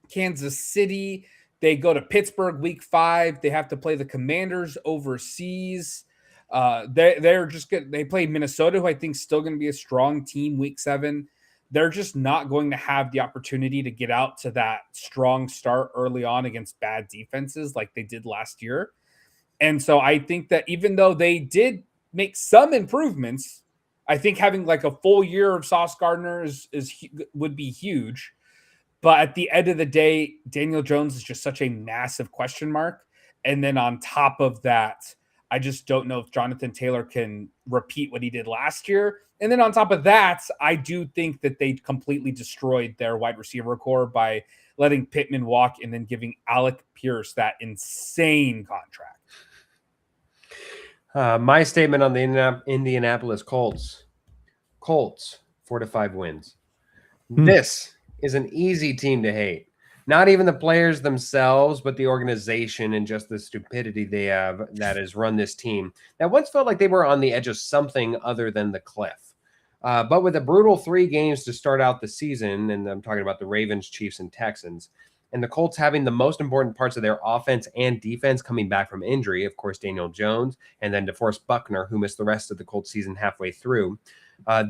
Kansas City. They go to Pittsburgh week 5. They have to play the Commanders overseas. They're just good. They play Minnesota, who I think is still going to be a strong team week 7. They're just not going to have the opportunity to get out to that strong start early on against bad defenses like they did last year. And so I think that even though they did make some improvements, I think having like a full year of Sauce Gardner would be huge. But at the end of the day, Daniel Jones is just such a massive question mark. And then on top of that, I just don't know if Jonathan Taylor can repeat what he did last year. And then on top of that, I do think that they completely destroyed their wide receiver core by letting Pittman walk and then giving Alec Pierce that insane contract. My statement on the Indianapolis Colts. Colts, 4 to 5 wins. This is an easy team to hate. Not even the players themselves, but the organization and just the stupidity they have that has run this team that once felt like they were on the edge of something other than the cliff. But with a brutal 3 games to start out the season, and I'm talking about the Ravens, Chiefs, and Texans, and the Colts having the most important parts of their offense and defense coming back from injury, of course, Daniel Jones, and then DeForest Buckner, who missed the rest of the Colts season halfway through.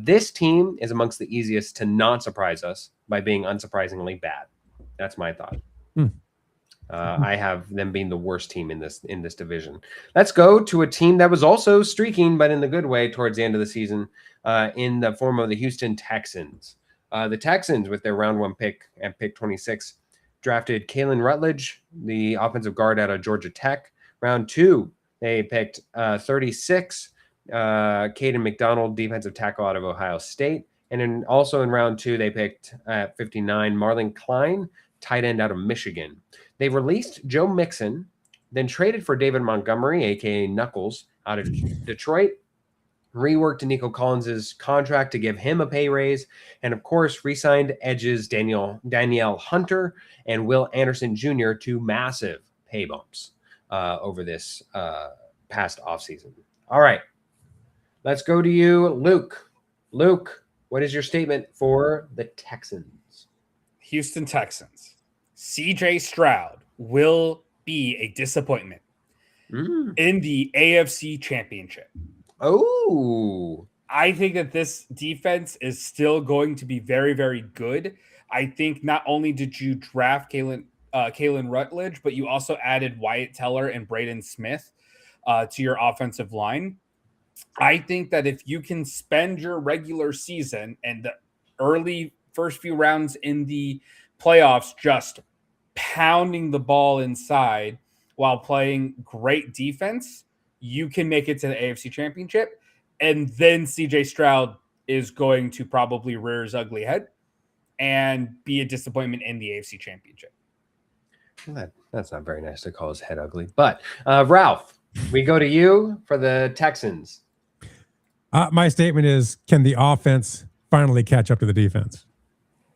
This team is amongst the easiest to not surprise us by being unsurprisingly bad. That's my thought. I have them being the worst team in this division. Let's go to a team that was also streaking, but in the good way towards the end of the season, in the form of the Houston Texans. The Texans, with their round 1 pick at pick 26, drafted Kalen Rutledge, the offensive guard out of Georgia Tech. Round 2, they picked 36, Caden McDonald, defensive tackle out of Ohio State. And also in round 2, they picked at 59, Marlon Klein, tight end out of Michigan. They released Joe Mixon, then traded for David Montgomery, a.k.a. Knuckles, out of Detroit, reworked Nico Collins' contract to give him a pay raise, and of course, re-signed edges Danielle Hunter and Will Anderson Jr. to massive pay bumps over this past offseason. All right, let's go to you, Luke. Luke, what is your statement for the Texans? Houston Texans. CJ Stroud will be a disappointment in the AFC Championship. Oh, I think that this defense is still going to be very, very good. I think not only did you draft Kalen Rutledge, but you also added Wyatt Teller and Braden Smith to your offensive line. I think that if you can spend your regular season and the early first few rounds in the playoffs just pounding the ball inside while playing great defense, you can make it to the AFC Championship. And then CJ Stroud is going to probably rear his ugly head and be a disappointment in the AFC Championship. That's not very nice to call his head ugly. But Ralph, we go to you for the Texans. My statement is, can the offense finally catch up to the defense?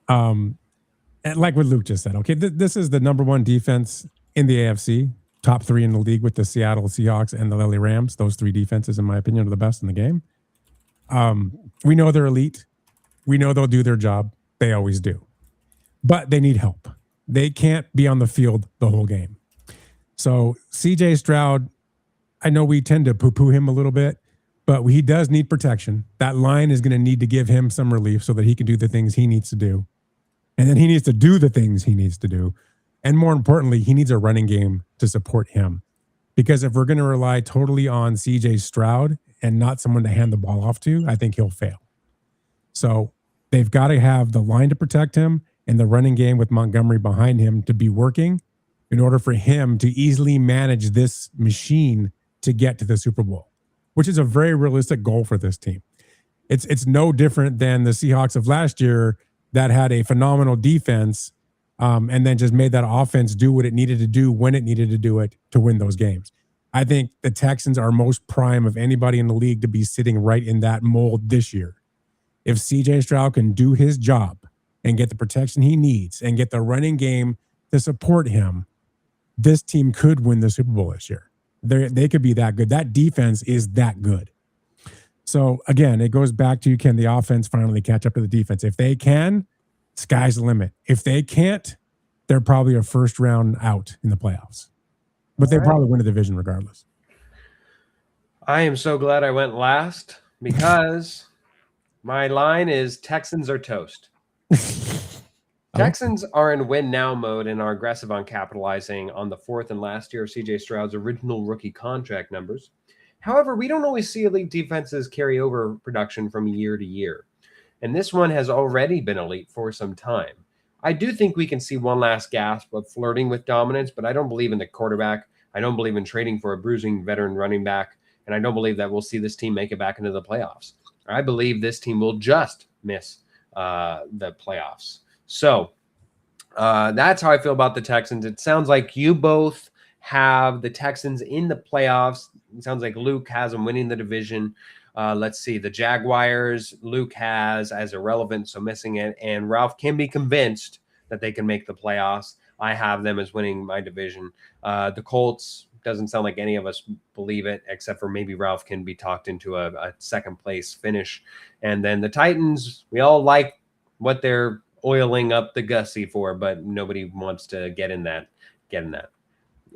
And like what Luke just said, okay, this is the number 1 defense in the AFC, top 3 in the league with the Seattle Seahawks and the LA Rams. Those 3 defenses, in my opinion, are the best in the game. We know they're elite. We know they'll do their job. They always do. But they need help. They can't be on the field the whole game. So CJ Stroud, I know we tend to poo-poo him a little bit, but he does need protection. That line is going to need to give him some relief so that he can do the things he needs to do. And then he needs to do the things he needs to do. And more importantly, he needs a running game to support him. Because if we're going to rely totally on CJ Stroud and not someone to hand the ball off to, I think he'll fail. So they've got to have the line to protect him and the running game with Montgomery behind him to be working in order for him to easily manage this machine to get to the Super Bowl, which is a very realistic goal for this team. It's no different than the Seahawks of last year that had a phenomenal defense and then just made that offense do what it needed to do when it needed to do it to win those games. I think the Texans are most prime of anybody in the league to be sitting right in that mold this year. If CJ Stroud can do his job and get the protection he needs and get the running game to support him, this team could win the Super Bowl this year. They could be that good. That defense is that good. So again, it goes back to, can the offense finally catch up to the defense? If they can, sky's the limit. If they can't, they're probably a first round out in the playoffs. But they probably win the division regardless. I am so glad I went last because my line is Texans are toast. Texans are in win now mode and are aggressive on capitalizing on the fourth and last year of CJ Stroud's original rookie contract numbers. However, we don't always see elite defenses carry over production from year to year. And this one has already been elite for some time. I do think we can see one last gasp of flirting with dominance, but I don't believe in the quarterback. I don't believe in trading for a bruising veteran running back. And I don't believe that we'll see this team make it back into the playoffs. I believe this team will just miss the playoffs. So that's how I feel about the Texans. It sounds like you both have the Texans in the playoffs. It sounds like Luke has them winning the division. Let's see. The Jaguars, Luke has as irrelevant, so missing it. And Ralph can be convinced that they can make the playoffs. I have them as winning my division. The Colts, doesn't sound like any of us believe it, except for maybe Ralph can be talked into a second place finish. And then the Titans, we all like what they're oiling up the Gussie for, but nobody wants to get in that.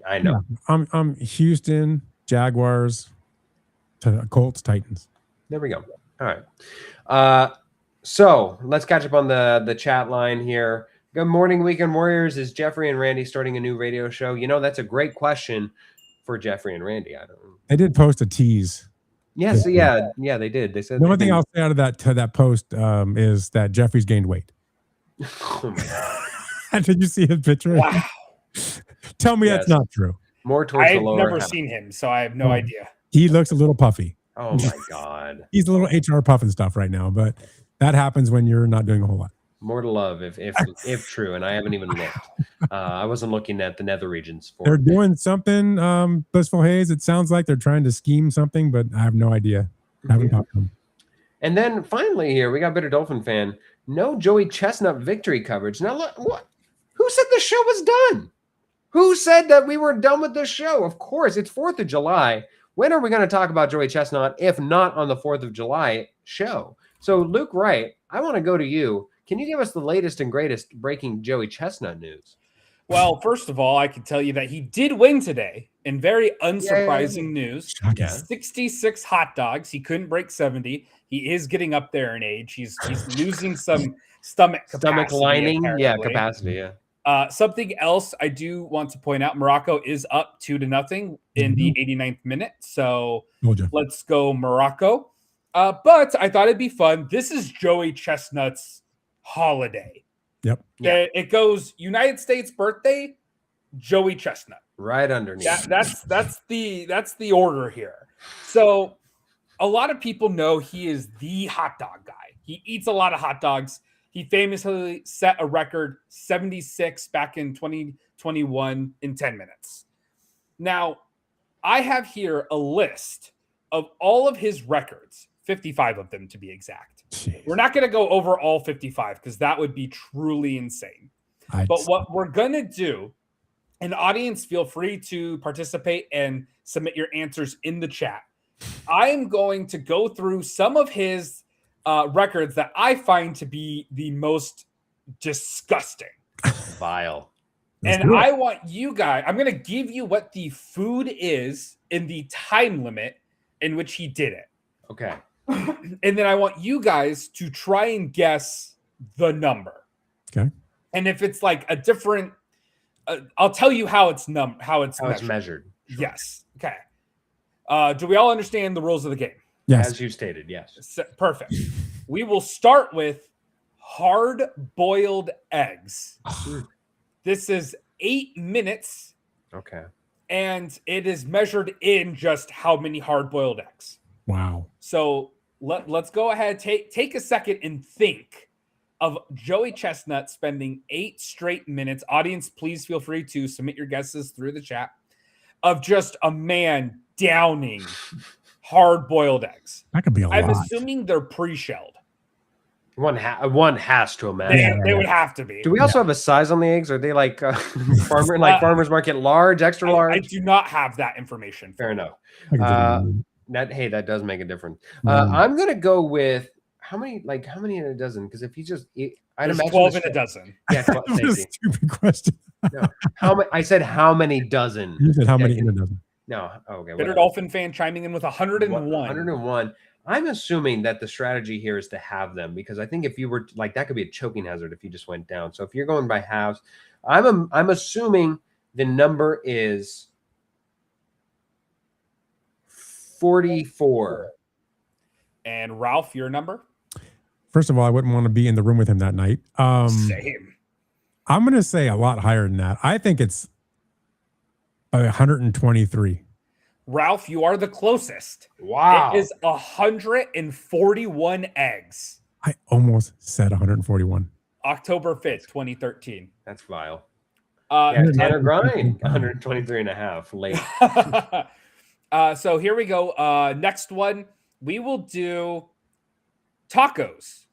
I know. Yeah, I'm Houston, Jaguars, Colts, Titans. There we go. All right. So let's catch up on the chat line here. Good morning, Weekend Warriors. Is Jeffrey and Randy starting a new radio show? You know, that's a great question for Jeffrey and Randy. I don't know. They did post a tease. Yes, yeah, they did. They said the only thing I'll say out of that post is that Jeffrey's gained weight. Did you see his picture? Wow. Tell me that's not true. More towards the I've lower never half. seen him, so I have no idea. He looks a little puffy. Oh my God. He's a little HR puffing stuff right now, but that happens when you're not doing a whole lot. More to love if true, and I haven't even looked. I wasn't looking at the nether regions for They're doing something, Blissful Haze. It sounds like they're trying to scheme something, but I have no idea. I haven't talked to them. And then finally here, we got Bitter Dolphin fan. No Joey Chestnut victory coverage. Now, look, what? Who said the show was done? Who said that we were done with the show? Of course, it's 4th of July. When are we going to talk about Joey Chestnut, if not on the 4th of July show? So, Luke Wright, I want to go to you. Can you give us the latest and greatest breaking Joey Chestnut news? Well, first of all, I can tell you that he did win today in very unsurprising news. Yeah. 66 hot dogs. He couldn't break 70. He is getting up there in age. He's losing some stomach lining. Yeah, apparently. capacity. Yeah. Something else I do want to point out, Morocco is up 2-0 in the 89th minute. So let's go Morocco. But I thought it'd be fun. This is Joey Chestnut's holiday. Yep. Yeah. It goes United States birthday, Joey Chestnut. Right underneath. That's the order here. So a lot of people know he is the hot dog guy. He eats a lot of hot dogs. He famously set a record 76 back in 2021 in 10 minutes. Now, I have here a list of all of his records, 55 of them to be exact. Jeez. We're not going to go over all 55 because that would be truly insane. But what we're going to do, and audience, feel free to participate and submit your answers in the chat. I am going to go through some of his records that I find to be the most disgusting. Vile. And I want you guys, I'm going to give you what the food is in the time limit in which he did it. Okay. And then I want you guys to try and guess the number. Okay. And if it's like a different, I'll tell you how it's measured. Sure. Yes. Okay. Do we all understand the rules of the game? Yes. As you stated, yes. Perfect. We will start with hard-boiled eggs. This is 8 minutes. Okay. And it is measured in just how many hard-boiled eggs. Wow. So let's go ahead, take a second and think of Joey Chestnut spending 8 straight minutes. Audience, please feel free to submit your guesses through the chat of just a man downing hard-boiled eggs. That could be a lot. I'm assuming they're pre-shelled. One has to imagine. They would have to be. Do we also have a size on the eggs? Are they like farmers market large, extra large? I do not have that information. Fair enough. that That does make a difference. I'm gonna go with how many in a dozen? Because if I'd imagine 12 in a dozen. Yeah, That's a stupid question. No, I said how many dozen? You said how many in a dozen? No, okay. Bitter whatever. Dolphin fan chiming in with 101. 101. I'm assuming that the strategy here is to have them because I think if you were like that could be a choking hazard if you just went down. So if you're going by halves, I'm assuming the number is 44. And Ralph, your number? First of all, I wouldn't want to be in the room with him that night. Same. I'm going to say a lot higher than that. I think it's 123. Ralph, you are the closest. Wow. It is 141 eggs. I almost said 141. October 5th, 2013. That's vile. Tanner grind 123 and a half late. So here we go. Next one, we will do tacos.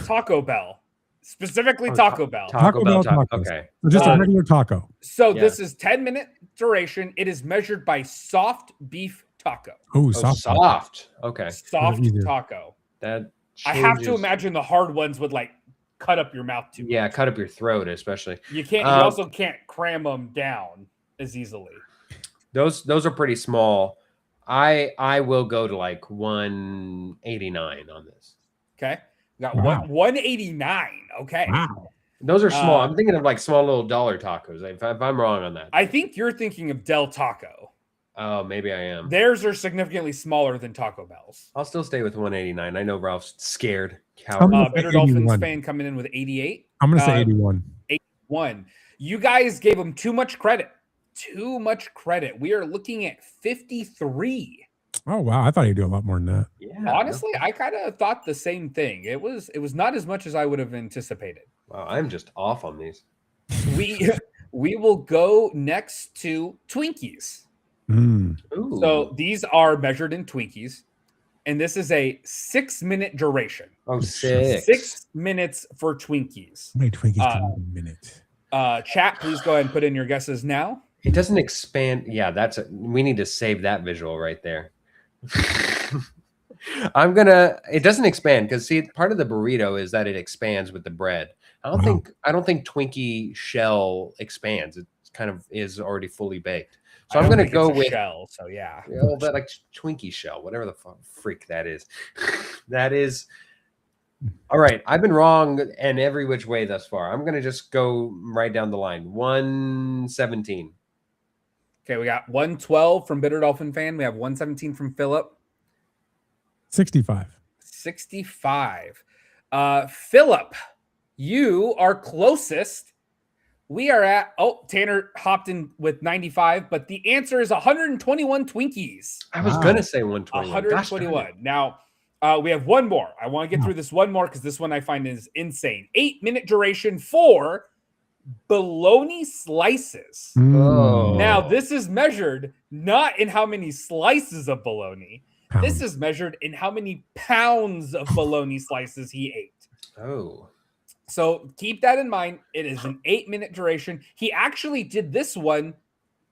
Taco Bell. Specifically Taco Bell. Taco Bell tacos. Okay. So just a regular taco. So this is 10-minute duration. It is measured by soft beef taco. Ooh, soft. Okay. Soft taco. That I have to imagine the hard ones would like cut up your mouth too much. cut up your throat, especially. You can't. You also can't cram them down as easily. Those are pretty small. I will go to like 189 on this. Okay. Got 189. Okay. Wow. Those are small. I'm thinking of like small little dollar tacos. If I'm wrong on that. I think you're thinking of Del Taco. Oh, maybe I am. Theirs are significantly smaller than Taco Bell's. I'll still stay with 189. I know Ralph's scared. Bitter Dolphins fan coming in with 88. I'm going to say 81. 81. You guys gave them too much credit. Too much credit. We are looking at 53. Oh, wow. I thought you'd do a lot more than that. Yeah. Honestly, I kind of thought the same thing. It was not as much as I would have anticipated. Wow, I'm just off on these. We will go next to Twinkies. Ooh. So these are measured in Twinkies, and this is a 6-minute duration. Oh, 6. 6 minutes for Twinkies. How many Twinkies can you eat in a minute? Chat, please go ahead and put in your guesses now. It doesn't expand. Yeah, we need to save that visual right there. It doesn't expand because see, part of the burrito is that it expands with the bread. I don't think Twinkie shell expands. It kind of is already fully baked. So I'm going to go with shell. So yeah, that like Twinkie shell, whatever the freak that is. That is all right. I've been wrong in every which way thus far. I'm going to just go right down the line. 117. Okay, we got 112 from Bitter Dolphin fan. We have 117 from Philip. 65. 65. Philip, you are closest. We are at, Tanner hopped in with 95, but the answer is 121 Twinkies. I was going to say 121. 121. Now, we have one more. I want to get through this one more because this one I find is insane. 8-minute duration for bologna slices. Oh. Now, this is measured not in how many slices of bologna. This is measured in how many pounds of bologna slices he ate. Oh. So keep that in mind. It is an 8-minute duration. He actually did this one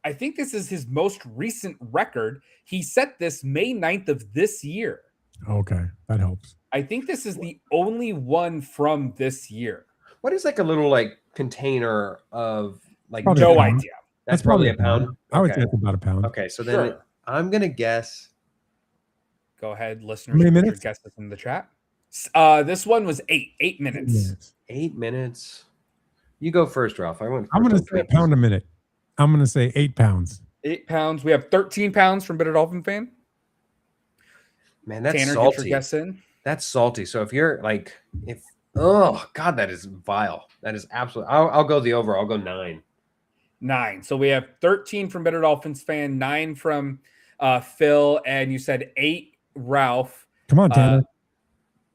I think this is his most recent record. He set this May 9th of this year. Okay, that helps. I think this is the only one from this year. What is like a little like container of like Probably No a pound. idea. That's probably a pound. I would Okay. say it's about a pound. Okay, so then Sure. I'm gonna guess. Go ahead, listeners. How many put your minutes? guesses in the chat. This one was 8 minutes. 8 minutes. You go first, Ralph. I went. I'm going to first. say a pound a minute. I'm going to say 8 pounds. 8 pounds. We have 13 pounds from Bitter Dolphin fan. Man, that's Tanner, get salty. your guess in. That's salty. So if you're like, oh God, that is vile. That is absolutely. I'll go the over. I'll go 9. 9. So we have 13 from Bitter Dolphins fan, 9 from Phil, and you said 8, Ralph. Come on, Tanner.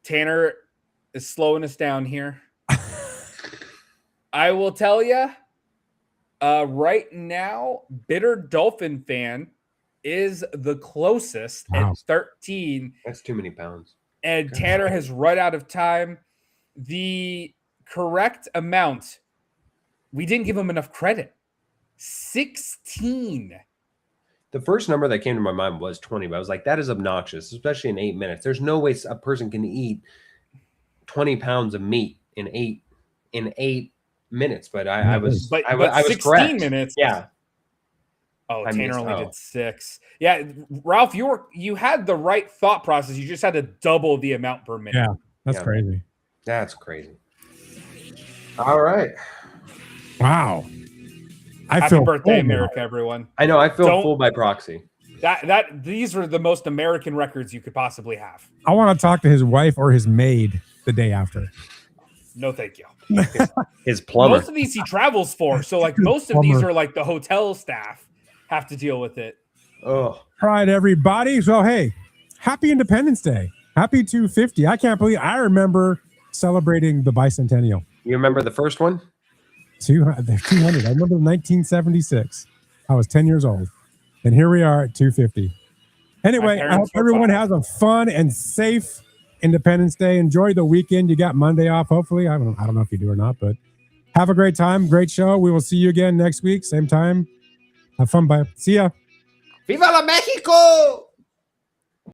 Tanner is slowing us down here. I will tell you, right now, Bitter Dolphin fan is the closest Wow. at 13, That's too many pounds. and Tanner has run out of time. The correct amount, we didn't give him enough credit. 16. The first number that came to my mind was 20, but I was like, that is obnoxious, especially in 8 minutes. There's no way a person can eat 20 pounds of meat in eight minutes. But I was But I was 16 correct. minutes. Yeah. Oh, I Tanner missed- only oh. did 6. Yeah, Ralph, you had the right thought process. You just had to double the amount per minute. Yeah, that's Yeah. crazy. That's crazy. All right. Wow. I Happy feel birthday, full now. America, everyone. I know. I feel Don't- full by proxy. These are the most American records you could possibly have. I want to talk to his wife or his maid the day after. No, thank you. His plumber. Most of these he travels for, so like most of these Plumber. are like the hotel staff have to deal with it. Oh, All right, everybody. So, hey, happy Independence Day. Happy 250. I can't believe I remember celebrating the bicentennial. you remember the first one? 200. I remember 1976. I was 10 years old. And here we are at 250. Anyway, I hope parents were everyone fine. has a fun and safe Independence Day. Enjoy the weekend. You got Monday off, hopefully. I don't know if you do or not, but have a great time. Great show. We will see you again next week. Same time. Have fun. Bye. See ya. Viva la Mexico!